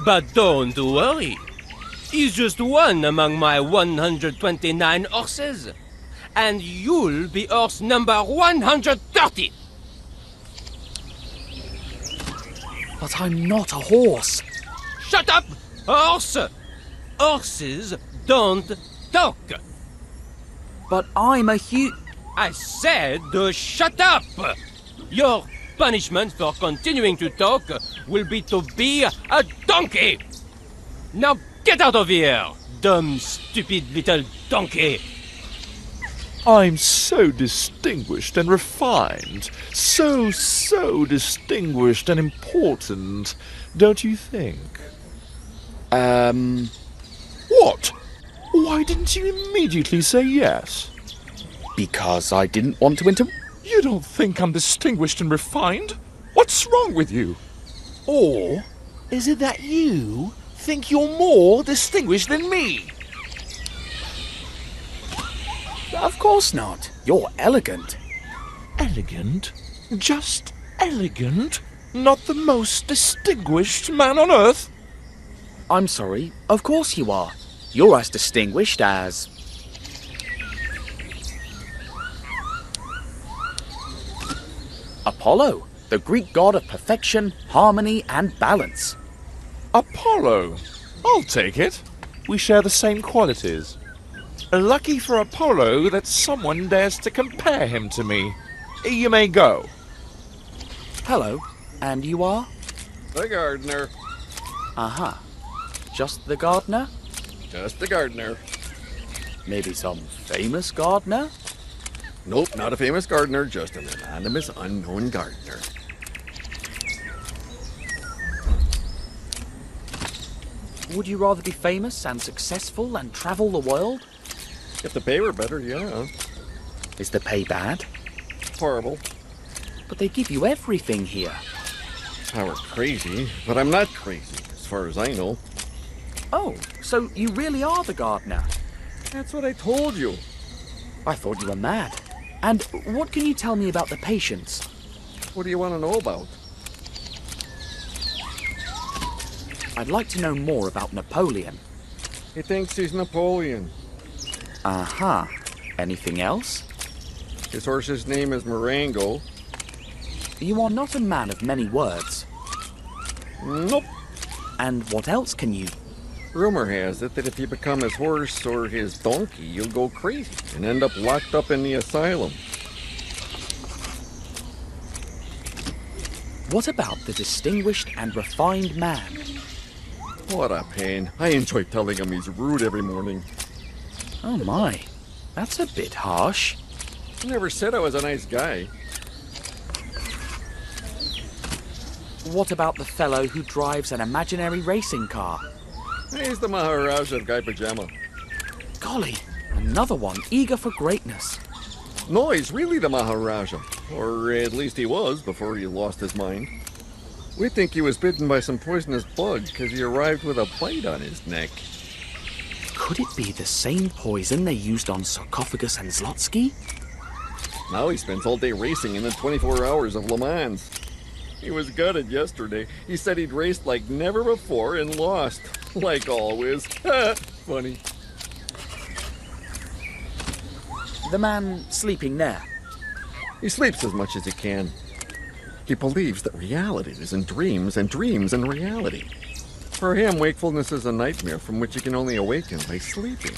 But don't worry. He's just one among my 129 horses. And you'll be horse number 130. But I'm not a horse. Shut up, horse! Horses don't talk. But I'm a I said shut up! Your punishment for continuing to talk will be to be a donkey! Now get out of here, dumb, stupid little donkey! I'm so distinguished and refined. So distinguished and important, don't you think? What? Why didn't you immediately say yes? Because I didn't want to You don't think I'm distinguished and refined? What's wrong with you? Or is it that you think you're more distinguished than me? Of course not. You're elegant. Elegant? Just elegant? Not the most distinguished man on earth? I'm sorry. Of course you are. You're as distinguished as... Apollo, the Greek god of perfection, harmony, and balance. Apollo? I'll take it. We share the same qualities. Lucky for Apollo that someone dares to compare him to me. You may go. Hello. And you are? The gardener. Uh-huh. Just the gardener? Just the gardener. Maybe some famous gardener? Nope, not a famous gardener, just an anonymous, unknown gardener. Would you rather be famous and successful and travel the world? If the pay were better, yeah. Is the pay bad? Horrible. But they give you everything here. I were crazy, but I'm not crazy, as far as I know. Oh, so you really are the gardener? That's what I told you. I thought you were mad. And what can you tell me about the patients? What do you want to know about? I'd like to know more about Napoleon. He thinks he's Napoleon. Uh-huh. Anything else? His horse's name is Marengo. You are not a man of many words. Nope. And what else can you? Rumor has it that if you become his horse or his donkey, you'll go crazy and end up locked up in the asylum. What about the distinguished and refined man? What a pain. I enjoy telling him he's rude every morning. Oh my, that's a bit harsh. I never said I was a nice guy. What about the fellow who drives an imaginary racing car? He's the Maharaja of Guy Pajama. Golly, another one eager for greatness. No, he's really the Maharaja. Or at least he was before he lost his mind. We think he was bitten by some poisonous bug because he arrived with a bite on his neck. Could it be the same poison they used on Sarcophagus and Zlotsky? Now he spends all day racing in the 24 hours of Le Mans. He was gutted yesterday. He said he'd raced like never before and lost. Like always. Funny. The man sleeping there. He sleeps as much as he can. He believes that reality is in dreams and dreams in reality. For him, wakefulness is a nightmare from which you can only awaken by sleeping.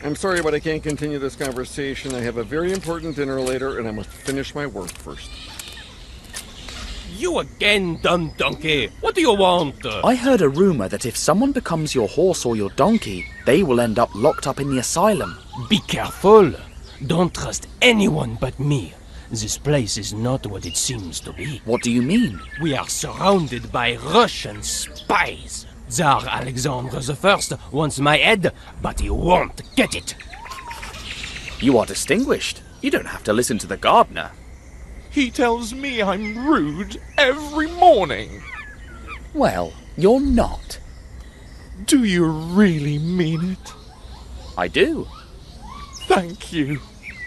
I'm sorry, but I can't continue this conversation. I have a very important dinner later, and I must finish my work first. You again, dumb donkey. What do you want? I heard a rumor that if someone becomes your horse or your donkey, they will end up locked up in the asylum. Be careful. Don't trust anyone but me. This place is not what it seems to be. What do you mean? We are surrounded by Russian spies. Tsar Alexander I wants my head, but he won't get it. You are distinguished. You don't have to listen to the gardener. He tells me I'm rude every morning. Well, you're not. Do you really mean it? I do. Thank you.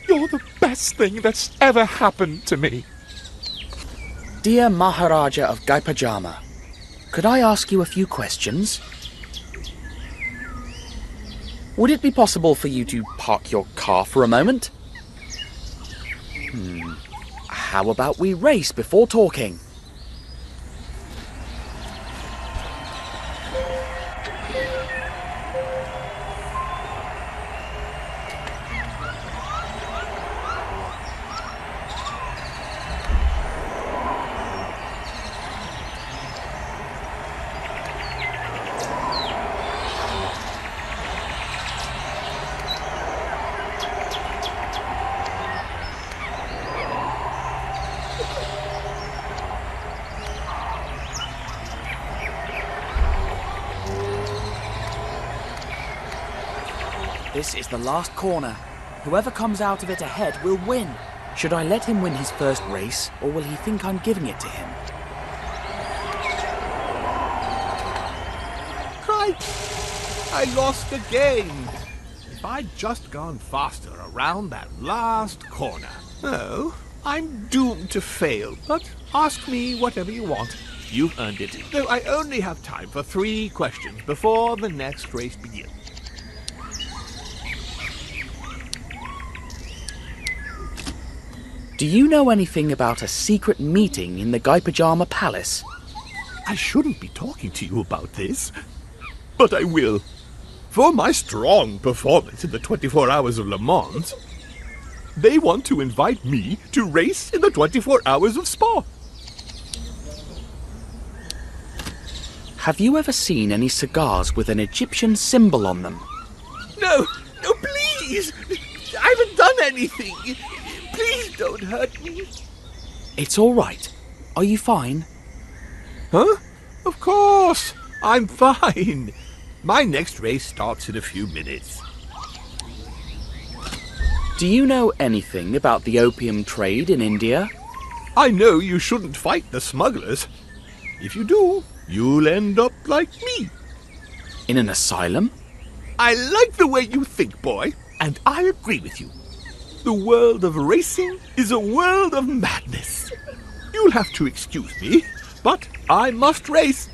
You're the best thing that's ever happened to me. Dear Maharaja of Guy Pajama, could I ask you a few questions? Would it be possible for you to park your car for a moment? How about we race before talking? This is the last corner. Whoever comes out of it ahead will win. Should I let him win his first race, or will he think I'm giving it to him? Crikey! I lost again. If I'd just gone faster around that last corner. Oh, I'm doomed to fail, but ask me whatever you want. You've earned it. Though I only have time for 3 questions before the next race begins. Do you know anything about a secret meeting in the Guy Pajama Palace? I shouldn't be talking to you about this, but I will. For my strong performance in the 24 Hours of Le Mans, they want to invite me to race in the 24 Hours of Spa. Have you ever seen any cigars with an Egyptian symbol on them? No, please! I haven't done anything! Please don't hurt me. It's all right. Are you fine? Huh? Of course. I'm fine. My next race starts in a few minutes. Do you know anything about the opium trade in India? I know you shouldn't fight the smugglers. If you do, you'll end up like me. In an asylum? I like the way you think, boy, and I agree with you. The world of racing is a world of madness. You'll have to excuse me, but I must race.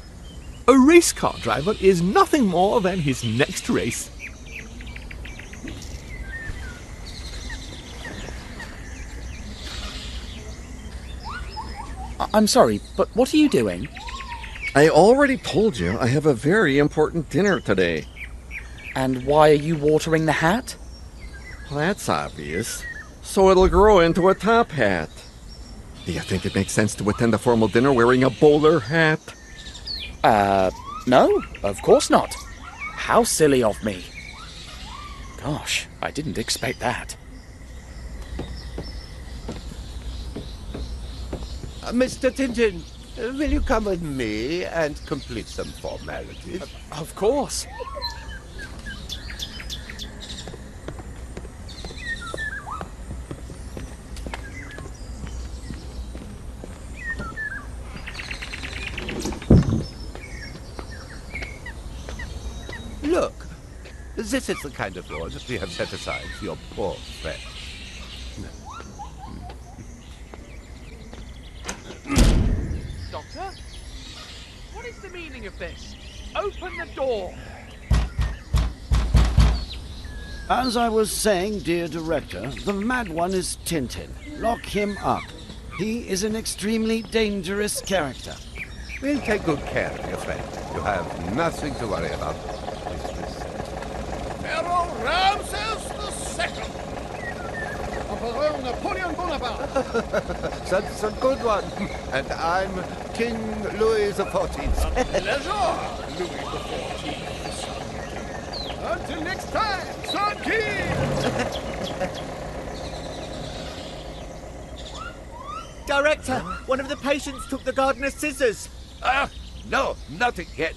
A race car driver is nothing more than his next race. I'm sorry, but what are you doing? I already told you I have a very important dinner today. And why are you watering the hat? Well, that's obvious. So it'll grow into a top hat. Do you think it makes sense to attend a formal dinner wearing a bowler hat? No, of course not. How silly of me. Gosh, I didn't expect that. Mr. Tintin, will you come with me and complete some formalities? Of course. Look, this is the kind of reward that we have set aside for your poor friend. Doctor? What is the meaning of this? Open the door! As I was saying, dear director, the mad one is Tintin. Lock him up. He is an extremely dangerous character. We'll take good care of your friend. You have nothing to worry about. Pharaoh Ramses II! Emperor Napoleon Bonaparte! That's a good one. And I'm King Louis XIV. A pleasure, Louis XIV. Until next time, Son King! Director, one of the patients took the gardener's scissors. No, not again.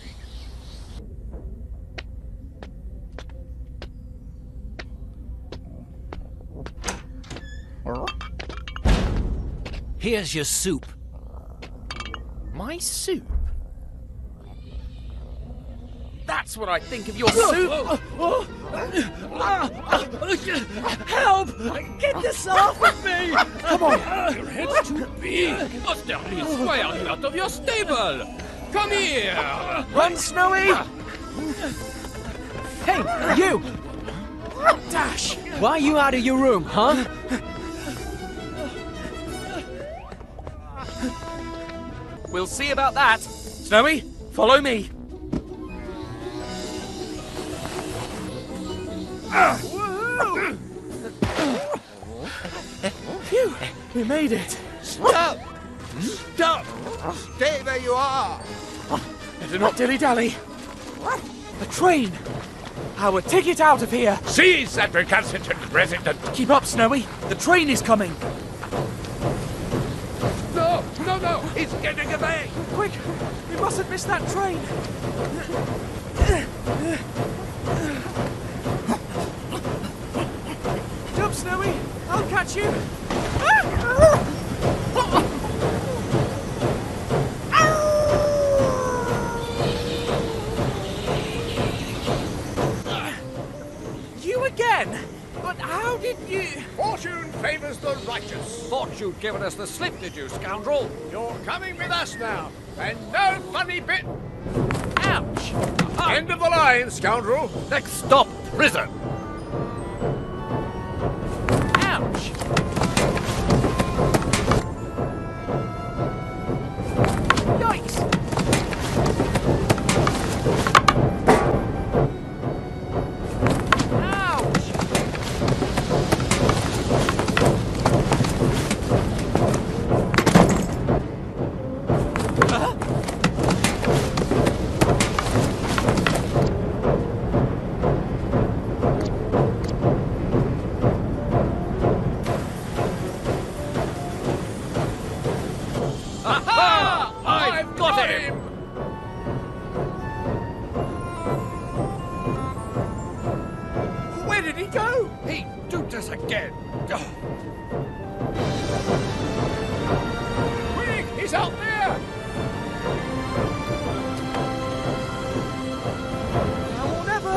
Here's your soup. My soup? That's what I think of your soup! Help! Get this off of me! Come on! Your head's too big! Must there be a square out of your stable? Come here! Run, Snowy! Hey, you! Dash! Why are you out of your room, huh? We'll see about that. Snowy, follow me. Phew, we made it. Stop! Stop! Stay where you are! Better not dilly-dally. The train! Our ticket out of here! Seize that recalcitrant resident! Keep up, Snowy. The train is coming. No! No! He's getting away! Quick! We mustn't miss that train! Jump, Snowy! I'll catch you! You again? But how did you... Fortune favors the righteous. Thought you'd given us the slip, did you, scoundrel? You're coming with us now, and no funny bit. Ouch! End of the line, scoundrel. Next stop, prison. Ouch! Yikes! I've got him! Where did he go? He duped us again! Quick, he's out there. Now or never.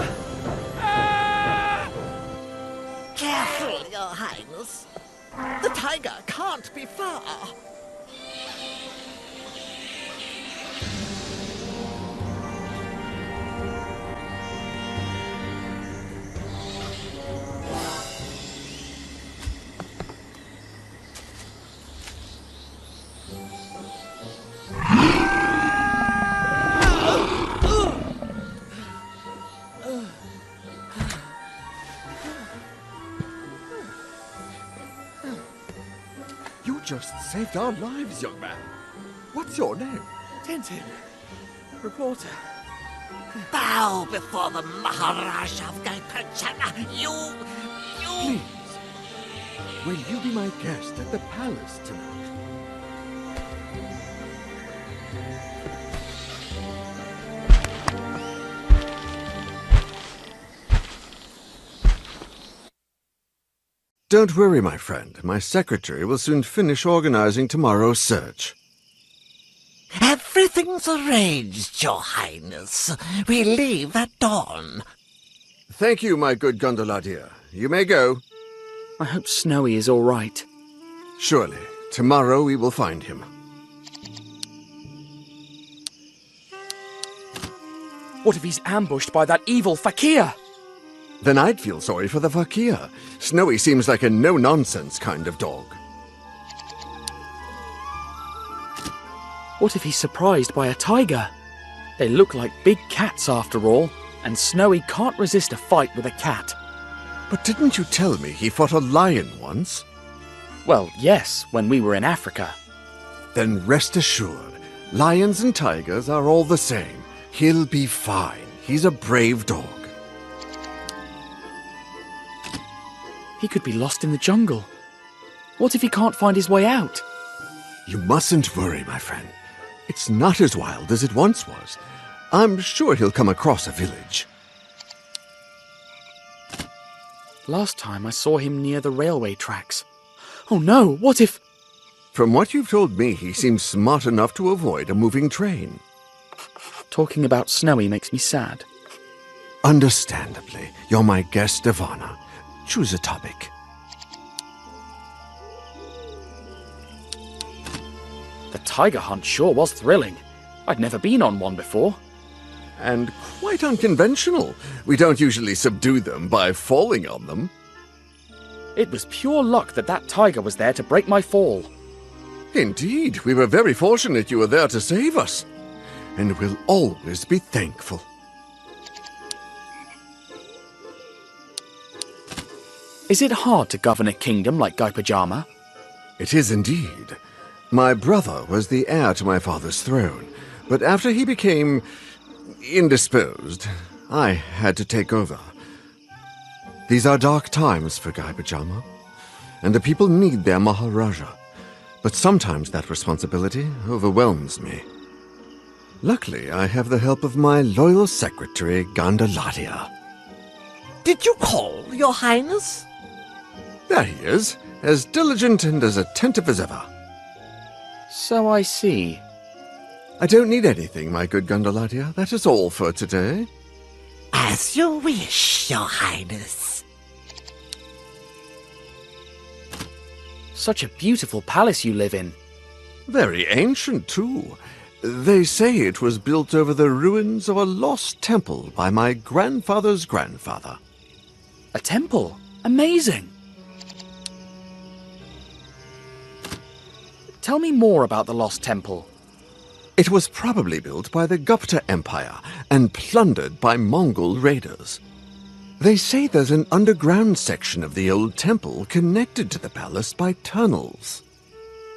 Careful, Your Highness. The tiger can't be far. You just saved our lives, young man. What's your name? Tintin. Reporter. Bow before the Maharaja of Gaipachana. Please, will you be my guest at the palace tonight? Don't worry, my friend. My secretary will soon finish organizing tomorrow's search. Everything's arranged, Your Highness. We leave at dawn. Thank you, my good gondola dear. You may go. I hope Snowy is all right. Surely. Tomorrow we will find him. What if he's ambushed by that evil fakir? Then I'd feel sorry for the fakir. Snowy seems like a no-nonsense kind of dog. What if he's surprised by a tiger? They look like big cats after all, and Snowy can't resist a fight with a cat. But didn't you tell me he fought a lion once? Well, yes, when we were in Africa. Then rest assured, lions and tigers are all the same. He'll be fine. He's a brave dog. He could be lost in the jungle. What if he can't find his way out? You mustn't worry, my friend. It's not as wild as it once was. I'm sure he'll come across a village. Last time I saw him near the railway tracks. Oh no, what if... From what you've told me, he seems smart enough to avoid a moving train. Talking about Snowy makes me sad. Understandably, you're my guest of honor. Choose a topic. The tiger hunt sure was thrilling. I'd never been on one before. And quite unconventional. We don't usually subdue them by falling on them. It was pure luck that that tiger was there to break my fall. Indeed, we were very fortunate you were there to save us. And we'll always be thankful. Is it hard to govern a kingdom like Gaipajama? It is indeed. My brother was the heir to my father's throne, but after he became indisposed, I had to take over. These are dark times for Gaipajama, and the people need their Maharaja, but sometimes that responsibility overwhelms me. Luckily, I have the help of my loyal secretary, Gandaladia. Did you call, Your Highness? There he is, as diligent and as attentive as ever. So I see. I don't need anything, my good Gandaladia. That is all for today. As you wish, Your Highness. Such a beautiful palace you live in. Very ancient, too. They say it was built over the ruins of a lost temple by my grandfather's grandfather. A temple? Amazing! Tell me more about the Lost Temple. It was probably built by the Gupta Empire and plundered by Mongol raiders. They say there's an underground section of the old temple connected to the palace by tunnels.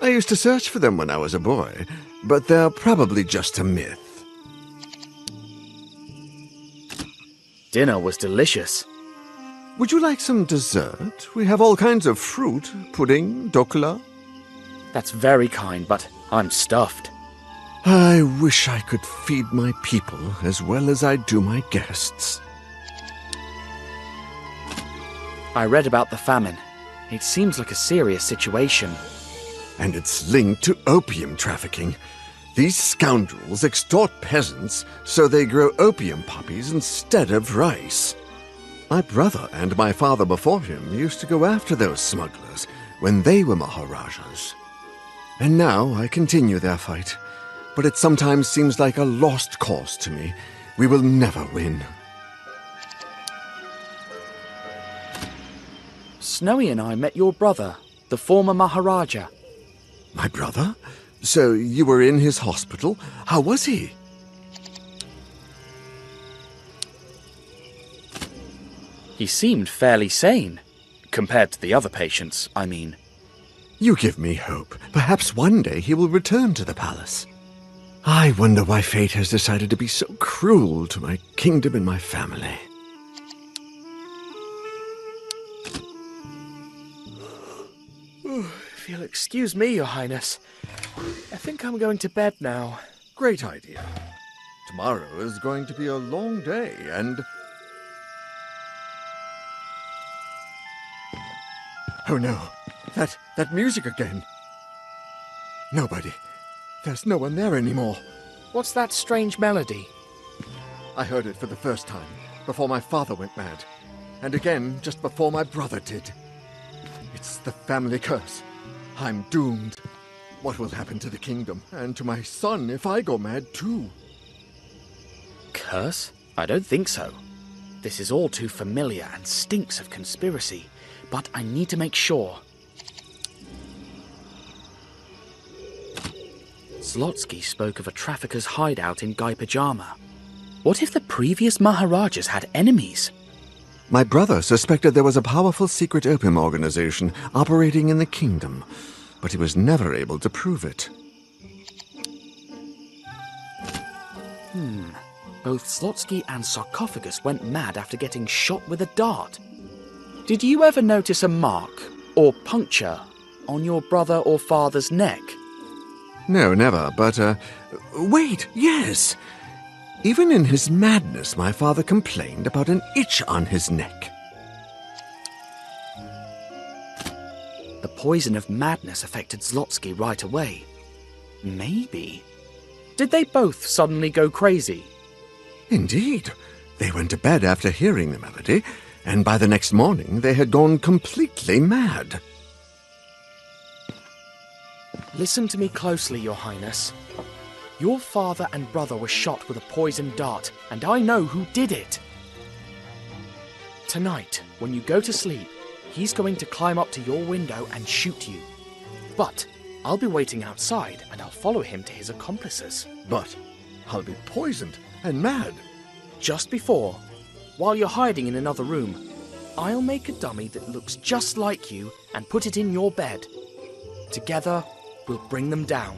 I used to search for them when I was a boy, but they're probably just a myth. Dinner was delicious. Would you like some dessert? We have all kinds of fruit, pudding, dokla. That's very kind, but I'm stuffed. I wish I could feed my people as well as I do my guests. I read about the famine. It seems like a serious situation. And it's linked to opium trafficking. These scoundrels extort peasants so they grow opium poppies instead of rice. My brother and my father before him used to go after those smugglers when they were Maharajas. And now I continue their fight. But it sometimes seems like a lost cause to me. We will never win. Snowy and I met your brother, the former Maharaja. My brother? So you were in his hospital? How was he? He seemed fairly sane. Compared to the other patients, I mean. You give me hope. Perhaps one day he will return to the palace. I wonder why fate has decided to be so cruel to my kingdom and my family. If you'll excuse me, Your Highness, I think I'm going to bed now. Great idea. Tomorrow is going to be a long day, and... Oh no, that music again. Nobody. There's no one there anymore. What's that strange melody? I heard it for the first time, before my father went mad. And again, just before my brother did. It's the family curse. I'm doomed. What will happen to the kingdom, and to my son if I go mad too? Curse? I don't think so. This is all too familiar and stinks of conspiracy, but I need to make sure. Zlotsky spoke of a trafficker's hideout in Guy Pajama. What if the previous Maharajas had enemies? My brother suspected there was a powerful secret opium organization operating in the kingdom, but he was never able to prove it. Both Zlotsky and Sarcophagus went mad after getting shot with a dart. Did you ever notice a mark, or puncture, on your brother or father's neck? No, never, but, wait, yes! Even in his madness, my father complained about an itch on his neck. The poison of madness affected Zlotsky right away. Maybe. Did they both suddenly go crazy? Indeed. They went to bed after hearing the melody, and by the next morning they had gone completely mad. Listen to me closely, Your Highness. Your father and brother were shot with a poisoned dart, and I know who did it. Tonight, when you go to sleep, he's going to climb up to your window and shoot you. But I'll be waiting outside, and I'll follow him to his accomplices. But I'll be poisoned and mad. Just before, while you're hiding in another room, I'll make a dummy that looks just like you and put it in your bed. Together, we'll bring them down.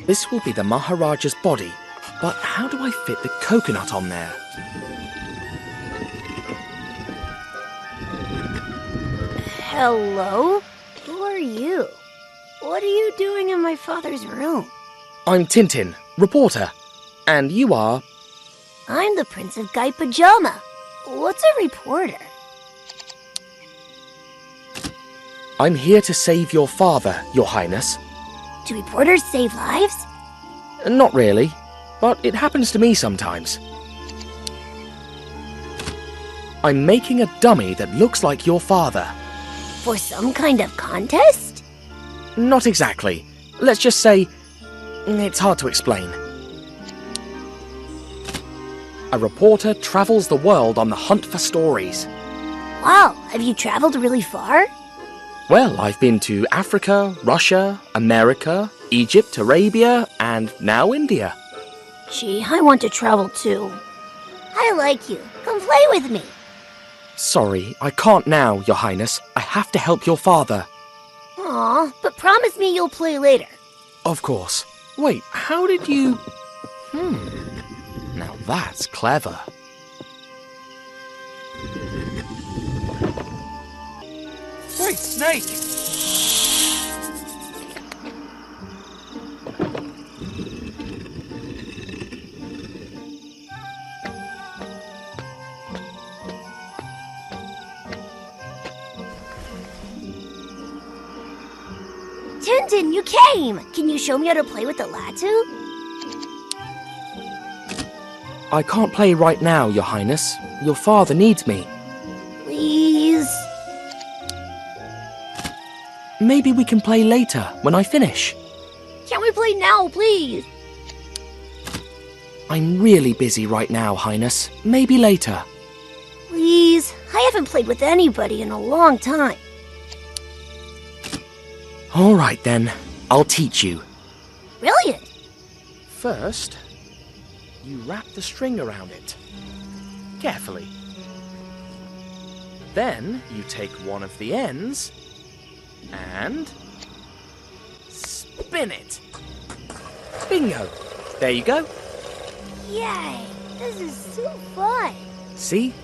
This will be the Maharaja's body, but how do I fit the coconut on there? Hello? Who are you? What are you doing in my father's room? I'm Tintin, reporter. And you are? I'm the Prince of Guy Pajama. What's a reporter? I'm here to save your father, Your Highness. Do reporters save lives? Not really, but it happens to me sometimes. I'm making a dummy that looks like your father. For some kind of contest? Not exactly. Let's just say, it's hard to explain. A reporter travels the world on the hunt for stories. Wow, have you traveled really far? Well, I've been to Africa, Russia, America, Egypt, Arabia, and now India. Gee, I want to travel too. I like you. Come play with me. Sorry, I can't now, Your Highness. I have to help your father. Aw, but promise me you'll play later. Of course. Wait, how did you... Now that's clever. Wait, Snake! Tintin, you came! Can you show me how to play with the Latu? I can't play right now, Your Highness. Your father needs me. Please? Maybe we can play later, when I finish. Can we play now, please? I'm really busy right now, Highness. Maybe later. Please? I haven't played with anybody in a long time. All right then. I'll teach you. Brilliant! First, you wrap the string around it. Carefully. Then you take one of the ends and spin it. Bingo! There you go. Yay! This is so fun! See?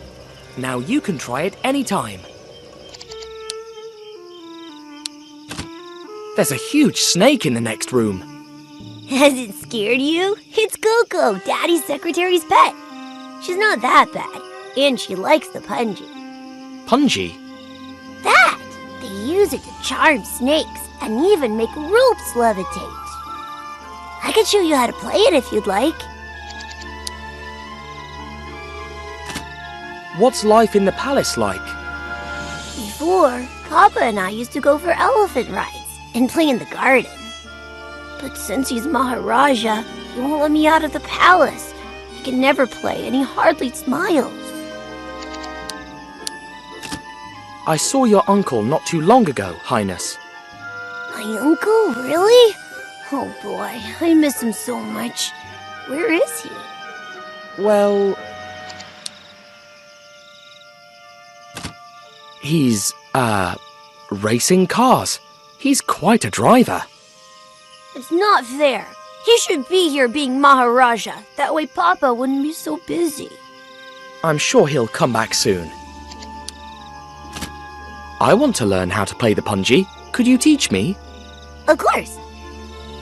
Now you can try it anytime. There's a huge snake in the next room. Has it scared you? It's Coco, Daddy's secretary's pet. She's not that bad, and she likes the punji. Punji? That! They use it to charm snakes and even make ropes levitate. I can show you how to play it if you'd like. What's life in the palace like? Before, Papa and I used to go for elephant rides and play in the garden. But since he's Maharaja, he won't let me out of the palace. He can never play and he hardly smiles. I saw your uncle not too long ago, Highness. My uncle? Really? Oh boy, I miss him so much. Where is he? Well... he's, racing cars. He's quite a driver. It's not fair. He should be here being Maharaja. That way Papa wouldn't be so busy. I'm sure he'll come back soon. I want to learn how to play the punji. Could you teach me? Of course.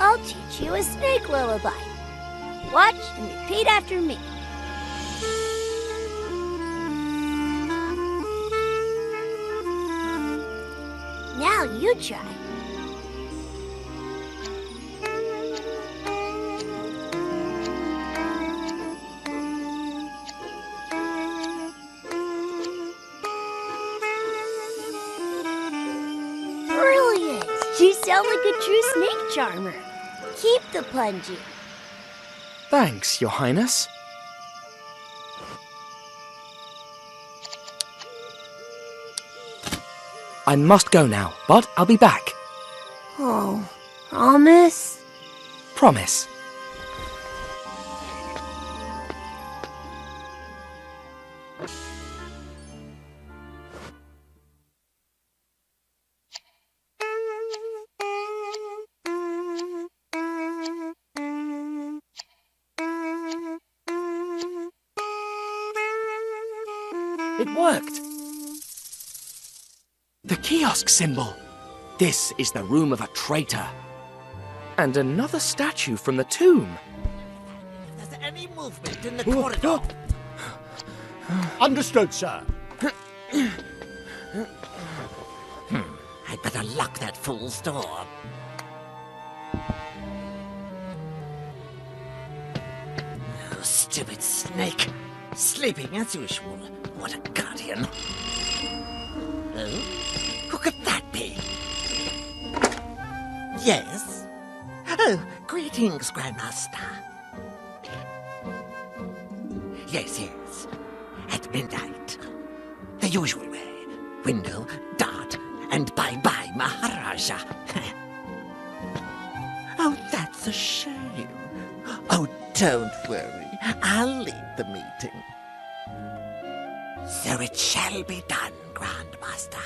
I'll teach you a snake lullaby. Watch and repeat after me. Now you try. Brilliant! You sound like a true snake charmer. Keep the punji. Thanks, Your Highness. I must go now, but I'll be back. Oh, promise? Promise. It worked! The kiosk symbol! This is the room of a traitor. And another statue from the tomb. If there's any movement in the corridor... Understood, sir. I'd better lock that fool's door. Oh, stupid snake. Sleeping as usual. What a guardian. Oh? Who could that be? Yes? Oh, greetings, Grandmaster. Yes, yes. At midnight. The usual way. Window, dart, and bye-bye, Maharaja. Oh, that's a shame. Oh, don't worry. I'll lead the meeting. So it shall be done, Grandmaster.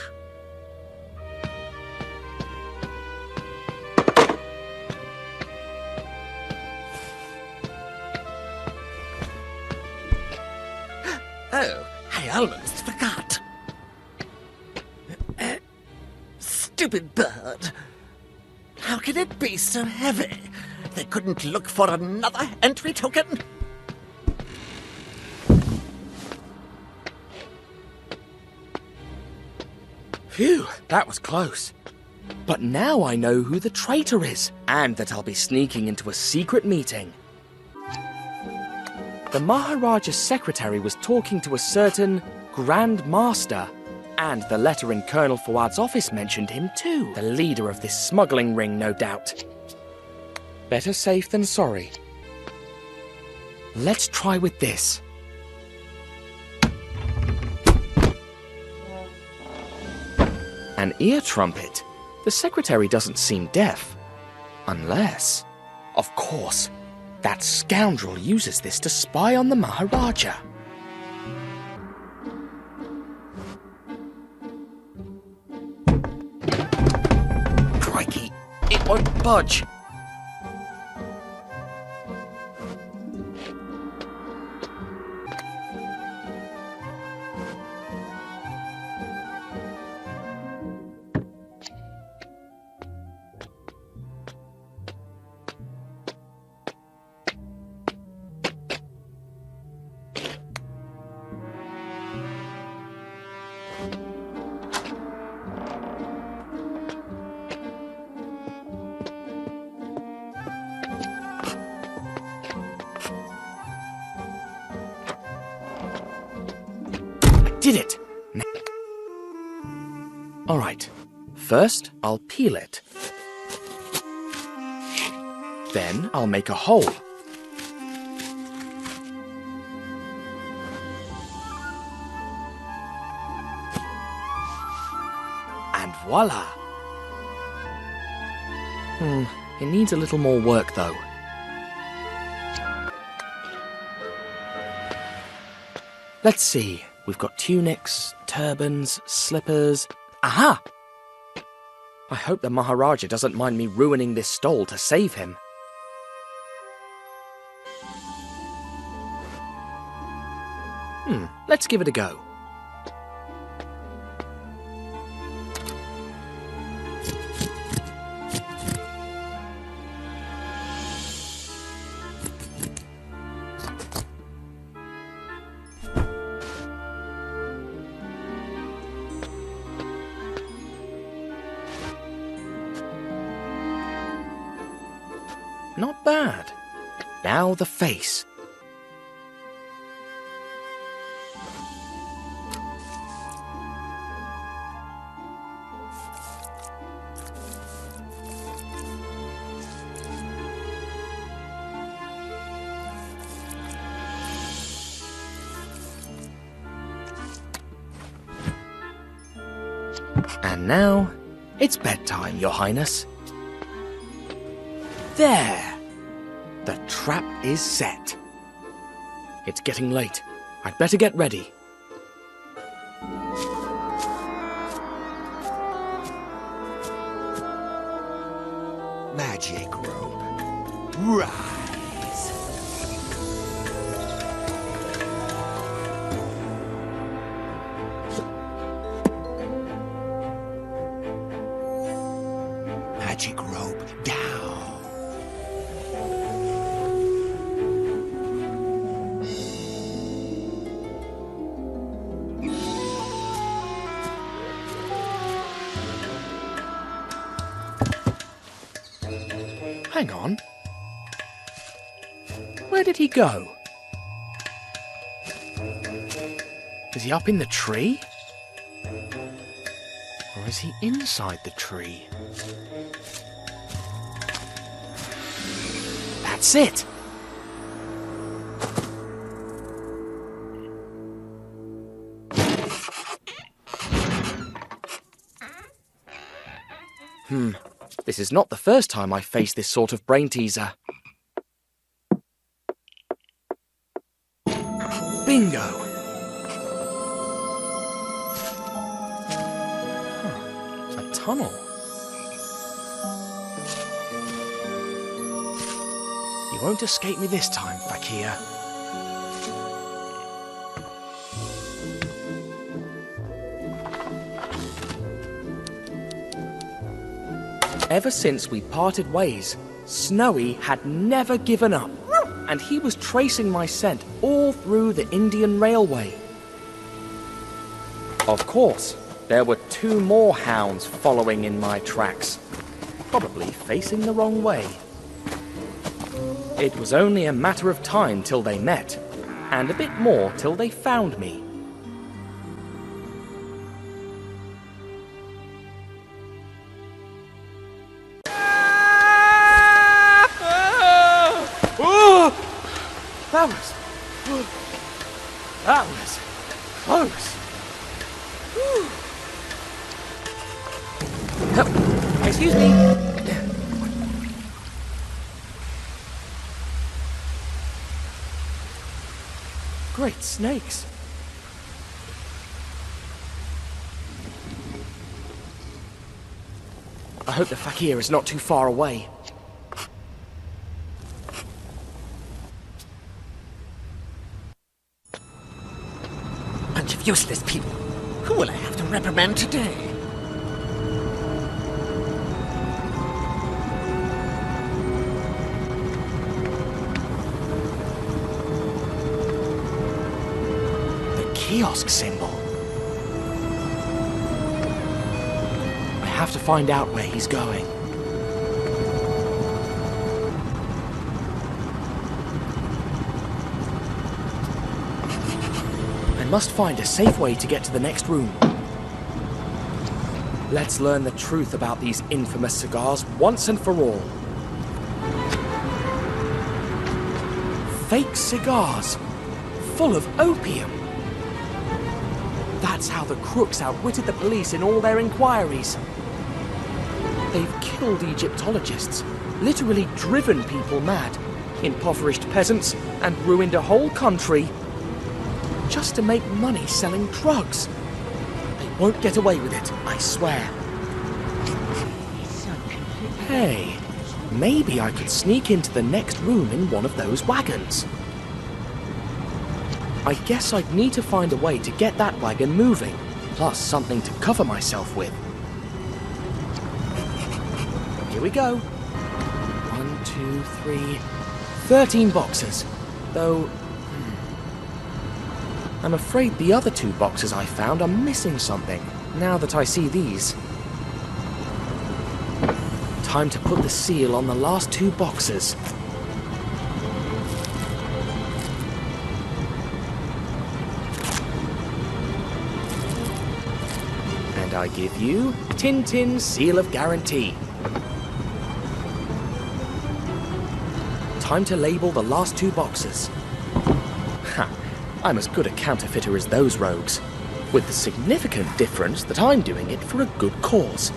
Oh, I almost forgot. Stupid bird. How can it be so heavy? They couldn't look for another entry token? Phew, that was close. But now I know who the traitor is, and that I'll be sneaking into a secret meeting. The Maharaja's secretary was talking to a certain Grand Master, and the letter in Colonel Fuad's office mentioned him too. The leader of this smuggling ring, no doubt. Better safe than sorry. Let's try with this. An ear trumpet. The secretary doesn't seem deaf. Unless... Of course. That scoundrel uses this to spy on the Maharaja. Crikey, it won't budge. Did it! Alright, first I'll peel it. Then I'll make a hole. And voila! It needs a little more work though. Let's see. We've got tunics, turbans, slippers. Aha! I hope the Maharaja doesn't mind me ruining this stole to save him. Let's give it a go. Not bad. Now the face. And now, it's bedtime, Your Highness. There! The trap is set. It's getting late. I'd better get ready. Magic robe. Rise. Magic robe down. Hang on. Where did he go? Is he up in the tree? Or is he inside the tree? That's it! This is not the first time I've faced this sort of brain teaser. Bingo! A tunnel. You won't escape me this time, Fakir. Ever since we parted ways, Snowy had never given up, and he was tracing my scent all through the Indian Railway. Of course, there were 2 more hounds following in my tracks, probably facing the wrong way. It was only a matter of time till they met, and a bit more till they found me. That was close. Excuse me. Great snakes. I hope the fakir is not too far away. Bunch of useless people. Who will I have to reprimand today? The kiosk symbol. I have to find out where he's going. I must find a safe way to get to the next room. Let's learn the truth about these infamous cigars once and for all. Fake cigars, full of opium. That's how the crooks outwitted the police in all their inquiries. They've killed Egyptologists, literally driven people mad, impoverished peasants, and ruined a whole country just to make money selling drugs. They won't get away with it, I swear. Hey, maybe I could sneak into the next room in one of those wagons. I guess I'd need to find a way to get that wagon moving, plus something to cover myself with. Here we go. 1, 2, 3, 13 boxes. Though, I'm afraid the other 2 boxes I found are missing something, now that I see these. Time to put the seal on the last 2 boxes. And I give you Tintin's Seal of Guarantee. Time to label the last 2 boxes. Ha! I'm as good a counterfeiter as those rogues, with the significant difference that I'm doing it for a good cause.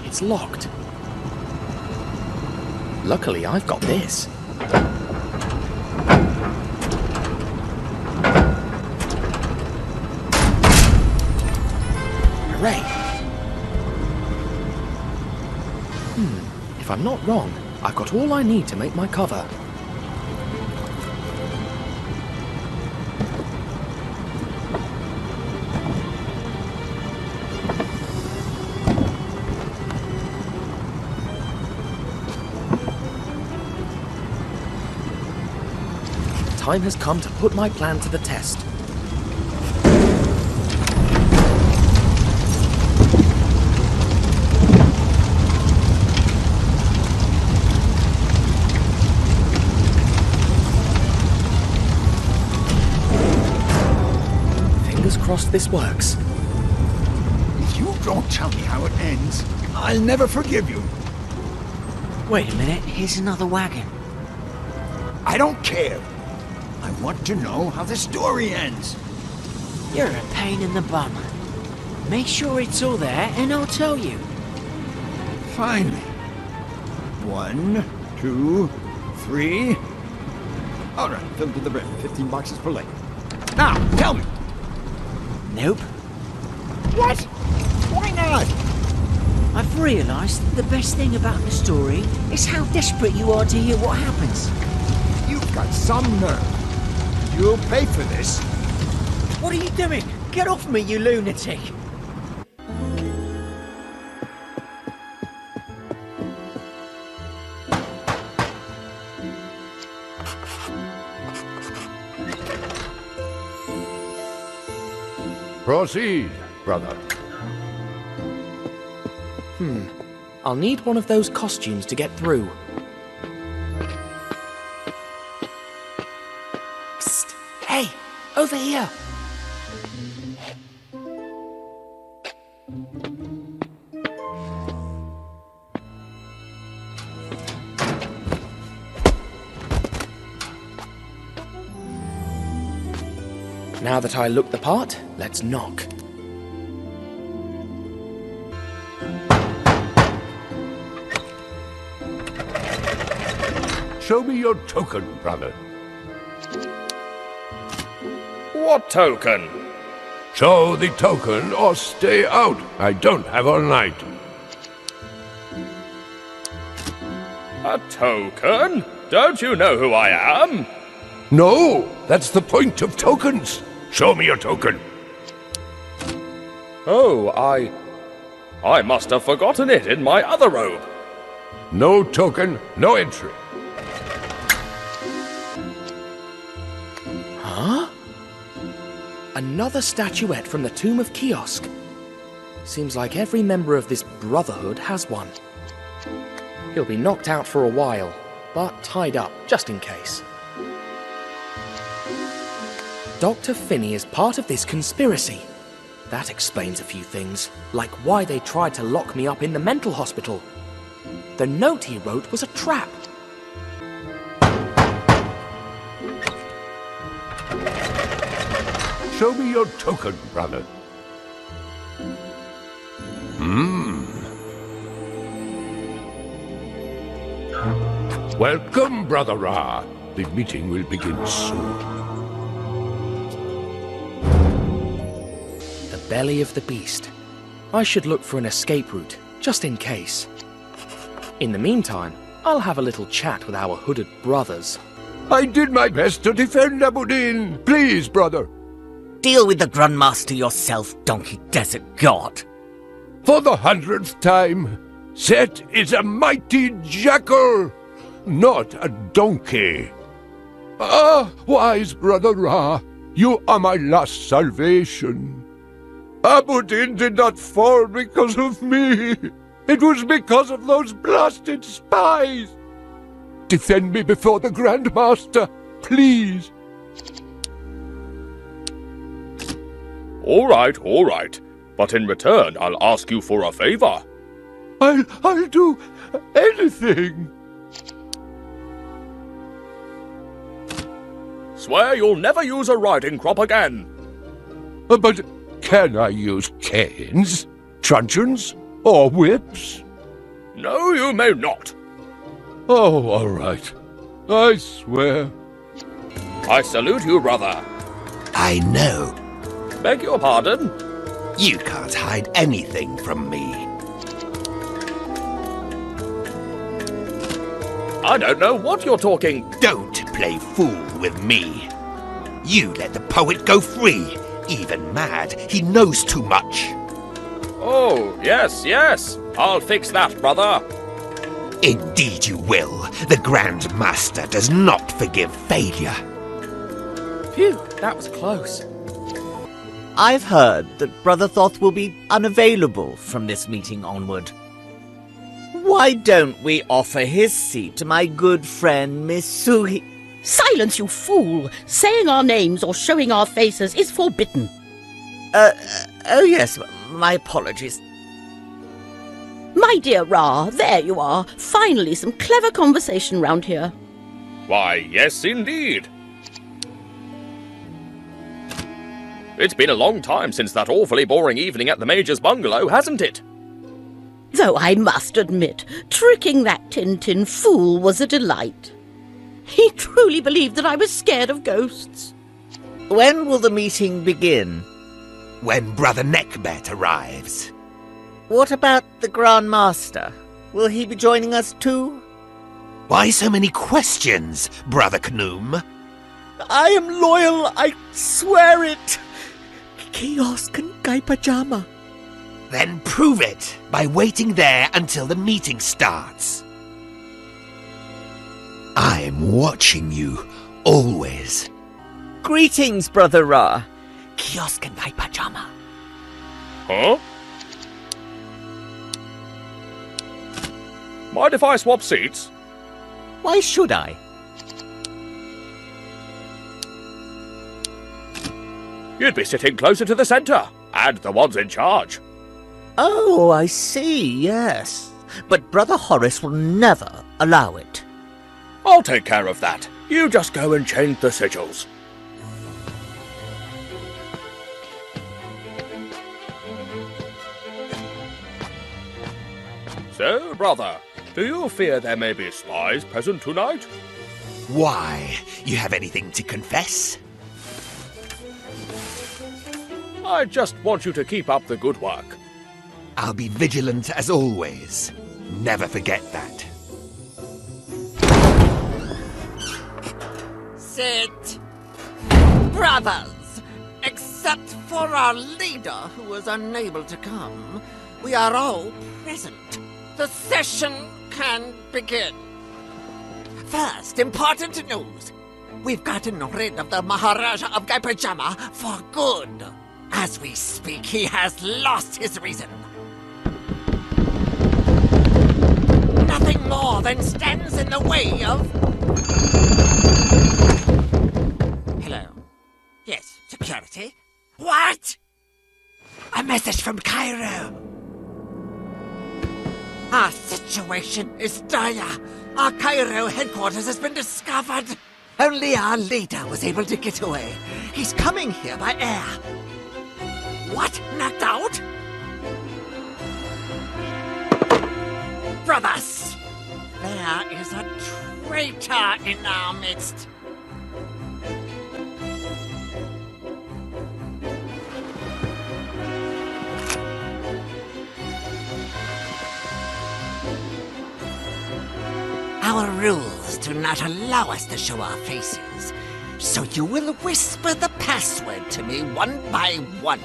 It's locked. Luckily, I've got this. Hooray! If I'm not wrong, I've got all I need to make my cover. Time has come to put my plan to the test. Fingers crossed this works. If you don't tell me how it ends, I'll never forgive you. Wait a minute, here's another wagon. I don't care. I want to know how the story ends. You're a pain in the bum. Make sure it's all there and I'll tell you. Fine. 1, 2, 3. All right, filled to the brim. 15 boxes per leg. Now, tell me. Nope. What? Why not? I've realised that the best thing about the story is how desperate you are to hear what happens. You've got some nerve. You'll pay for this. What are you doing? Get off me, you lunatic! Proceed, brother. I'll need one of those costumes to get through. Psst! Hey! Over here! Now that I look the part, let's knock. Show me your token, brother. What token? Show the token or stay out. I don't have all night. A token? Don't you know who I am? No, that's the point of tokens. Show me your token. Oh, I must have forgotten it in my other robe. No token, no entry. Huh? Another statuette from the Tomb of Kiosk. Seems like every member of this brotherhood has one. He'll be knocked out for a while, but tied up, just in case. Dr. Finney is part of this conspiracy. That explains a few things, like why they tried to lock me up in the mental hospital. The note he wrote was a trap. Show me your token, brother. Welcome, Brother Ra. The meeting will begin soon. The belly of the beast. I should look for an escape route, just in case. In the meantime, I'll have a little chat with our hooded brothers. I did my best to defend Abu Din. Please, brother. Deal with the Grandmaster yourself, Donkey Desert God. For the 100th time, Set is a mighty jackal, not a donkey. Ah, wise Brother Ra, you are my last salvation. Abu Din did not fall because of me. It was because of those blasted spies. Defend me before the Grandmaster, please. All right. But in return, I'll ask you for a favor. I'll do anything. Swear you'll never use a riding crop again. But can I use canes, truncheons, or whips? No, you may not. Oh, all right. I swear. I salute you, brother. I know. Beg your pardon? You can't hide anything from me. I don't know what you're talking. Don't play fool with me. You let the poet go free. Even mad, he knows too much. Oh, yes. I'll fix that, brother. Indeed you will. The Grand Master does not forgive failure. Phew, that was close. I've heard that Brother Thoth will be unavailable from this meeting onward. Why don't we offer his seat to my good friend Miss Suhi? Silence, you fool! Saying our names or showing our faces is forbidden. Oh yes, my apologies. My dear Ra, there you are. Finally, some clever conversation round here. Why, yes, indeed. It's been a long time since that awfully boring evening at the Major's bungalow, hasn't it? Though I must admit, tricking that Tintin fool was a delight. He truly believed that I was scared of ghosts. When will the meeting begin? When Brother Neckbet arrives. What about the Grand Master? Will he be joining us too? Why so many questions, Brother Knoom? I am loyal, I swear it! Kiosk and Guy Pajama. Then prove it by waiting there until the meeting starts. I'm watching you, always. Greetings, Brother Ra. Kiosk and Guy Pajama. Huh? Mind if I swap seats? Why should I? You'd be sitting closer to the centre, and the ones in charge. Oh, I see, yes. But Brother Horace will never allow it. I'll take care of that. You just go and change the sigils. So, brother, do you fear there may be spies present tonight? Why? You have anything to confess? I just want you to keep up the good work. I'll be vigilant as always. Never forget that. Sit! Brothers, except for our leader who was unable to come, we are all present. The session can begin. First, important news. We've gotten rid of the Maharaja of Gaipajama for good. As we speak, he has lost his reason. Nothing more than stands in the way of... Hello? Yes, security? What? A message from Cairo. Our situation is dire. Our Cairo headquarters has been discovered. Only our leader was able to get away. He's coming here by air. What? Knocked out? Brothers, there is a traitor in our midst. Our rules do not allow us to show our faces, so you will whisper the password to me one by one.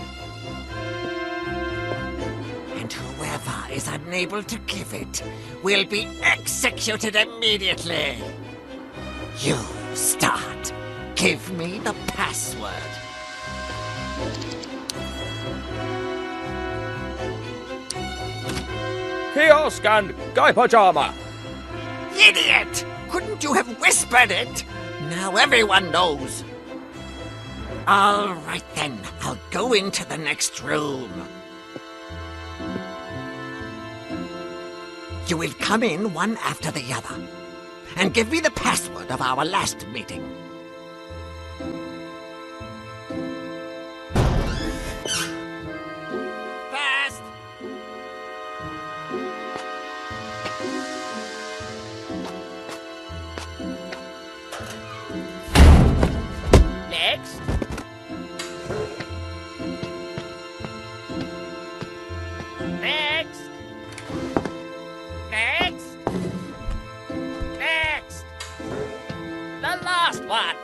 And whoever is unable to give it will be executed immediately. You start. Give me the password. Kiosk and Gaipajama! Idiot! Couldn't you have whispered it? Now everyone knows. All right then, I'll go into the next room. You will come in one after the other, and give me the password of our last meeting. Fast! Next. Next. Next. Next. The last one.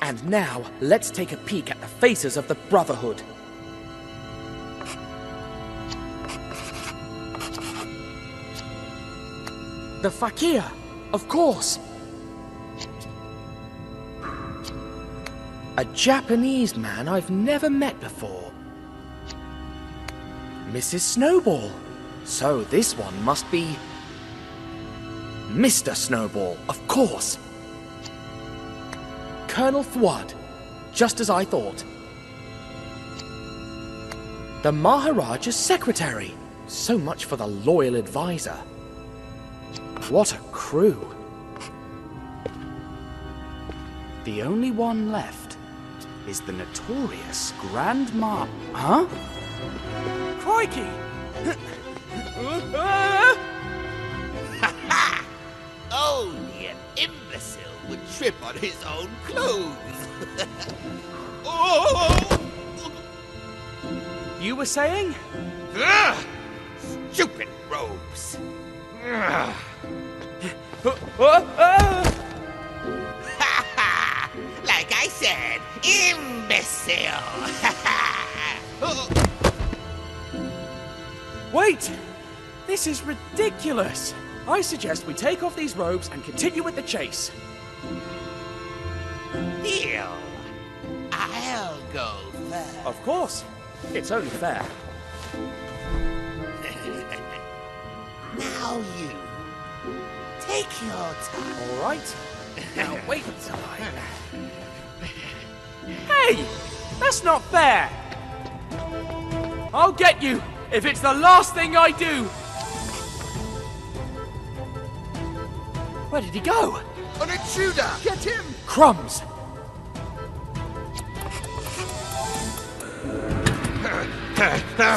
And now, let's take a peek at the faces of the Brotherhood. The Fakir, of course. A Japanese man I've never met before. Mrs. Snowball. So this one must be... Mr. Snowball, of course. Colonel Fuad, just as I thought. The Maharaja's secretary. So much for the loyal advisor. What a crew. The only one left is the notorious Grand Ma... Huh? Crikey! Only an imbecile would trip on his own clothes. Oh! You were saying? Ugh! Stupid robes. Ugh. Like I said, imbecile. Wait! This is ridiculous! I suggest we take off these robes and continue with the chase. Deal. I'll go first. Of course. It's only fair. Now you. Take your time. All right. Now wait until I... Hey! That's not fair! I'll get you if it's the last thing I do! Where did he go? An intruder! Get him! Crumbs!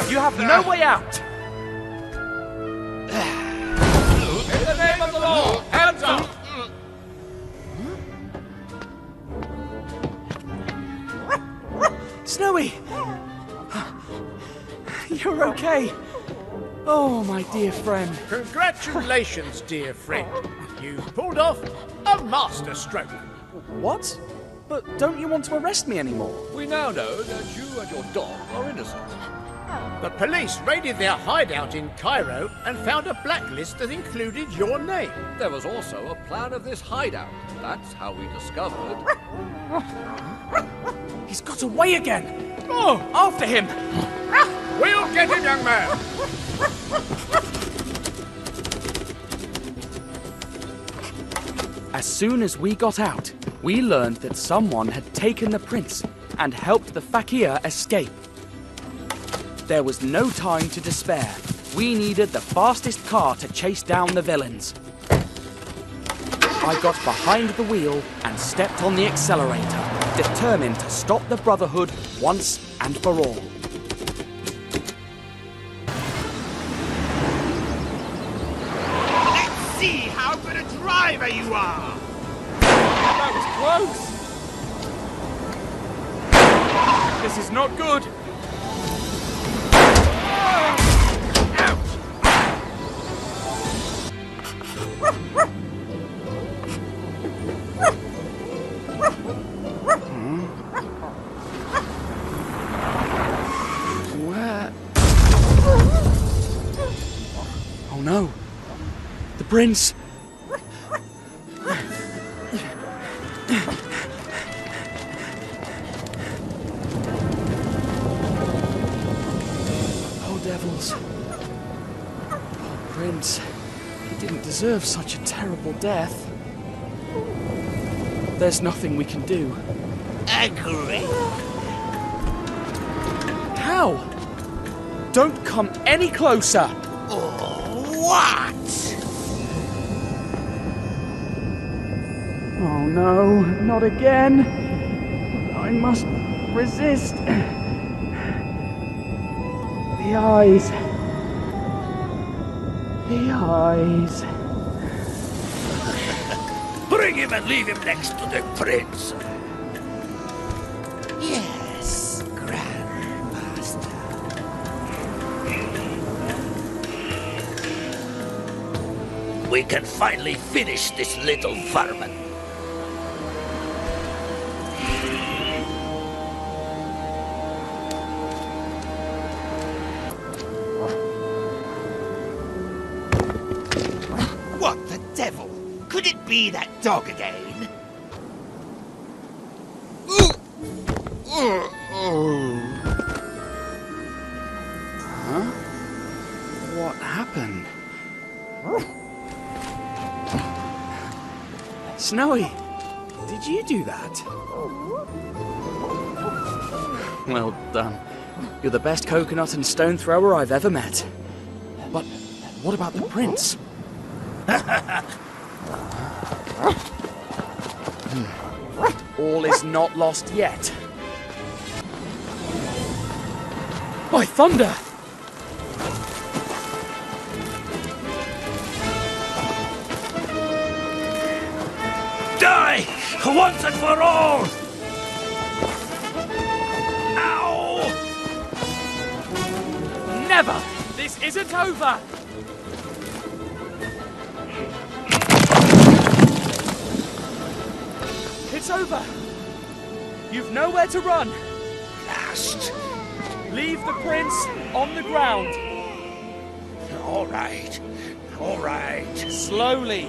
You have no way out! In the name of the law, hands up! Snowy! You're okay. Oh, my dear friend. Congratulations, dear friend. You've pulled off a masterstroke. What? But don't you want to arrest me anymore? We now know that you and your dog are innocent. The police raided their hideout in Cairo and found a blacklist that included your name. There was also a plan of this hideout. That's how we discovered. He's got away again! Oh, after him! We'll get him, young man! As soon as we got out, we learned that someone had taken the prince and helped the fakir escape. There was no time to despair. We needed the fastest car to chase down the villains. I got behind the wheel and stepped on the accelerator, determined to stop the Brotherhood once and for all. Let's see how good a driver you are! That was close! This is not good! Where? Oh no! The prince! Oh devils! Oh prince! He didn't deserve such a terrible death. There's nothing we can do. Agree. How? Don't come any closer! What? Oh no, not again! I must resist. The eyes. The eyes. Bring him and leave him next to the prince. Yes, Grandmaster. We can finally finish this little vermin. What the devil? Could it be that dog again? Huh? What happened? Snowy, did you do that? Well done. You're the best coconut and stone thrower I've ever met. But what about the prince? All is not lost yet. By thunder! Die! Once and for all! Ow! Never! This isn't over! It's over! You've nowhere to run! Last! Leave the prince on the ground! All right. All right. Slowly!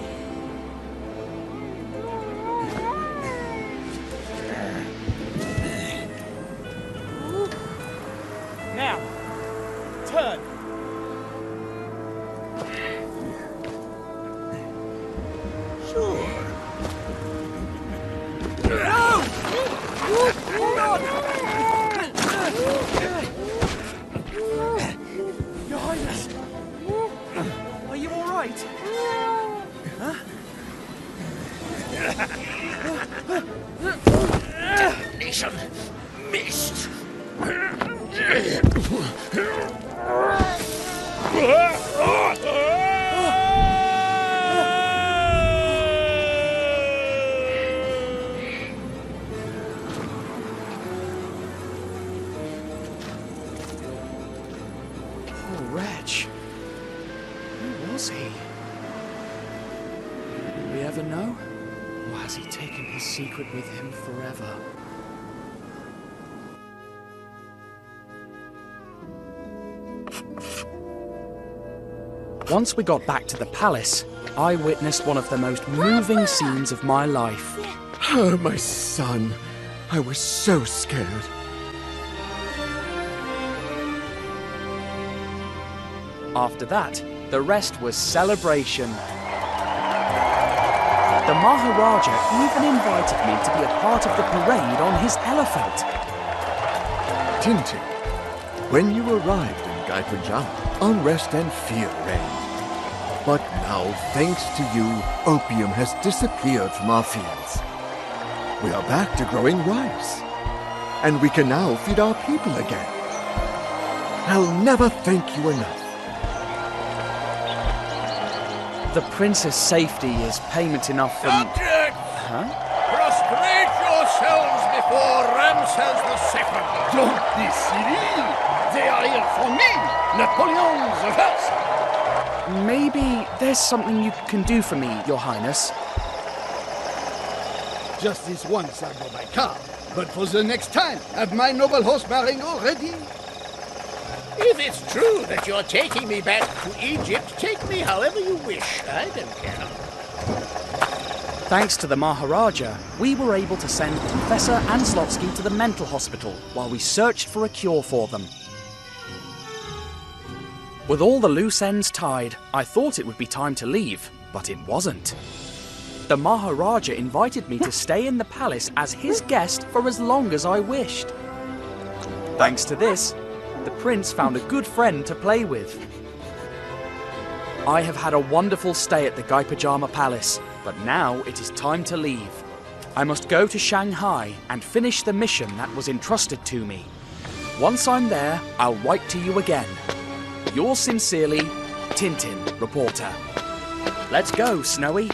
Now, turn! Sure. Your Highness! Are you all right? Huh? Poor wretch. Who was he? Will we ever know? Or has he taken his secret with him forever? Once we got back to the palace, I witnessed one of the most moving scenes of my life. Oh, my son. I was so scared. After that, the rest was celebration. The Maharaja even invited me to be a part of the parade on his elephant. Tintin, when you arrived in Gai Pajama, unrest and fear reigned. But now, thanks to you, opium has disappeared from our fields. We are back to growing rice. And we can now feed our people again. I'll never thank you enough. The prince's safety is payment enough from... Subjects! Huh? Prostrate yourselves before Ramses II. Don't be silly. They are here for me, Napoleon the First. Maybe there's something you can do for me, Your Highness. Just this once I go by car, but for the next time, have my noble horse Marengo ready? If it's true that you're taking me back to Egypt, take me however you wish. I don't care. Thanks to the Maharaja, we were able to send Professor Anslotsky to the mental hospital while we searched for a cure for them. With all the loose ends tied, I thought it would be time to leave, but it wasn't. The Maharaja invited me to stay in the palace as his guest for as long as I wished. Thanks to this, the prince found a good friend to play with. I have had a wonderful stay at the Gai Pajama Palace, but now it is time to leave. I must go to Shanghai and finish the mission that was entrusted to me. Once I'm there, I'll write to you again. Yours sincerely, Tintin, reporter. Let's go, Snowy.